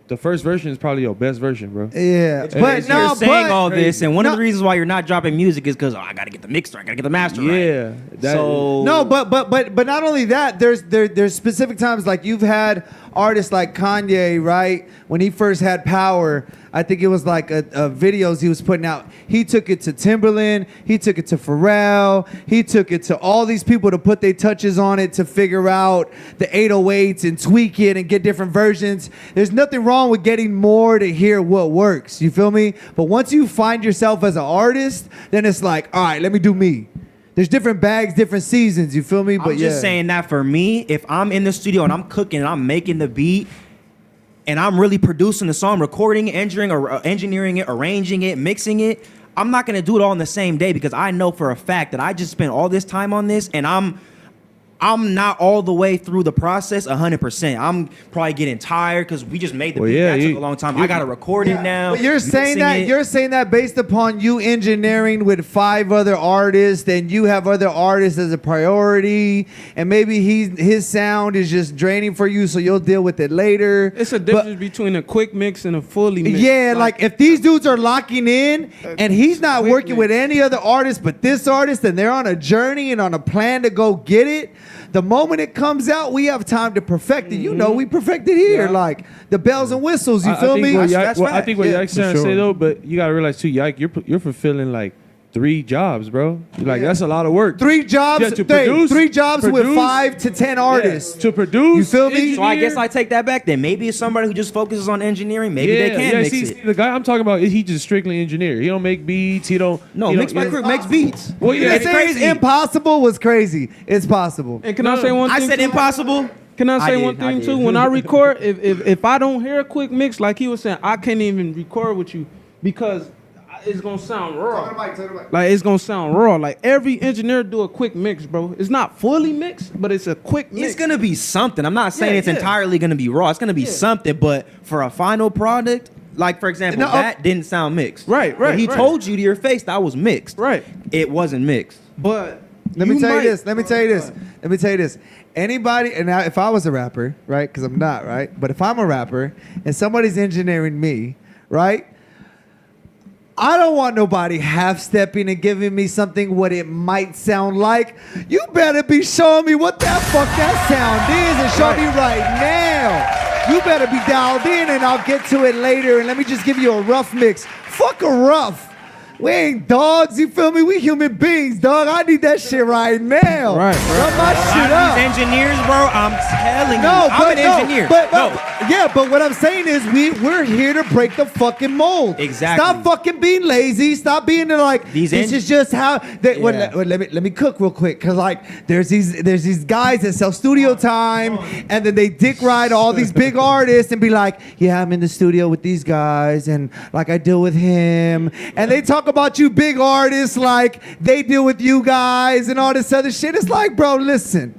C: the first version is probably your best version, bro.
B: Yeah,
D: But
B: no,
D: you're saying
B: but
D: all this, and one of
B: no.
D: the reasons why you're not dropping music is because I gotta get the mixer, I gotta get the master right.
C: Yeah.
D: So
B: No, but not only that, there's specific times like you've had artists like Kanye, right? When he first had Power, I think it was like a videos he was putting out. He took it to Timberland, he took it to Pharrell, he took it to all these people to put their touches on it to figure out the 808s and tweak it and get different versions. There's nothing wrong with getting more to hear what works. You feel me? But once you find yourself as an artist, then it's like, all right, let me do me. There's different bags, different seasons. You feel me? But
D: I'm just saying that for me, if I'm in the studio and I'm cooking and I'm making the beat and I'm really producing the song, recording, engineering it, arranging it, mixing it, I'm not gonna do it all in the same day because I know for a fact that I just spent all this time on this and I'm not all the way through the process 100%. I'm probably getting tired because we just made the beat. That took a long time. I gotta record it now.
B: But you're saying that based upon you engineering with 5 other artists, and you have other artists as a priority, and maybe his sound is just draining for you, so you'll deal with it later.
E: It's a difference between a quick mix and a fully mix.
B: Yeah, like if these dudes are locking in and he's not working with any other artist but this artist, and they're on a journey and on a plan to go get it, the moment it comes out, we have time to perfect it. You know, we perfect it here, like the bells and whistles. You feel me?
C: I think what Yike's trying to say though, but you gotta realize too, Yike, you're fulfilling like 3 jobs, bro. Like that's a lot of work.
B: 3 jobs,
C: to produce,
B: 3 jobs with 5 to 10 artists
C: to produce.
B: You feel me?
D: So I guess I take that back. Then maybe it's somebody who just focuses on engineering. Maybe they can mix it.
C: The guy I'm talking about, he just strictly engineer. He don't make beats. He don't.
D: Mix by Crook makes beats.
C: Well, yeah,
B: It's crazy. Impossible was crazy. It's possible.
E: And can I say one thing?
D: I said impossible.
E: Can I say one thing too? When I record, if I don't hear a quick mix, like he was saying, I can't even record with you because it's gonna sound raw. Like it's gonna sound raw. Like every engineer do a quick mix, bro. It's not fully mixed, but it's a quick mix.
D: It's gonna be something. I'm not saying it's entirely gonna be raw. It's gonna be something, but for a final product, like for example, that didn't sound mixed.
E: Right.
D: But he told you to your face that was mixed.
E: Right.
D: It wasn't mixed.
E: But
B: Let me tell you this. Anybody, and now if I was a rapper, right? Because I'm not, right? But if I'm a rapper and somebody's engineering me, right? I don't want nobody half-stepping and giving me something what it might sound like. You better be showing me what the fuck that sound is and show me right now. You better be dialed in, and I'll get to it later. And let me just give you a rough mix. Fuck a rough. We ain't dogs, you feel me? We human beings, dog. I need that shit right now.
E: Right.
B: Run my shit up.
D: These engineers, bro, I'm telling you. I'm an engineer.
B: But what I'm saying is we're here to break the fucking mold.
D: Exactly.
B: Stop fucking being lazy. Stop being like, this is just how they, let me cook real quick. Cause like there's these guys that sell studio time and then they dick ride all these big artists and be like, yeah, I'm in the studio with these guys and like I deal with him. And they talk about you big artists like they deal with you guys and all this other shit. It's like, bro, listen.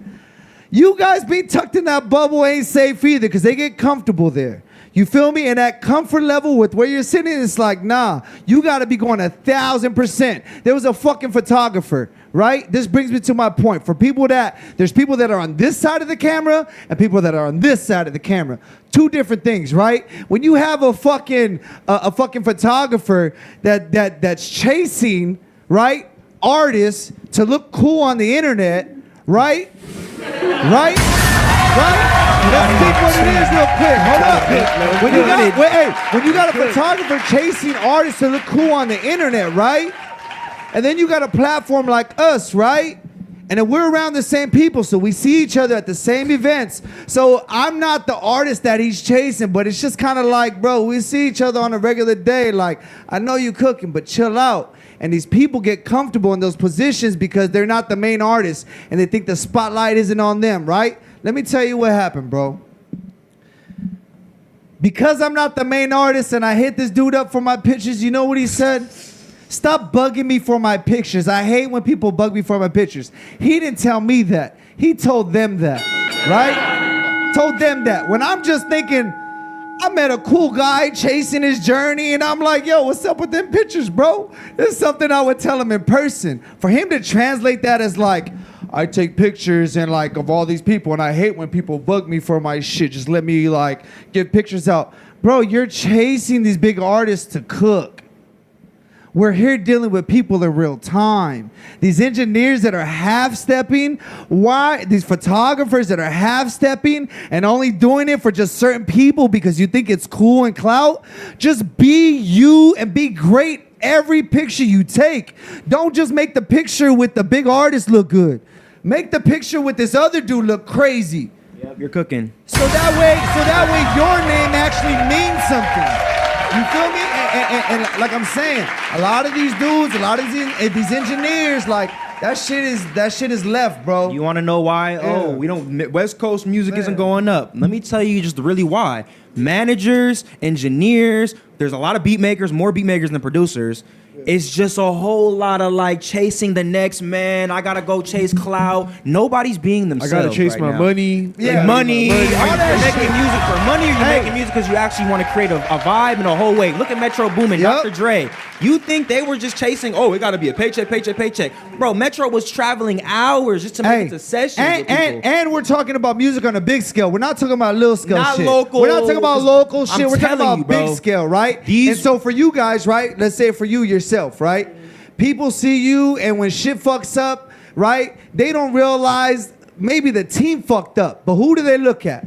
B: You guys being tucked in that bubble ain't safe either because they get comfortable there. You feel me? And that comfort level with where you're sitting, it's like, nah, you got to be going 1,000%. There was a fucking photographer, right? This brings me to my point. There's people that are on this side of the camera and people that are on this side of the camera. Two different things, right? When you have a fucking photographer that's chasing, right, artists to look cool on the internet, right? Right? Let's think what it is real quick. Hold up. When you got a photographer chasing artists to look cool on the internet, right? And then you got a platform like us, right? And then we're around the same people, so we see each other at the same events. So I'm not the artist that he's chasing, but it's just kind of like, bro, we see each other on a regular day. Like, I know you cooking, but chill out. And these people get comfortable in those positions because they're not the main artist and they think the spotlight isn't on them, right? Let me tell you what happened, bro. Because I'm not the main artist and I hit this dude up for my pictures, you know what he said? Stop bugging me for my pictures. I hate when people bug me for my pictures. He didn't tell me that. He told them that, right? Told them that. When I'm just thinking, I met a cool guy chasing his journey, and I'm like, yo, what's up with them pictures, bro? It's something I would tell him in person. For him to translate that as like, I take pictures and like of all these people, and I hate when people bug me for my shit. Just let me like get pictures out. Bro, you're chasing these big artists to cook. We're here dealing with people in real time. These engineers that are half-stepping, these photographers that are half-stepping and only doing it for just certain people because you think it's cool and clout, just be you and be great every picture you take. Don't just make the picture with the big artist look good. Make the picture with this other dude look crazy.
D: Yep, you're cooking.
B: So that way your name actually means something. You feel me? And like I'm saying, a lot of these dudes, a lot of these engineers, like that shit is left, bro.
D: You want to know why? Yeah. Oh, we don't. West Coast music isn't going up. Let me tell you just really why. Managers, engineers. There's a lot of beat makers, more beat makers than producers. It's just a whole lot of like chasing the next man. I gotta go chase clout. Nobody's being themselves.
C: I gotta chase my money.
D: Yeah, money. Are you making music for money, or you making music because you actually want to create a vibe and a whole way? Look at Metro Boomin, Dr. Dre. You think they were just chasing? Oh, it gotta be a paycheck. Bro, Metro was traveling hours just to make it to sessions.
B: And we're talking about music on a big scale. We're not talking about little scale shit.
D: Local.
B: We're not talking about local shit. We're talking about big scale, right? And so for you guys, right? Let's say for you yourself, right? People see you, and when shit fucks up, right? They don't realize maybe the team fucked up, but who do they look at?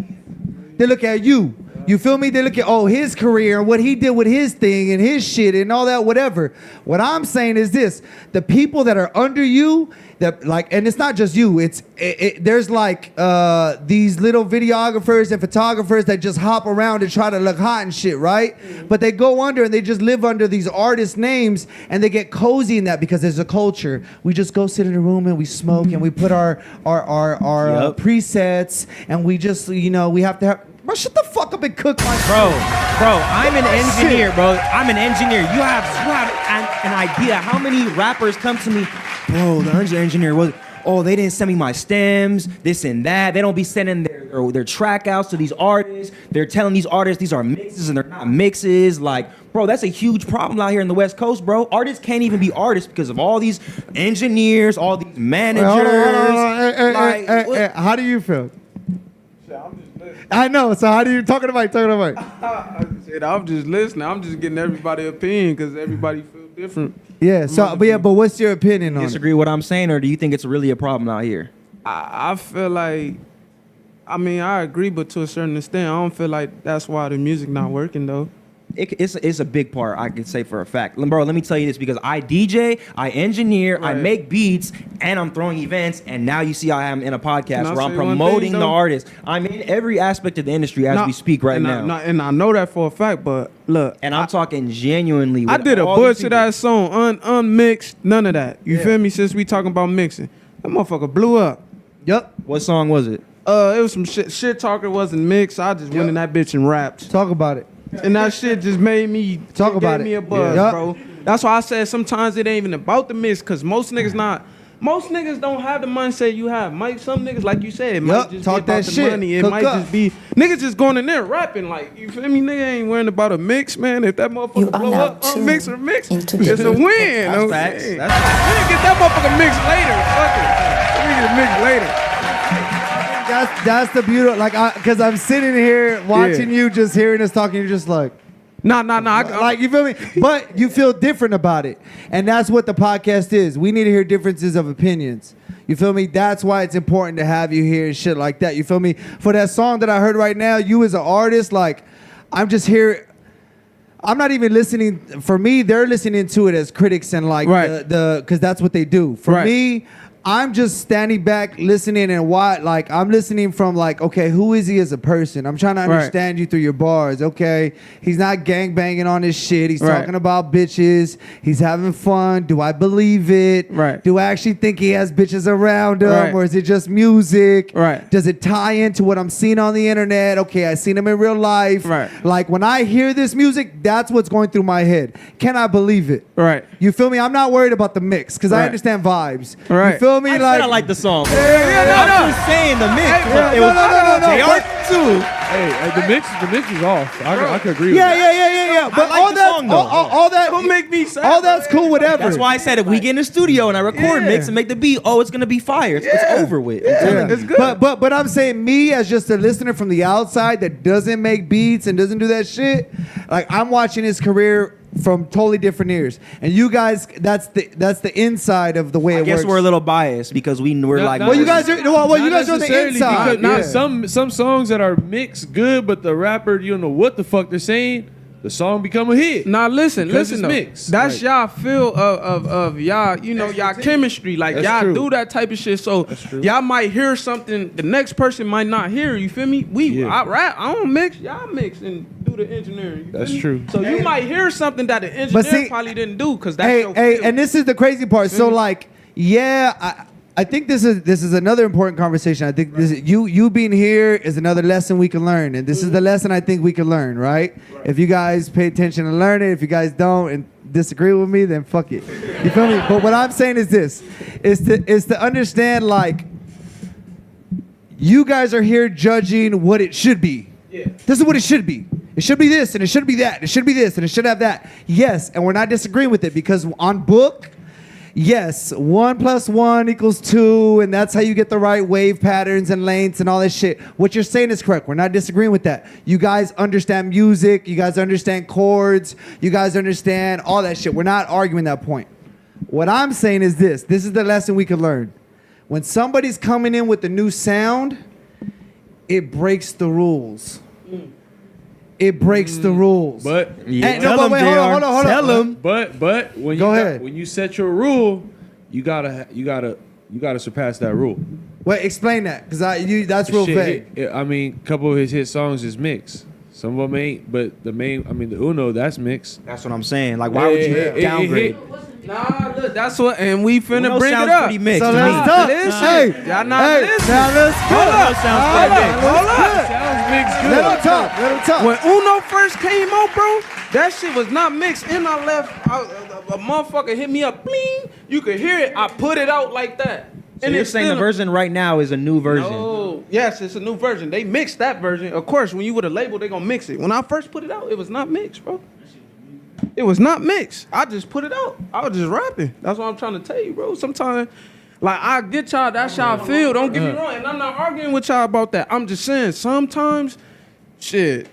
B: They look at you. You feel me? They look at, his career and what he did with his thing and his shit and all that, whatever. What I'm saying is this: the people that are under you, that like, and it's not just you. There's like these little videographers and photographers that just hop around and try to look hot and shit, right? But they go under and they just live under these artist names and they get cozy in that because there's a culture. We just go sit in a room and we smoke and we put our presets and we just we have to have. Bro, shut the fuck up and cook my
D: Bro, I'm an engineer, bro. I'm an engineer. You have an idea. How many rappers come to me, bro, the engineer was, they didn't send me my stems, this and that. They don't be sending their track outs to these artists. They're telling these artists these are mixes and they're not mixes. Like, bro, that's a huge problem out here in the West Coast, bro. Artists can't even be artists because of all these engineers, all these managers.
B: Hold on. How do you feel? I know. So how do you talking about?
E: I'm just listening. I'm just getting everybody's opinion because everybody feels different.
B: Yeah. So, but what's your opinion on it?
D: Disagree with what I'm saying, or do you think it's really a problem out here?
E: I feel like I mean, I agree, but to a certain extent, I don't feel like that's why the music not working though.
D: It's a big part, I can say for a fact. Bro, let me tell you this, because I DJ, I engineer, I make beats, and I'm throwing events, and now you see I am in a podcast where I'm promoting the artist. I'm in every aspect of the industry as we speak right now.
E: And I know that for a fact, but look.
D: And I'm talking genuinely.
E: I did a butcher that song, unmixed, none of that. You feel me? Since we talking about mixing. That motherfucker blew up.
D: Yep. What song was it?
E: It was some shit. Shit Talker wasn't mixed. I just went in that bitch and rapped.
B: Talk about it.
E: And that shit just made me gave me a buzz, bro. That's why I said sometimes it ain't even about the mix, cause most niggas don't have the mindset you have. Some niggas, like you said, it might just
B: talk
E: be about
B: that
E: the
B: shit.
E: money. It might just be niggas just going in there rapping like, you feel me? Nigga ain't worrying about a mix, man. If that motherfucker blow up, mix or mix, it's a win.
D: That's facts.
E: We get that motherfucker mixed later. Fuck it. We get it mixed later.
B: That's the beauty. Like, because I'm sitting here watching you, just hearing us talking. You're just like,
E: nah.
B: Like, you feel me? But you feel different about it, and that's what the podcast is. We need to hear differences of opinions. You feel me? That's why it's important to have you here and shit like that. You feel me? For that song that I heard right now, you as an artist, like, I'm just here. I'm not even listening. For me, they're listening to it as critics and like because that's what they do. For me, I'm just standing back, listening, and like I'm listening from like, okay, who is he as a person? I'm trying to understand you through your bars. Okay, he's not gangbanging on his shit. He's talking about bitches. He's having fun. Do I believe it? Do I actually think he has bitches around him, or is it just music? Does it tie into what I'm seeing on the internet? Okay, I seen him in real life. Like when I hear this music, that's what's going through my head. Can I believe it? You feel me? I'm not worried about the mix because I understand vibes. You feel me?
D: I like the song.
B: I'm
D: just saying the mix.
B: No.
C: Hey, the mix is off. I could agree with
B: that. But
D: I like
B: all that
E: don't make me sad.
B: All that's cool, whatever.
D: That's why I said if we get in the studio and I record mix and make the beat, it's gonna be fire. It's over with.
B: It's good. But I'm saying me as just a listener from the outside that doesn't make beats and doesn't do that shit, like I'm watching his career from totally different ears, and you guys, that's the inside of the way it works.
D: I guess we're a little biased because we're like.
B: Well, you guys are. Well, you guys are the inside.
C: Some songs that are mixed good, but the rapper, you don't know what the fuck they're saying. The song become a hit.
E: Now listen though.
C: Mixed.
E: That's y'all feel of y'all, y'all chemistry. Like y'all do that type of shit. So y'all might hear something the next person might not hear. You feel me? I rap, I don't mix, y'all mix and do the engineering.
C: That's true.
E: So you might hear something that the engineer probably didn't do because that's your feel.
B: And this is the crazy part. So like, I think this is another important conversation. I think you being here is another lesson we can learn, and this is the lesson I think we can learn. Right? If you guys pay attention and learn it, if you guys don't and disagree with me, then fuck it. You feel me? But what I'm saying is this: is to understand like you guys are here judging what it should be. Yeah. This is what it should be. It should be this, and it should be that. It should be this, and it should have that. Yes, and we're not disagreeing with it because on book. Yes, 1 + 1 = 2, and that's how you get the right wave patterns and lengths and all this shit. What you're saying is correct. We're not disagreeing with that. You guys understand music. You guys understand chords. You guys understand all that shit. We're not arguing that point. What I'm saying is this. This is the lesson we can learn. When somebody's coming in with a new sound, it breaks the rules. It breaks the rules.
C: But
B: hold on.
C: Tell them. But when
B: when
C: you set your rule, you gotta surpass that rule.
B: Well, explain that, because that's real vague.
C: A couple of his hit songs is mixed. Some of them ain't, but the Uno, that's mixed.
D: That's what I'm saying. Like, why would you downgrade?
E: Nah, look, that's what, and we finna
D: Uno
E: bring it
D: sounds
E: up.
D: pretty mixed
B: So
D: to
B: let's
D: me.
B: talk.
E: Listen, y'all not listening.
B: Now let's
E: Hold up.
C: Sounds mixed good.
B: Let him talk.
E: When Uno first came out, bro, that shit was not mixed. And I left, a motherfucker hit me up, bling. You could hear it. I put it out like that.
D: So you're saying the version right now is a new version?
E: No, yes, it's a new version. They mixed that version. Of course, when you with a label, they gonna mix it. When I first put it out, it was not mixed, bro. It was not mixed. I just put it out. I was just rapping. That's what I'm trying to tell you, bro. Sometimes, like, I get y'all, that's y'all feel. Don't get me wrong. And I'm not arguing with y'all about that. I'm just saying, sometimes, shit,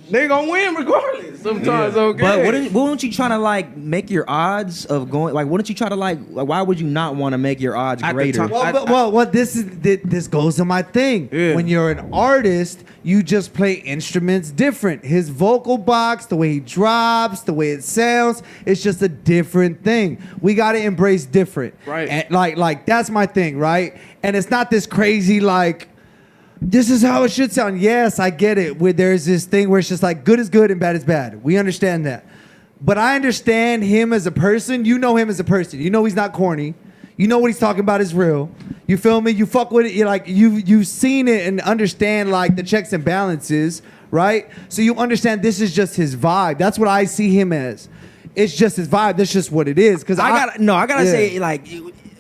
E: they gonna win regardless. Sometimes, okay.
D: But wouldn't you try to like make your odds of going? Like, wouldn't you try to like? Why would you not want to make your odds greater?
B: Well, this goes to my thing.
E: Yeah.
B: When you're an artist, you just play instruments different. His vocal box, the way he drops, the way it sounds, it's just a different thing. We gotta embrace different.
E: Right.
B: And like that's my thing, right? And it's not this crazy like. This is how it should sound. Yes, I get it. Where there's this thing where it's just like good is good and bad is bad. We understand that. But I understand him as a person. You know him as a person. You know he's not corny. You know what he's talking about is real. You feel me? You fuck with it. You're like you've seen it and understand like the checks and balances, right? So you understand this is just his vibe. That's what I see him as. It's just his vibe. That's just what it is. Because
D: I gotta say like.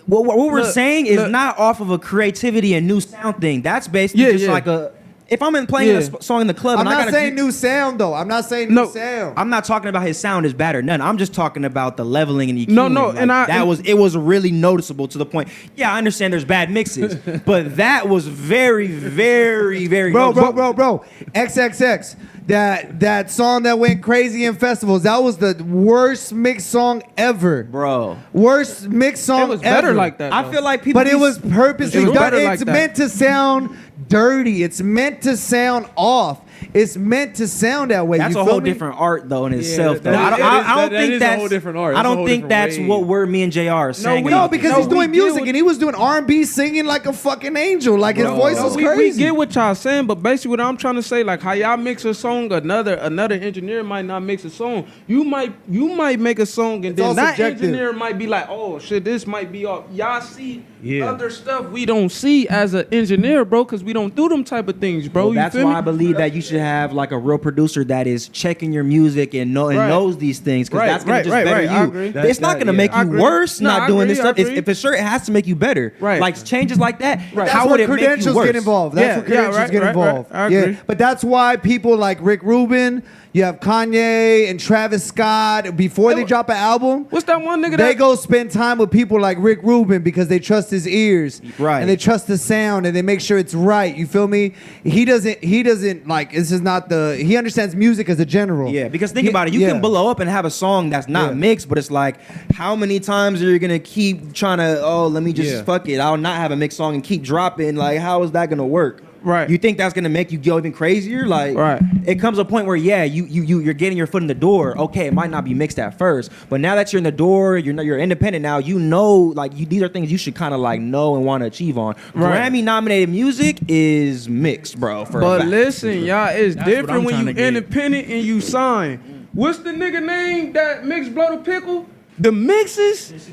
D: What we're saying is not off of a creativity and new sound thing. That's basically just like a. If I'm playing a song in the club,
B: I'm not saying new sound though. I'm not saying new sound.
D: I'm not talking about his sound is bad or none. I'm just talking about the leveling and EQing.
E: No,
D: like, it was really noticeable to the point. Yeah, I understand there's bad mixes, but that was very, very, very.
B: Bro. XXX. That song that went crazy in festivals. That was the worst mixed song ever,
D: bro.
B: Worst mixed song
E: It was
B: ever.
E: better like that.
D: I feel like people.
B: But it was purposely done. It's
E: like
B: meant to sound dirty. It's meant to sound off. It's meant to sound that way.
D: That's
B: you
D: a
B: feel
D: whole
B: me?
D: different art, though, in itself. Though.
C: that
D: I don't
C: is
D: think
C: a
D: that's
C: whole different art.
D: I
C: That's a
D: don't
C: whole
D: think
C: different
D: that's
C: wave.
D: what me and JR are saying.
B: No, because he's doing
E: we
B: music
E: get
B: and he was doing R&B singing like a fucking angel. Like his voice was
E: we
B: crazy.
E: get what y'all saying, but basically what I'm trying to say, like how y'all mix a song, another engineer might not mix a song. You might make a song and
B: all
E: then that
B: subjective.
E: engineer might be like, oh shit, this might be off. Y'all see other stuff we don't see as an engineer, bro, because we don't do them type of things, bro.
D: Well,
E: you
D: that's
E: feel
D: why
E: me?
D: I believe that you should have like a real producer that is checking your music and knows these things, because that's gonna just better you.
E: I agree.
D: It's not gonna make
E: I
D: you
E: agree.
D: worse
E: No,
D: not
E: I
D: doing
E: agree,
D: this
E: I
D: stuff.
E: agree.
D: If it's sure, it has to make you better.
E: Right.
D: Like changes like that.
E: Right.
D: How
B: That's
D: would
B: where
D: it make you
B: credentials
D: worse?
B: get involved. That's where credentials get involved.
E: I agree.
B: But that's why people like Rick Rubin, you have Kanye and Travis Scott, before they drop an album,
E: What's that one nigga
B: they
E: that
B: go spend time with people like Rick Rubin because they trust his ears.
D: Right.
B: And they trust the sound and they make sure it's right. You feel me? He doesn't like, this is not he understands music as a general.
D: Yeah, because think about it. You can blow up and have a song that's not mixed, but it's like, how many times are you going to keep trying to, let me just fuck it. I'll not have a mixed song and keep dropping. Like, how is that going to work?
E: Right.
D: You think that's going to make you go even crazier? Like, it comes a point where, you're getting your foot in the door. Okay, it might not be mixed at first, but now that you're in the door, you're independent now, these are things you should kind of like know and want to achieve on.
E: Right.
D: Grammy-nominated music is mixed, bro.
E: But listen, y'all, it's
H: That's what
E: different
H: I'm
E: when
H: trying
E: you
H: to get.
E: independent and you sign. What's the nigga name that mix Blow the Pickle? The mixes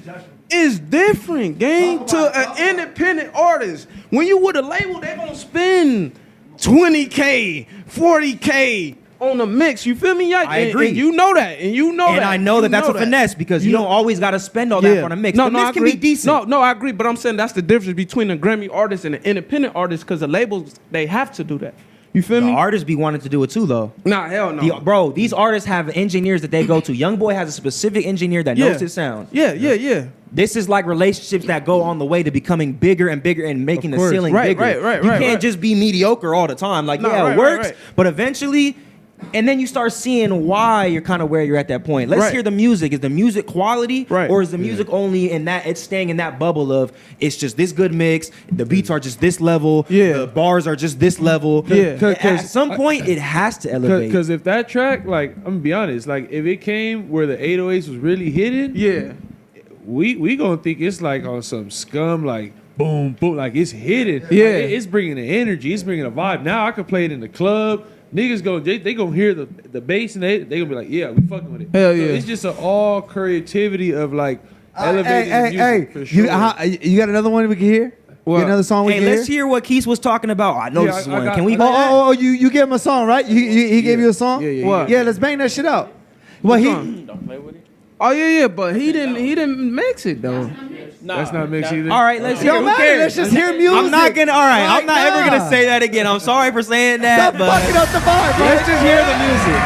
E: is different, gang, to an independent artist. When you with a label, they gonna spend $20K, $40K on a mix. You feel me? Yeah,
D: I agree.
E: And you know that. And you know that.
D: And I know that that's a finesse, because you don't always got to spend all that on a mix. The mix can be decent.
E: No, I agree. But I'm saying that's the difference between a Grammy artist and an independent artist, because the labels, they have to do that. You feel
D: The
E: me?
D: artists be wanting to do it too, though.
E: Nah, hell no.
D: These artists have engineers that they go to. YoungBoy has a specific engineer that knows his sound.
E: Yeah.
D: This is like relationships that go on the way to becoming bigger and bigger and making the ceiling bigger. You can't just be mediocre all the time. Like, it works, but eventually, and then you start seeing why you're kind of where you're at that point. Let's hear the music. Is the music quality, or is the music only in that, it's staying in that bubble of, it's just this good mix, the beats are just this level, the bars are just this level. At some point, it has to elevate.
C: Because if that track, like, I'm gonna be honest, like, if it came where the 808s was really hidden, we gonna think it's like on some scum, like, boom, boom, like it's hidden.
E: Yeah.
C: Like, it's bringing the energy, it's bringing a vibe. Now I can play it in the club. Niggas they gonna hear the bass and they gonna be like, yeah, we fucking with it.
E: Hell
C: So
E: yeah.
C: it's just an all creativity of like elevating the music for sure.
B: You got another one we can hear?
E: What?
B: Get another song we can
D: let's hear what Keith was talking about. I know this is one. Can we?
B: You gave him a song, right? He gave you a song?
C: Yeah.
B: Let's bang that shit out. Well,
H: Don't play with it.
E: Oh yeah, but he didn't mix it though.
C: That's not mixed either.
D: All right, let's hear.
B: Yo, man, let's just hear music.
D: I'm not gonna. All right,
B: Like,
D: I'm not ever gonna say that again. I'm sorry for saying that,
B: Stop
D: but
B: fucking up the vibe, bro.
D: let's just hear the music.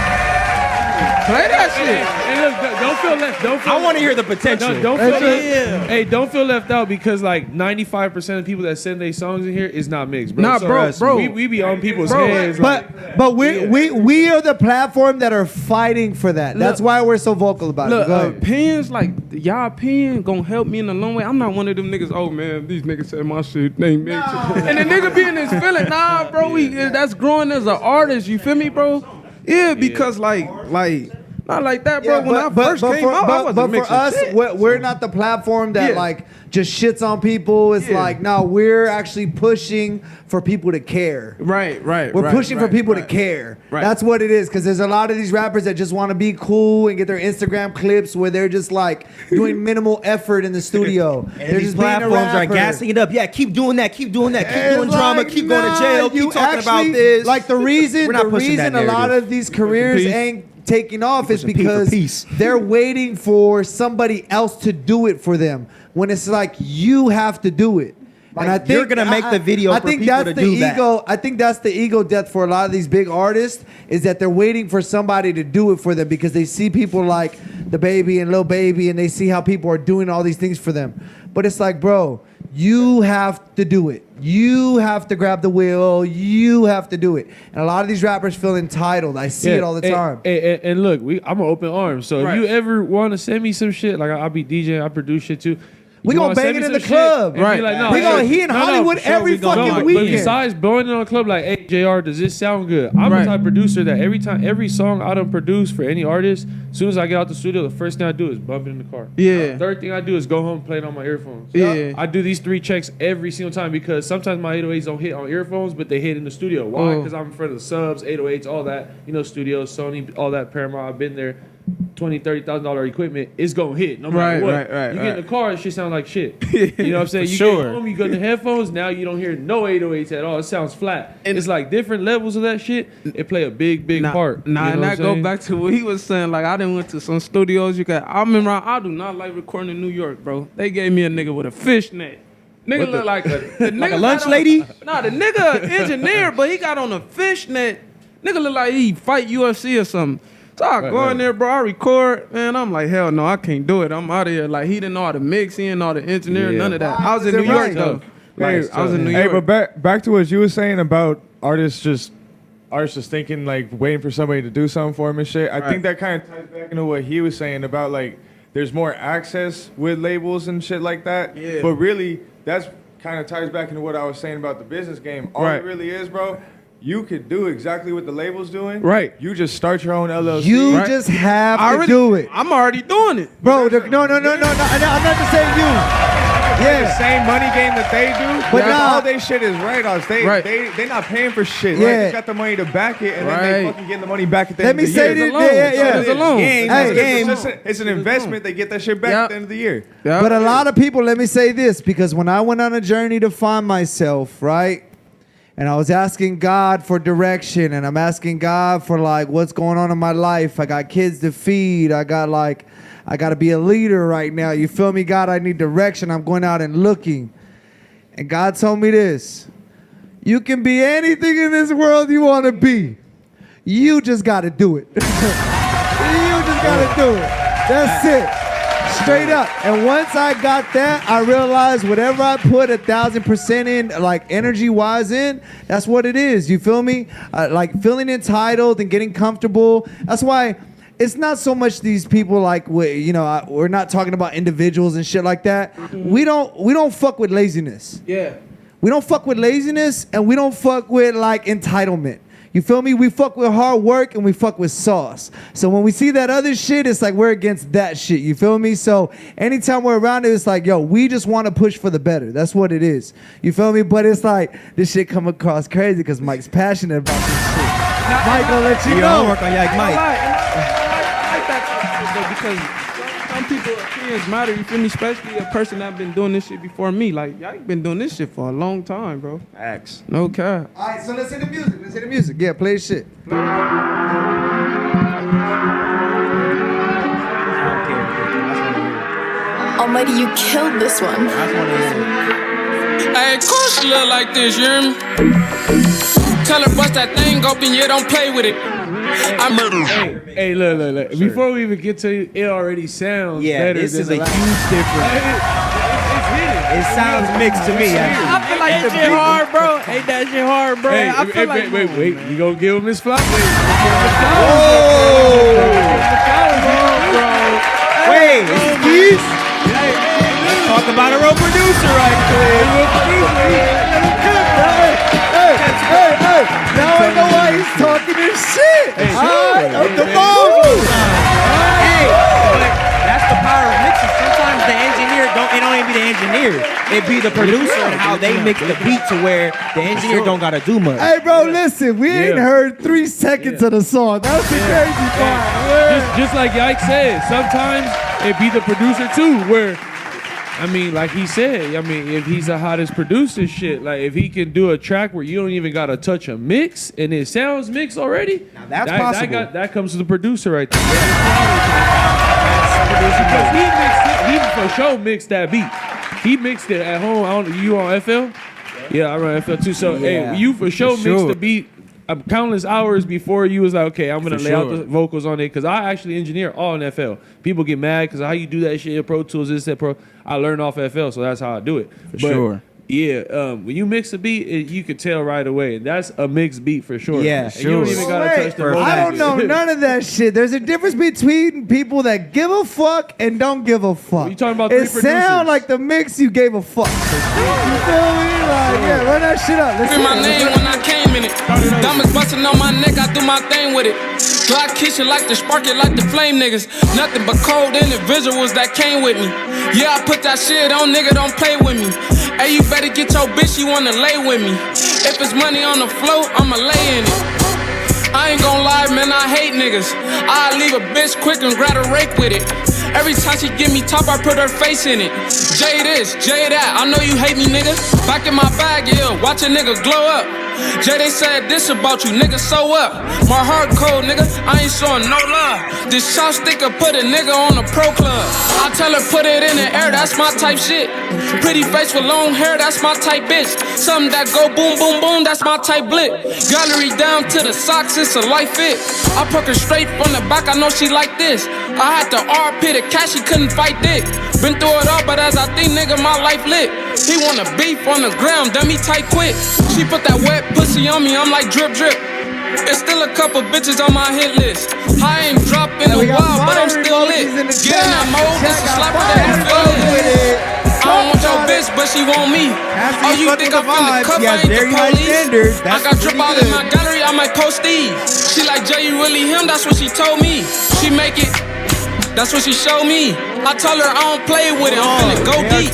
E: Play that shit.
C: And look, don't feel left.
D: I want to hear the potential.
C: Don't feel left. Hey, don't feel left out because like 95% of people that send their songs in here is not mixed, bro.
E: Nah, bro.
C: We be on people's heads.
B: But we are the platform that are fighting for that. That's why we're so vocal about it.
E: Look, opinions like y'all opinion gonna help me in the long way. I'm not one of them niggas. Oh man, these niggas said my shit ain't mixed. And the nigga be in his feeling. Nah, bro. That's growing as an artist. You feel me, bro? Yeah, because like not like that, bro. When I first came out, I wasn't mixing shit.
B: We're not the platform that like just shits on people. It's like, no, we're actually pushing for people to care.
E: Right.
B: We're pushing for people to care.
E: Right.
B: That's what it is. Because there's a lot of these rappers that just want to be cool and get their Instagram clips where they're just like doing minimal effort in the studio.
D: They're just platforms are gassing it up. Yeah, keep doing that. Keep doing drama. Keep going to jail. Keep talking about this.
B: Like the reason a lot of these careers ain't taking off is because they're waiting for somebody else to do it for them. When it's like you have to do it.
D: Like, and I think you're gonna make the video for people to do that.
B: I think that's the ego death for a lot of these big artists is that they're waiting for somebody to do it for them because they see people like the Baby and Lil Baby and they see how people are doing all these things for them. But it's like, bro, you have to do it. You have to grab the wheel. You have to do it. And a lot of these rappers feel entitled. I see it all the time.
C: And look, I'm an open arm. So if you ever want to send me some shit, like I'll be DJing, I produce shit too.
B: We gonna bang it in the club,
C: right? Like, no,
B: we gonna he in Hollywood every fucking weekend.
C: But besides blowing it on the club, like, hey, JR, does this sound good? I'm the type of producer that every song I don't produce for any artist, as soon as I get out the studio, the first thing I do is bump it in the car.
E: Yeah.
C: Third thing I do is go home and play it on my earphones.
E: Yeah.
C: I do these 3 checks every single time because sometimes my 808s don't hit on earphones, but they hit in the studio. Why? Because I'm in front of the subs, 808s, all that. You know, studios, Sony, all that, Paramount. I've been there. $20,000-$30,000 equipment is gonna hit no matter what. You get in the car, it shit sound like shit. You know what I'm saying? You get home, you go to headphones, now you don't hear no 808s at all. It sounds flat. And it's like different levels of that shit. It play a big part.
E: And that go back to what he was saying. Like I done went to some studios. I remember I do not like recording in New York, bro. They gave me a nigga with a fishnet. Nigga look like a
D: lunch lady.
E: Nah, the nigga engineer, but he got on a fishnet. Nigga look like he fight UFC or something. So I go in there, bro, I record, man, I'm like, hell no, I can't do it. I'm out of here. Like, he didn't know how to mix, he didn't know how to engineer, none of that. I was in New York, though. I was in New York.
F: Hey, but back to what you were saying about artists just thinking, like, waiting for somebody to do something for them and shit. I think that kind of ties back into what he was saying about, like, there's more access with labels and shit like that. Yeah. But really, that's kind of ties back into what I was saying about the business game. All it really is, bro, you could do exactly what the label's doing.
E: Right.
F: You just start your own LLC.
B: You just have to do it.
E: I'm already doing it.
B: Bro, no. I'm not just saying you.
F: Yeah. The same money game that they do, but all they shit is write-offs. They not paying for shit.
B: Yeah.
F: Right? They got the money to back it, and then they fucking get the money back at the end of the year.
B: Let me say this.
E: It's a loan.
F: It's an investment. They get that shit back at the end of the year.
B: Yep. But a lot of people, let me say this, because when I went on a journey to find myself, right? And I was asking God for direction, and I'm asking God for like what's going on in my life. I got kids to feed. I got to be a leader right now. You feel me, God? I need direction. I'm going out and looking. And God told me this: you can be anything in this world you want to be. You just got to do it. You just got to do it. That's it. Straight up. And once I got that, I realized whatever I put 1,000% in, like energy-wise in, that's what it is. You feel me? Like feeling entitled and getting comfortable. That's why it's not so much these people like, we're not talking about individuals and shit like that. Mm-hmm. We don't fuck with laziness.
E: Yeah.
B: We don't fuck with laziness, and we don't fuck with like entitlement. You feel me? We fuck with hard work and we fuck with sauce. So when we see that other shit, it's like we're against that shit. You feel me? So anytime we're around it, it's like, yo, we just want to push for the better. That's what it is. You feel me? But it's like this shit come across crazy because Mike's passionate about this shit. Mike gonna let you know.
D: Homework on Yak Mike.
E: I like that because some people's opinions matter. You feel me? Especially a person that been doing this shit before me. Like, y'all been doing this shit for a long time, bro.
D: Facts.
E: No cap.
B: All right, so let's hear the music. Yeah, play the shit.
I: Almighty, you killed this one.
A: Hey, course she look like this, you hear me? Tell her bust that thing open, yeah, don't play with it. I murder.
C: Hey, look. Before we even get to it, it already sounds better.
D: This is a
C: last.
D: huge difference. It sounds mixed to me.
E: I feel like the shit hard, bro. Ain't that shit hard, bro?
C: Hey,
E: I feel like
C: wait. You gonna give him his flowers?
D: Wait, this is Keys? Talk about a real producer right quick.
B: Hey, now I know why he's talking this shit. Up the balls.
D: Hey, but that's the power of mixing. Sometimes the engineer it don't even be the engineer. It be the producer and how they mix the beat to where the engineer don't gotta do much.
B: Hey, bro, listen, we ain't heard 3 seconds of the song. That's the crazy part.
C: Just like Yike said, sometimes it be the producer too, where I mean, like he said, I mean, if he's the hottest producer shit, like if he can do a track where you don't even gotta touch a mix and it sounds mixed already,
D: now that's possible.
C: That comes to the producer right there. Because he for sure mixed that beat. He mixed it at home. You on FL? Yeah, I run FL too. So hey, you for sure mixed the beat. Countless hours before you was like, okay, I'm gonna lay out the vocals on it, because I actually engineer all in FL. People get mad because how you do that shit in Pro Tools, this, that, Pro. I learned off FL, so that's how I do it.
H: For sure.
C: Yeah, when you mix a beat, you can tell right away. That's a mixed beat for sure.
D: Yeah,
C: sure. You don't even gotta touch the vocals.
B: I don't know none of that shit. There's a difference between people that give a fuck and don't give a fuck.
C: You talking about
B: it sound like the mix you gave a fuck. You feel me? Like, yeah, run that shit up. Let's
A: My name when I came in it. Diamonds busting on my neck, I do my thing with it. Glock Keisha like the spark it like the flame niggas. Nothing but cold individuals that came with me. Yeah, I put that shit on, nigga, don't play with me. Hey, you better get your bitch, she wanna lay with me. If it's money on the floor, I'ma lay in it. I ain't gon' lie, man, I hate niggas. I leave a bitch quick and grab a rake with it. Every time she give me top, I put her face in it. Jay this, Jay that, I know you hate me, nigga. Back in my bag, yeah, watch a nigga glow up. Jay, they said this about you, nigga, so up. My heart cold, nigga, I ain't showing no love. This shot sticker put a nigga on the pro club. I tell her put it in the air, that's my type shit. Pretty face with long hair, that's my type bitch. Something that go boom, boom, boom, that's my type blit. Gallery down to the socks, it's a light fit. I poke her straight from the back, I know she like this. I had to RP the cash, she couldn't fight dick. Been through it all, but as I think, nigga, my life lit. He wanna beef on the ground, dummy tight quick. She put that wet pussy on me, I'm like drip drip. There's still a couple bitches on my hit list. I ain't dropped in a while, but I'm still lit. Get in that mode, this a slapper that I feel it. I don't want your bitch, but she want me. Oh, you think I'm finna cuff? I ain't the police. I got drip all in my gallery, I might post these. She like, Jay, you really him? That's what she told me. She make it. That's what she showed me. I told her I don't play with it, I'm finna go deep.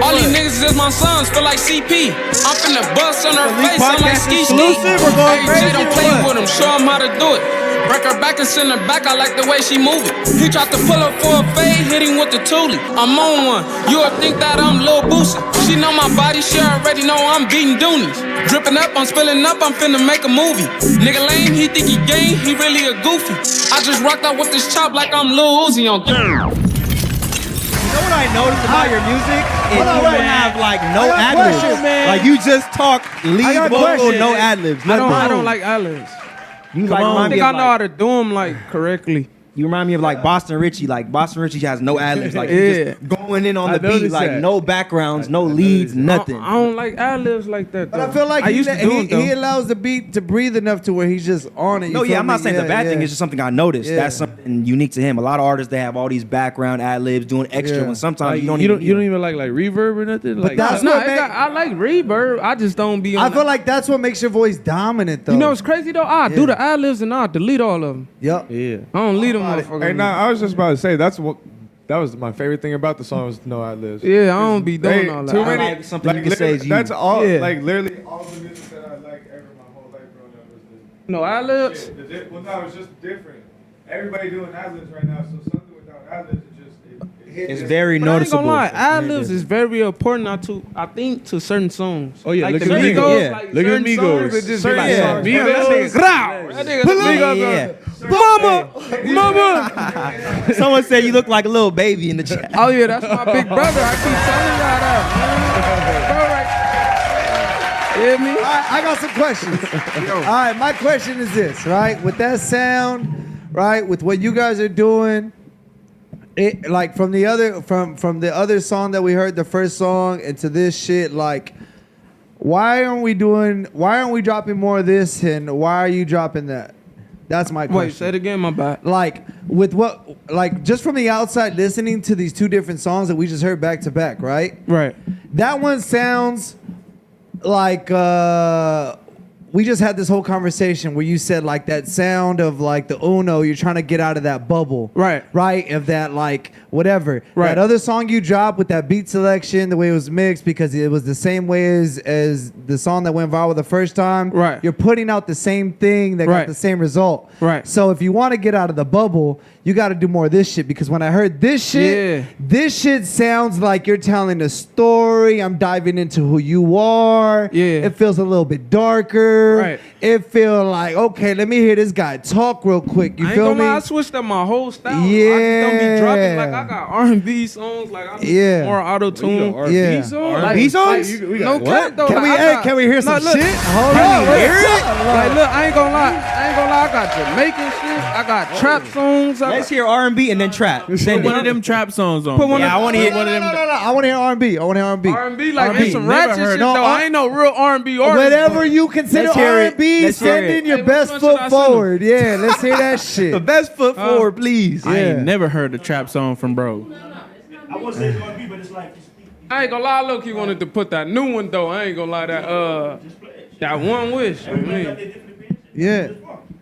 A: All these niggas is my sons, feel like CP. I'm finna bust on her face, I'm like ski ski. Hey, don't play with him, show him how to do it. Break her back and send her back, I like the way she move it. He tried to pull up for a fade, hit him with the toolie. I'm on one, you would think that I'm Lil Boosie. She know my body, she already know I'm beating Doonies. Dripping up, I'm spilling up, I'm finna make a movie. Nigga lame, he think he game, he really a goofy. I just rocked out with this chop like I'm Lil Uzi on camera.
D: You know what I noticed about your music? Is you don't have like no ad-libs. Like you just talk lead vocal, no ad-libs.
E: I don't like ad-libs.
D: You like
E: I think I know how to do them like correctly.
D: You remind me of like Boston Richie. Like Boston Richie has no ad-libs. Like he's just going in on the beat. Like no backgrounds, no leads, nothing.
E: I don't like ad-libs like that though.
B: But I feel like he allows the beat to breathe enough to where he's just on it.
D: No, I'm not saying the bad thing. It's just something I noticed. That's something unique to him. A lot of artists, they have all these background ad-libs doing extra when sometimes
C: like,
D: you don't
C: even like reverb or nothing.
B: But
C: like
B: that's
E: I like reverb. I just don't be on
B: I feel like that's what makes your voice dominant though.
E: You know what's crazy though? I do the ad-libs and I delete all of them.
B: Yep.
C: Yeah.
E: I don't leave them motherfuckers.
F: Hey, nah, I was just about to say that was my favorite thing about the song was no ad-libs.
E: Yeah, I don't be doing all that.
F: Too many,
D: like something you can say is you.
F: That's all. Yeah. Like literally all the music that I like ever my whole life growing up was the
E: no ad-libs.
F: Well, no, it's just different. Everybody doing ad-libs right now, so something without ad-libs
D: it's very
E: but
D: noticeable.
E: I ain't gonna lie, ad-libs is very important I think to certain songs.
C: Oh yeah,
E: like
C: look
E: the
C: at
E: Migos.
C: Migos.
E: Like
C: look at Migos.
E: It just
F: certain songs.
E: Migos. That nigga,
D: Mama. Someone said you look like a little baby in the chat.
E: Oh yeah, that's my big brother. I keep telling y'all that. hear me?
B: All right, I got some questions. All right, my question is this, right? With that sound, right? With what you guys are doing, it like from the other song that we heard, the first song, into this shit, like, why aren't we dropping more of this, and why are you dropping that? That's my question.
E: Wait, say it again, my bad.
B: Like, with what, like, just from the outside listening to these two different songs that we just heard back to back, right?
E: Right.
B: That one sounds like we just had this whole conversation where you said like that sound of like the Uno, you're trying to get out of that bubble.
E: Right.
B: Right? Of that like whatever.
E: Right.
B: That other song you dropped with that beat selection, the way it was mixed, because it was the same way as the song that went viral the first time.
E: Right.
B: You're putting out the same thing that
E: Right.
B: got the same result.
E: Right.
B: So if you want to get out of the bubble, you got to do more of this shit, because when I heard this shit, this shit sounds like you're telling a story. I'm diving into who you are.
E: Yeah.
B: It feels a little bit darker.
E: Right.
B: It feel like, okay, let me hear this guy talk real quick. You
E: I ain't
B: feel
E: gonna
B: me?
E: lie, I switched up my whole style.
B: Yeah.
E: I just don't be dropping like I got R&B songs, like I
B: Yeah.
E: more auto tune.
B: Yeah.
D: R&B songs?
E: No cap though.
B: Can we,
E: like,
B: hey, can we hear some
E: look,
B: shit? Hold
E: Can
B: on.
E: we hear
B: what's
E: it?
B: up?
E: Like, look, I ain't gonna lie. I got Jamaican shit. I got trap songs.
D: Let's hear R&B and then trap.
H: Put one of them trap songs on.
E: Put one
D: Yeah, I want to hear.
H: one of them.
B: No. I want to hear R&B. I want to hear R&B.
E: R&B, like
B: R&B.
E: it's some
H: Never
E: ratchet
H: heard
E: shit
B: it. No,
E: though. I ain't no real R&B artist.
B: Whatever you consider
D: Let's hear it.
B: R&B,
D: Let's hear
B: send
D: it.
B: in your
E: Hey,
B: best
E: which one should
B: foot
E: I send 'em?
B: forward. Yeah, let's hear that shit.
D: The best foot forward, please.
H: I
B: Yeah.
H: ain't never heard a trap song from bro.
J: I won't say it's R&B, but it's like
E: I ain't gonna lie, look, he wanted to put that new one though. I ain't gonna lie, that One Wish. I mean,
B: Yeah.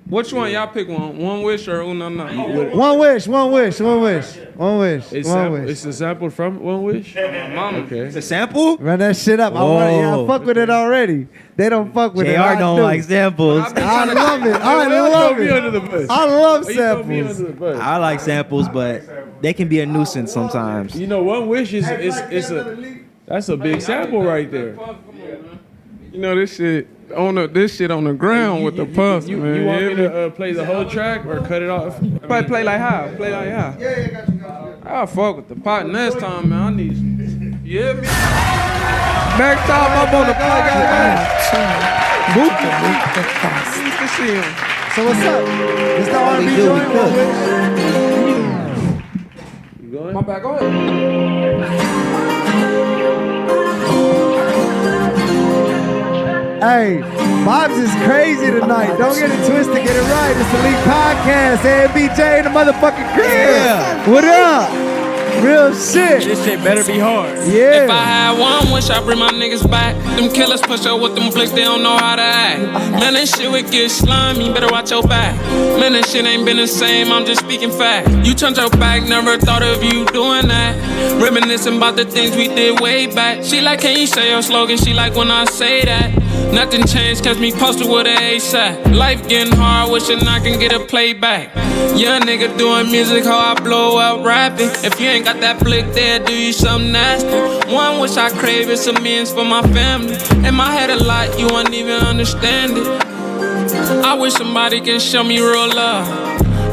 E: which one y'all pick one? One Wish or Una Na?
B: One wish, one wish, one wish, one wish,
C: It's
B: one wish.
C: a sample from One Wish.
E: Mama.
C: Okay.
D: It's a sample?
B: Run that shit up. I
D: Whoa.
B: fuck with it already. They don't fuck with it.
D: JR
B: I
D: don't
B: do.
D: like samples.
B: I love it. I love it. I love samples.
D: I like samples, but they can be a nuisance sometimes.
C: You know, One Wish is that's a big sample right there.
E: You know this shit on the ground with the puffs,
C: You
E: man.
C: want
E: You
C: me
E: hear
C: to play the whole track or cut it off?
E: Play like how? Play like how?
B: Yeah, got you.
E: I'll fuck with the pot next time, man. I need some. You hear me? Next time I'm on the podcast. Bookie. You can see him.
B: So what's up? It's the R&B
D: do, we
B: joint.
D: cook.
B: One wish.
E: My bad, go ahead.
B: Hey, Bob's is crazy tonight. Don't get it twisted. Get it right. It's the Elite Podcast. AmbJaay in the motherfucking crib.
D: Yeah.
B: What up? Real shit.
H: This shit better be hard.
B: Yeah.
A: If I had one wish, I bring my niggas back. Them killers push up with them flicks, they don't know how to act. Man, that shit would get slimy, better watch your back. Man, that shit ain't been the same, I'm just speaking fact. You turned your back, never thought of you doing that. Reminiscing about the things we did way back. She like, can you say your slogan? She like when I say that. Nothing changed, catch me posted with an ASAP. Life getting hard, wishing I can get a playback. Young nigga doing music, how I blow up rapping. If you ain't got that flick there, do you something nasty? One wish I crave is some means for my family. In my head a lot, you won't even understand it. I wish somebody can show me real love.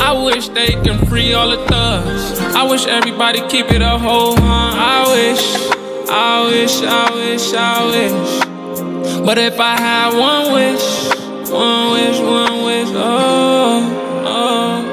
A: I wish they can free all the thugs. I wish everybody keep it a whole, I wish. But if I had one wish, oh.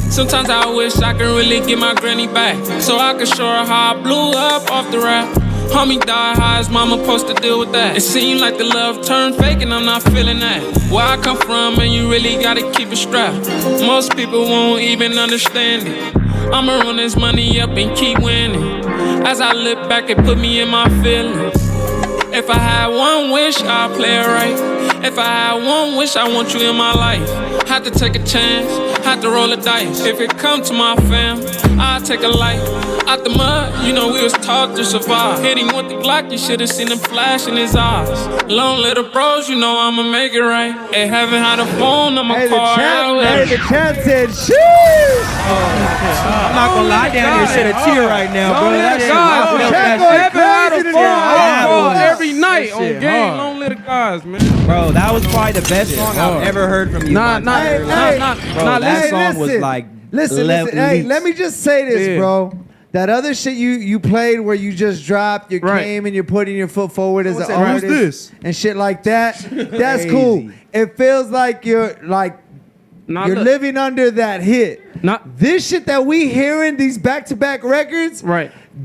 A: Sometimes I wish I could really get my granny back, so I could show her how I blew up off the rap. Homie died, how his mama supposed to deal with that? It seemed like the love turned fake and I'm not feeling that. Where I come from, and you really gotta keep it strapped. Most people won't even understand it. I'ma run this money up and keep winning. As I look back, it put me in my feelings. If I had one wish, I'd play it right. If I had one wish, I want you in my life. Had to take a chance, had to roll the dice. If it come to my fam, I'd take a life. Out the mud, you know we was taught to survive. Hit him with the Glock, you should've seen the flash in his eyes. Long little bros, you know I'ma make it right. Hey, haven't had a phone, I'ma call her.
B: The chat said, sheesh.
D: I'm not gonna lie, down here shed a tear right now, bro. That shit, I felt
B: Chat
D: that
B: going crazy
D: shit.
B: tonight.
E: I call
D: Yeah.
E: every night on
H: shit
E: game,
H: hard.
E: long little guys, man.
D: Bro, that was probably the best song I've ever heard from you.
E: Nah,
D: my entire
E: nah,
D: life.
E: nah,
D: Bro,
E: nah,
D: that
E: listen.
D: song was like
B: Listen, hey, let me just say this,
E: Yeah.
B: bro. That other shit you played where you just dropped, you came and you're putting your foot forward as an artist and shit like that. That's cool. It feels like you're living under that hit. This shit that we hearing, these back-to-back records,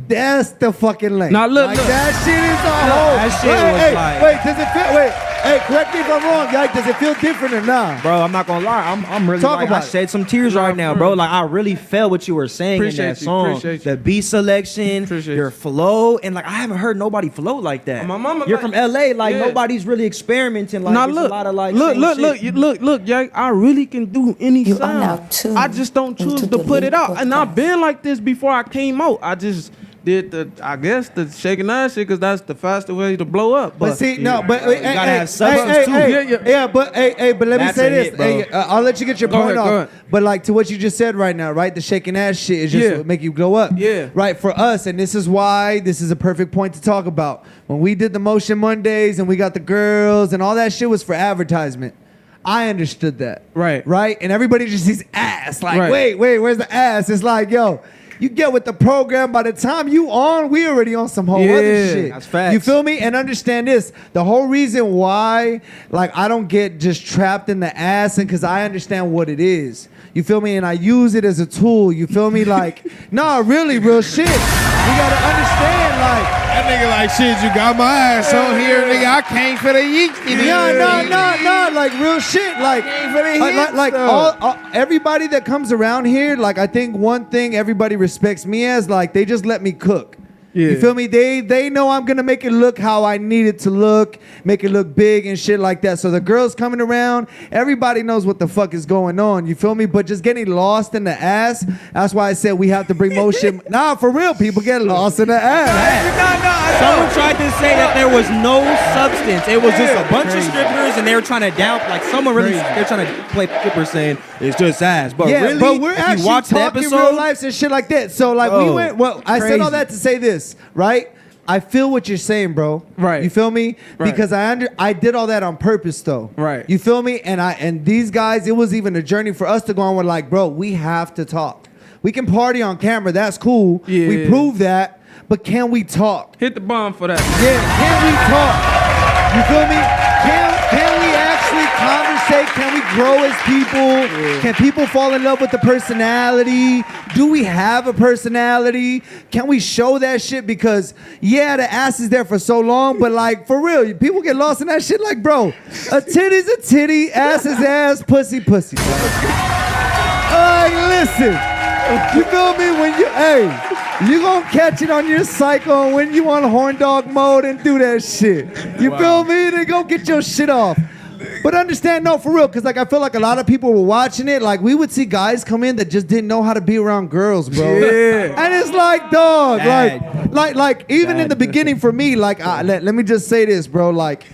B: that's the fucking lane.
E: Now look,
B: that shit is a whole.
D: That shit was like.
B: Wait, does it feel? Wait, hey, correct me if I'm wrong. Like, does it feel different or not?
D: Bro, I'm not gonna lie. I'm really I shed some tears right now, bro. Like I really felt what you were saying in that song. The beat selection, your flow, and like I haven't heard nobody flow like that.
E: My mama,
D: you're from LA, like nobody's really experimenting. Like there's a lot of like.
E: Look, Jack. I really can do any sound. I just don't choose to put it out, and I've been like this before I came out. I just did the shaking ass shit because that's the fastest way to blow up.
B: But see, no, but
D: you gotta have substance too.
B: Yeah, but let me say this. I'll let you get your point off. But like to what you just said right now, right? The shaking ass shit is just what make you glow up.
E: Yeah.
B: Right, for us, and this is why this is a perfect point to talk about. When we did the Motion Mondays and we got the girls and all that shit was for advertisement. I understood that. Right? And everybody just sees ass. Like, wait, where's the ass? It's like, yo, you get with the program. By the time you on, we already on some whole other shit.
D: That's facts.
B: You feel me? And understand this. The whole reason why, like, I don't get just trapped in the ass, and because I understand what it is. You feel me? And I use it as a tool. You feel me? Like, nah, really, real shit. You gotta understand, like.
G: That nigga like, shit, you got my ass on here, nigga. I came for the yeeky.
B: No, like real shit. Like everybody that comes around here, like I think one thing everybody respects me as, like they just let me cook. Yeah. You feel me? They know I'm gonna make it look how I need it to look, make it look big and shit like that. So the girls coming around, everybody knows what the fuck is going on. You feel me? But just getting lost in the ass, that's why I said we have to bring motion. Nah, for real, people get lost in the ass.
D: Someone tried to say that there was no substance. It was just a bunch of strippers and they were trying to like someone really, they're trying to play strippers saying it's just ass. But really,
B: but we're actually talking real lives and shit like that. So like we went, I said all that to say this. Right? I feel what you're saying, bro.
E: Right.
B: You feel me? Right. Because I did all that on purpose, though.
E: Right.
B: You feel me? And these guys, it was even a journey for us to go on with, like, bro, we have to talk. We can party on camera. That's cool.
E: Yeah.
B: We proved that. But can we talk?
E: Hit the bomb for that.
B: Yeah. Can we talk? You feel me? Can we actually conversate? Can we grow as people? Yeah. Can people fall in love with the personality? Do we have a personality? Can we show that shit? Because, yeah, the ass is there for so long, but, like, for real, people get lost in that shit. Like, bro, a titty's a titty, ass is ass, pussy, pussy. Listen, you feel me? When you gonna catch it on your cycle when you on horn dog mode and do that shit. You feel me? Then go get your shit off. But understand, no, for real, because like I feel like a lot of people were watching it. Like we would see guys come in that just didn't know how to be around girls, bro. Yeah. And it's like, dog, like even in the beginning for me, like let me just say this, bro, like.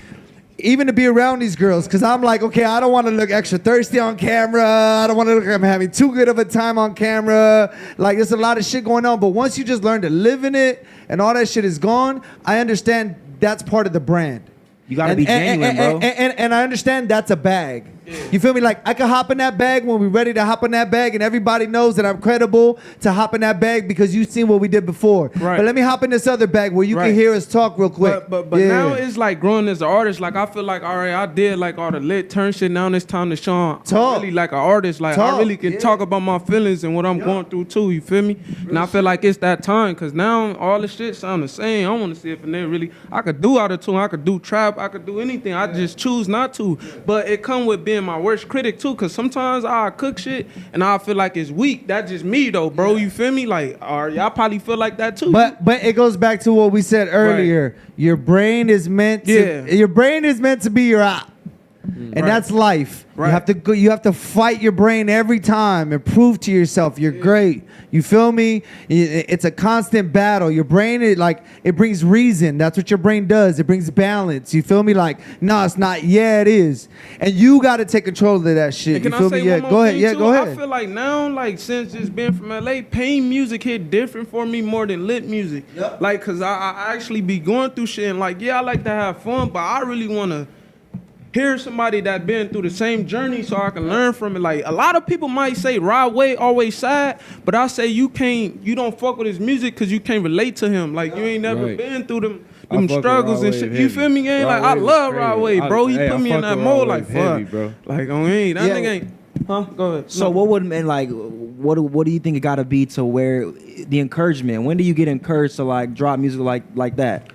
B: Even to be around these girls, because I'm like, okay, I don't want to look extra thirsty on camera. I don't want to look like I'm having too good of a time on camera. Like, there's a lot of shit going on. But once you just learn to live in it and all that shit is gone, I understand that's part of the brand.
D: You got to be genuine, bro.
B: And I understand that's a bag. Yeah. You feel me? Like, I can hop in that bag when we're ready to hop in that bag, and everybody knows that I'm credible to hop in that bag because you've seen what we did before. Right. But let me hop in this other bag where you can hear us talk real quick.
E: But now it's like growing as an artist. Like, I feel like, all right, I did like all the lit turn shit. Now it's time to show I'm really like an artist. Like, I really can talk about my feelings and what I'm going through, too. You feel me? And I feel like it's that time because now all the shit sound the same. I want to see if they really, I could do auto-tune, I could do trap, I could do anything. I just choose not to. But it come with being my worst critic too, because sometimes I cook shit and I feel like it's weak. That's just me though, bro. You feel me? Like, y'all probably feel like that too.
B: But it goes back to what we said earlier. Right. Your brain is meant to be your op. And that's life. Right. You have to fight your brain every time and prove to yourself you're great. You feel me? It's a constant battle. Your brain, it brings reason. That's what your brain does. It brings balance. You feel me? Like, no, it's not. Yeah, it is. And you got to take control of that shit.
E: You feel me? Yeah, go ahead. Yeah, go ahead. I feel like now, like, since just being from LA, pain music hit different for me more than lit music. Yep. Like, because I actually be going through shit and, like, yeah, I like to have fun, but I really want to hear somebody that been through the same journey so I can learn from it. Like a lot of people might say Rod Wave always sad, but I say you don't fuck with his music because you can't relate to him. Like you ain't never been through them struggles and shit. You feel me, gang? Like I love Rod Wave, bro. He put me in that mode, like fuck, bro. Like on that nigga ain't. Huh? Go ahead.
D: So what would man like? What do you think it got to be to where the encouragement? When do you get encouraged to like drop music like that?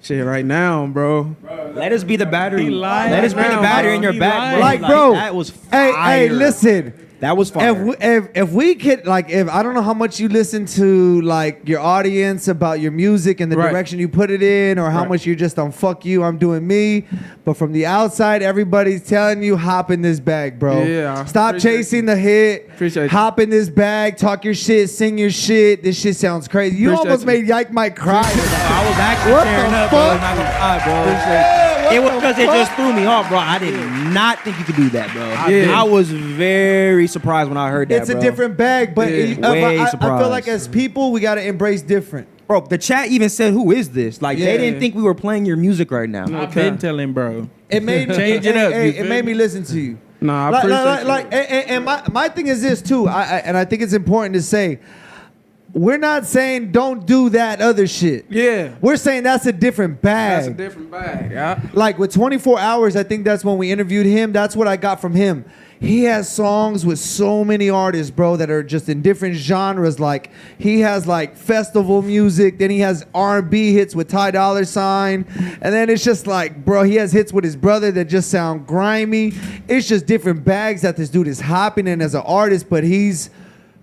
E: Shit, right now, bro.
D: Let us be the battery. Let us be the battery in your back.
B: Like, bro,
D: that was fire.
B: Hey, listen.
D: That was fire.
B: If we could, like, if I don't know how much you listen to, like, your audience about your music and the direction you put it in, or how much you're just on fuck you, I'm doing me. But from the outside, everybody's telling you, hop in this bag, bro.
E: Yeah.
B: Stop chasing the hit.
E: Appreciate
B: hop in this bag, talk your shit, sing your shit. This shit sounds crazy. You almost made Yike Mike cry.
D: I was actually tearing up, bro. I'm not gonna lie, bro. It was because it just threw me off, bro. I did not think you could do that, bro. I was very surprised when I heard that,
B: It's a different bag, but I feel like as people, we got to embrace different.
D: Bro, the chat even said, "Who is this?" Like they didn't think we were playing your music right now.
H: I've been telling, bro.
B: It made
H: change it up.
B: It made me listen to you.
E: Nah, I appreciate
B: and my thing is this too. I think it's important to say, we're not saying don't do that other shit.
E: Yeah.
B: We're saying that's a different bag.
E: That's a different bag, yeah.
B: Like with 24 Hours, I think that's when we interviewed him. That's what I got from him. He has songs with so many artists, bro, that are just in different genres. Like he has like festival music, then he has R&B hits with Ty Dolla $ign, and then it's just like, bro, he has hits with his brother that just sound grimy. It's just different bags that this dude is hopping in as an artist, but he's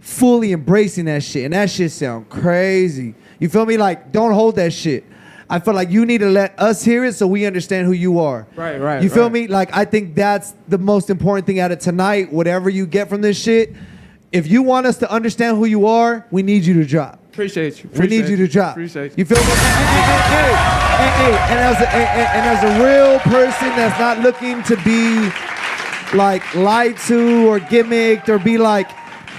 B: fully embracing that shit, and that shit sound crazy. You feel me? Like, don't hold that shit. I feel like you need to let us hear it so we understand who you are.
E: Right.
B: You feel me? Like, I think that's the most important thing out of tonight. Whatever you get from this shit, if you want us to understand who you are, we need you to drop.
E: Appreciate you.
B: We need you to drop.
E: Appreciate you.
B: You feel me? And as a real person that's not looking to be like lied to or gimmicked or be like,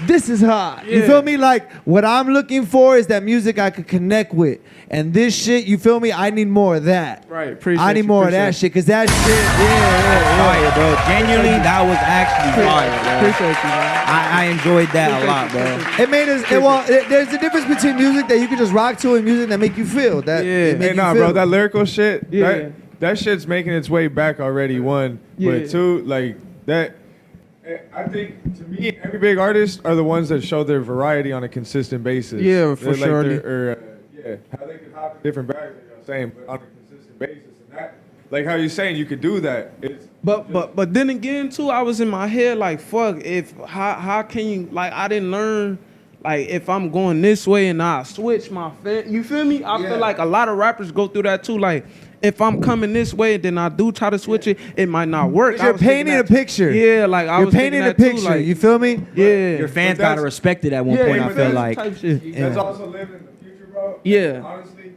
B: this is hot. You feel me? Like, what I'm looking for is that music I could connect with. And this shit, you feel me? I need more of that.
E: Right, appreciate
B: I need more of that shit, because that shit,
D: fire, bro. Genuinely, that was actually fire, bro.
E: Appreciate you, man.
D: I enjoyed that a lot, bro.
B: It made us, there's a difference between music that you can just rock to and music that make you feel.
F: Bro, that lyrical shit, that shit's making its way back already, one. But two, like, that... I think, to me, every big artist are the ones that show their variety on a consistent basis.
E: Yeah, for sure.
F: How they can hop in different bags, like I was saying, but on a consistent basis. And that, like how you're saying, you could do that.
E: But then again, too, I was in my head like, fuck, how can you, like, I didn't learn, like, if I'm going this way and I switch my you feel me? I feel like a lot of rappers go through that, too, like, if I'm coming this way, then I do try to switch it. It might not work.
B: You're painting a picture.
E: Yeah, like I was
B: painting a picture.
E: Too, like,
B: you feel me?
E: Yeah.
D: Your fans gotta respect it at one point. I feel like.
F: That's also living in the future, bro.
E: Yeah.
F: Honestly,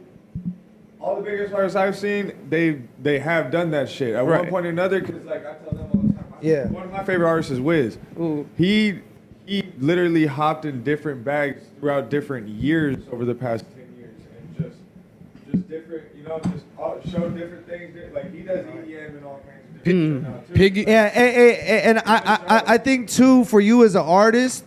F: all the biggest artists I've seen, they have done that shit at one point or another. Because like I tell them all the time. One of my favorite artists is Wiz.
E: Ooh.
F: He literally hopped in different bags throughout different years over the past 10 years, and just different, just show different things. Like he does EDM and all kinds of different now too.
B: Piggy. Yeah, and I think too, for you as an artist,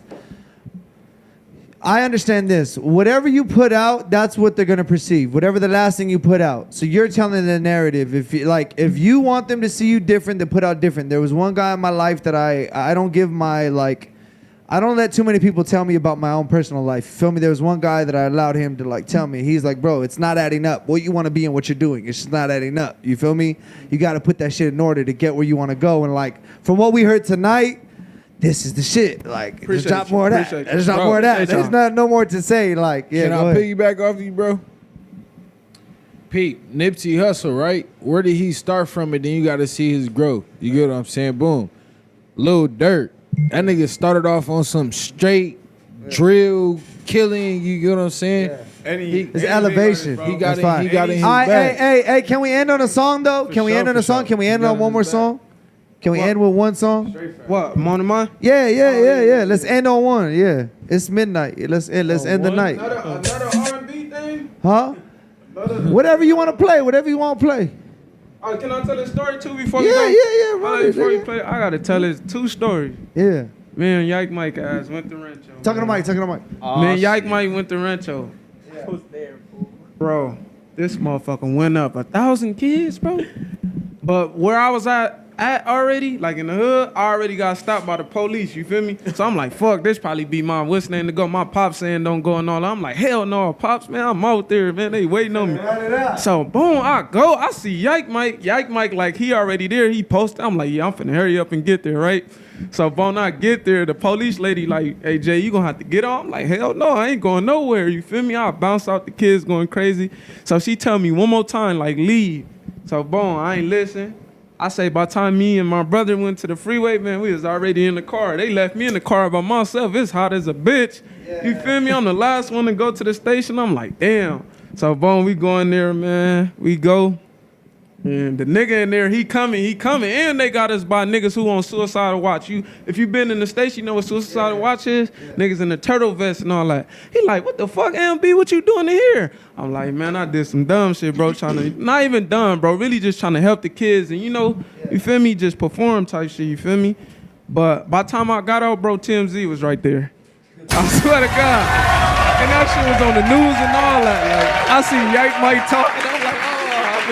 B: I understand this. Whatever you put out, that's what they're gonna perceive. Whatever the last thing you put out. So you're telling the narrative. If you want them to see you different, then put out different. There was one guy in my life that I don't give my I don't let too many people tell me about my own personal life. Feel me? There was one guy that I allowed him to tell me. He's like, bro, it's not adding up. What you want to be and what you're doing, it's just not adding up. You feel me? You got to put that shit in order to get where you want to go. And from what we heard tonight, this is the shit. Let's drop more of that. Let's drop more of that. There's no more to say. Can
G: I piggyback off you, bro? Pete, Nipsey Hussle, right? Where did he start from? And then you got to see his growth. You get what I'm saying? Boom. Lil Durk. That nigga started off on some straight drill killing. You get what I'm saying?
B: It's elevation.
G: He got in his bag.
B: Hey, can we end on a song though? Can we end on a song? Can we end on one more song? Can we end with one song?
E: What? Mon Mine?
B: Yeah. Let's end on one. Yeah, it's midnight. Let's end the night.
E: Another R&B thing?
B: Huh? Whatever you want to play.
E: Oh, can I tell this story too before we
B: Yeah,
E: go?
B: yeah, run it,
E: Before you
B: nigga.
E: play, I gotta tell this 2 stories.
B: Yeah.
E: Me and Yike Mike ass went to Rancho.
B: Talking to Mike, talking to Mike.
E: Me and Yike Mike went to Rancho. Bro, this motherfucker went up 1,000 kids, bro. But where I was at already, like in the hood, I already got stopped by the police, you feel me? So I'm like, fuck, this probably be my what's name to go. My pops saying don't go and all that. I'm like, hell no, pops, man, I'm out there, man. They waiting on me. So boom, I go. I see Yike Mike. Yike Mike, like he already there. He posted. I'm like, yeah, I'm finna hurry up and get there, right? So boom, I get there. The police lady like, hey Jay, you gonna have to get on? I'm like, hell no, I ain't going nowhere. You feel me? I bounce out the kids going crazy. So she tell me one more time, like, leave. So boom, I ain't listen. I say by the time me and my brother went to the freeway, man, we was already in the car. They left me in the car by myself. It's hot as a bitch. Yeah. You feel me? I'm the last one to go to the station. I'm like, damn. So boom, we go in there, man. We go. And the nigga in there, he coming. And they got us by niggas who on suicidal watch. If you been in the States, you know what suicidal watch is? Yeah. Niggas in the turtle vest and all that. He like, what the fuck, MB, what you doing in here? I'm like, man, I did some dumb shit, bro. Not even dumb, bro. Really just trying to help the kids. And you feel me? Just perform type shit, you feel me? But by the time I got out, bro, TMZ was right there. I swear to God. And that shit was on the news and all that. Like, I see Yike Mike talking. I'm like,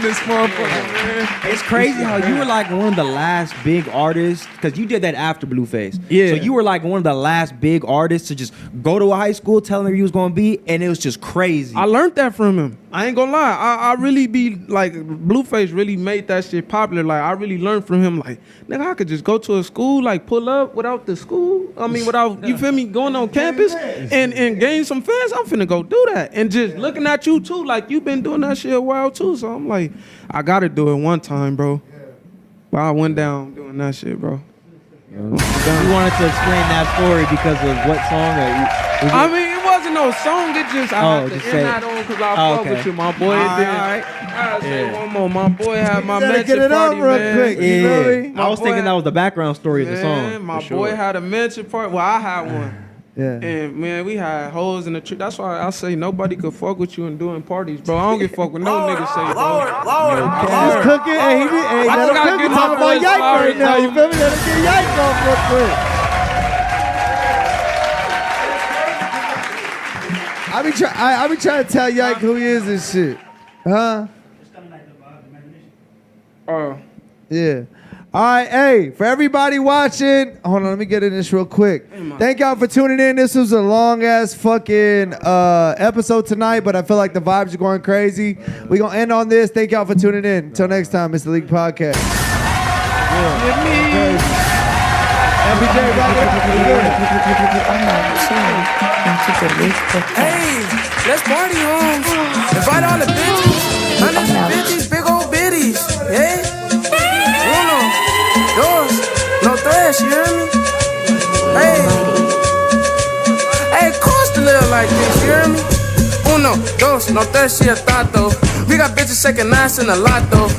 E: this motherfucker, man.
D: It's crazy how you were like one of the last big artists, because you did that after Blueface.
E: Yeah.
D: So you were like one of the last big artists to just go to a high school, tell them where you was gonna be, and it was just crazy.
E: I learned that from him. I ain't gonna lie. I really be like, Blueface really made that shit popular. Like, I really learned from him. Like, nigga, I could just go to a school, like pull up without the school. I mean, without, you feel me, going on campus and gain some fans. I'm finna go do that. And just looking at you too, like you been doing that shit a while too. So I'm like, I gotta do it one time, bro. But I went down doing that shit, bro.
D: You wanted to explain that story because of what song?
E: I mean, it wasn't no song. It just, I had to
D: just
E: end
D: say
E: that on because I fuck with you, my boy.
D: All
E: Then
D: right.
E: I gotta say one more. My boy had my
B: Gotta
E: mention
B: get it
E: party,
B: up real
E: man.
B: quick. You know me?
D: I was thinking that was the background story of the
E: Man,
D: song.
E: my boy had a mention party. Well, I had one.
B: Yeah.
E: And man, we had hoes in the tree. That's why I say nobody could fuck with you and doing parties, bro. I don't give a fuck with no nigga say, bro.
B: He's cooking. Hey, let him
E: gotta
B: cook.
E: get
B: Talk
E: my
B: about
E: boys
B: Yike right
E: fired,
B: now.
E: though.
B: You feel me? Let him get Yike off real quick. I be trying to tell Yike who he is and shit. Huh?
E: Oh.
B: Yeah. All right, hey, for everybody watching, hold on, let me get in this real quick. Thank y'all for tuning in. This was a long-ass fucking episode tonight, but I feel like the vibes are going crazy. We gonna end on this. Thank y'all for tuning in. Until next time, it's the League Podcast. AmbJaay,
A: Hey, let's party, homes. Invite all the bitches. Hundreds of bitches, big old bitties. Hey, uno, dos, no tres, you hear me? Hey, cost a little like this, you hear me? Uno, dos, no tres, she a tato. We got bitches shaking ass in a lot though.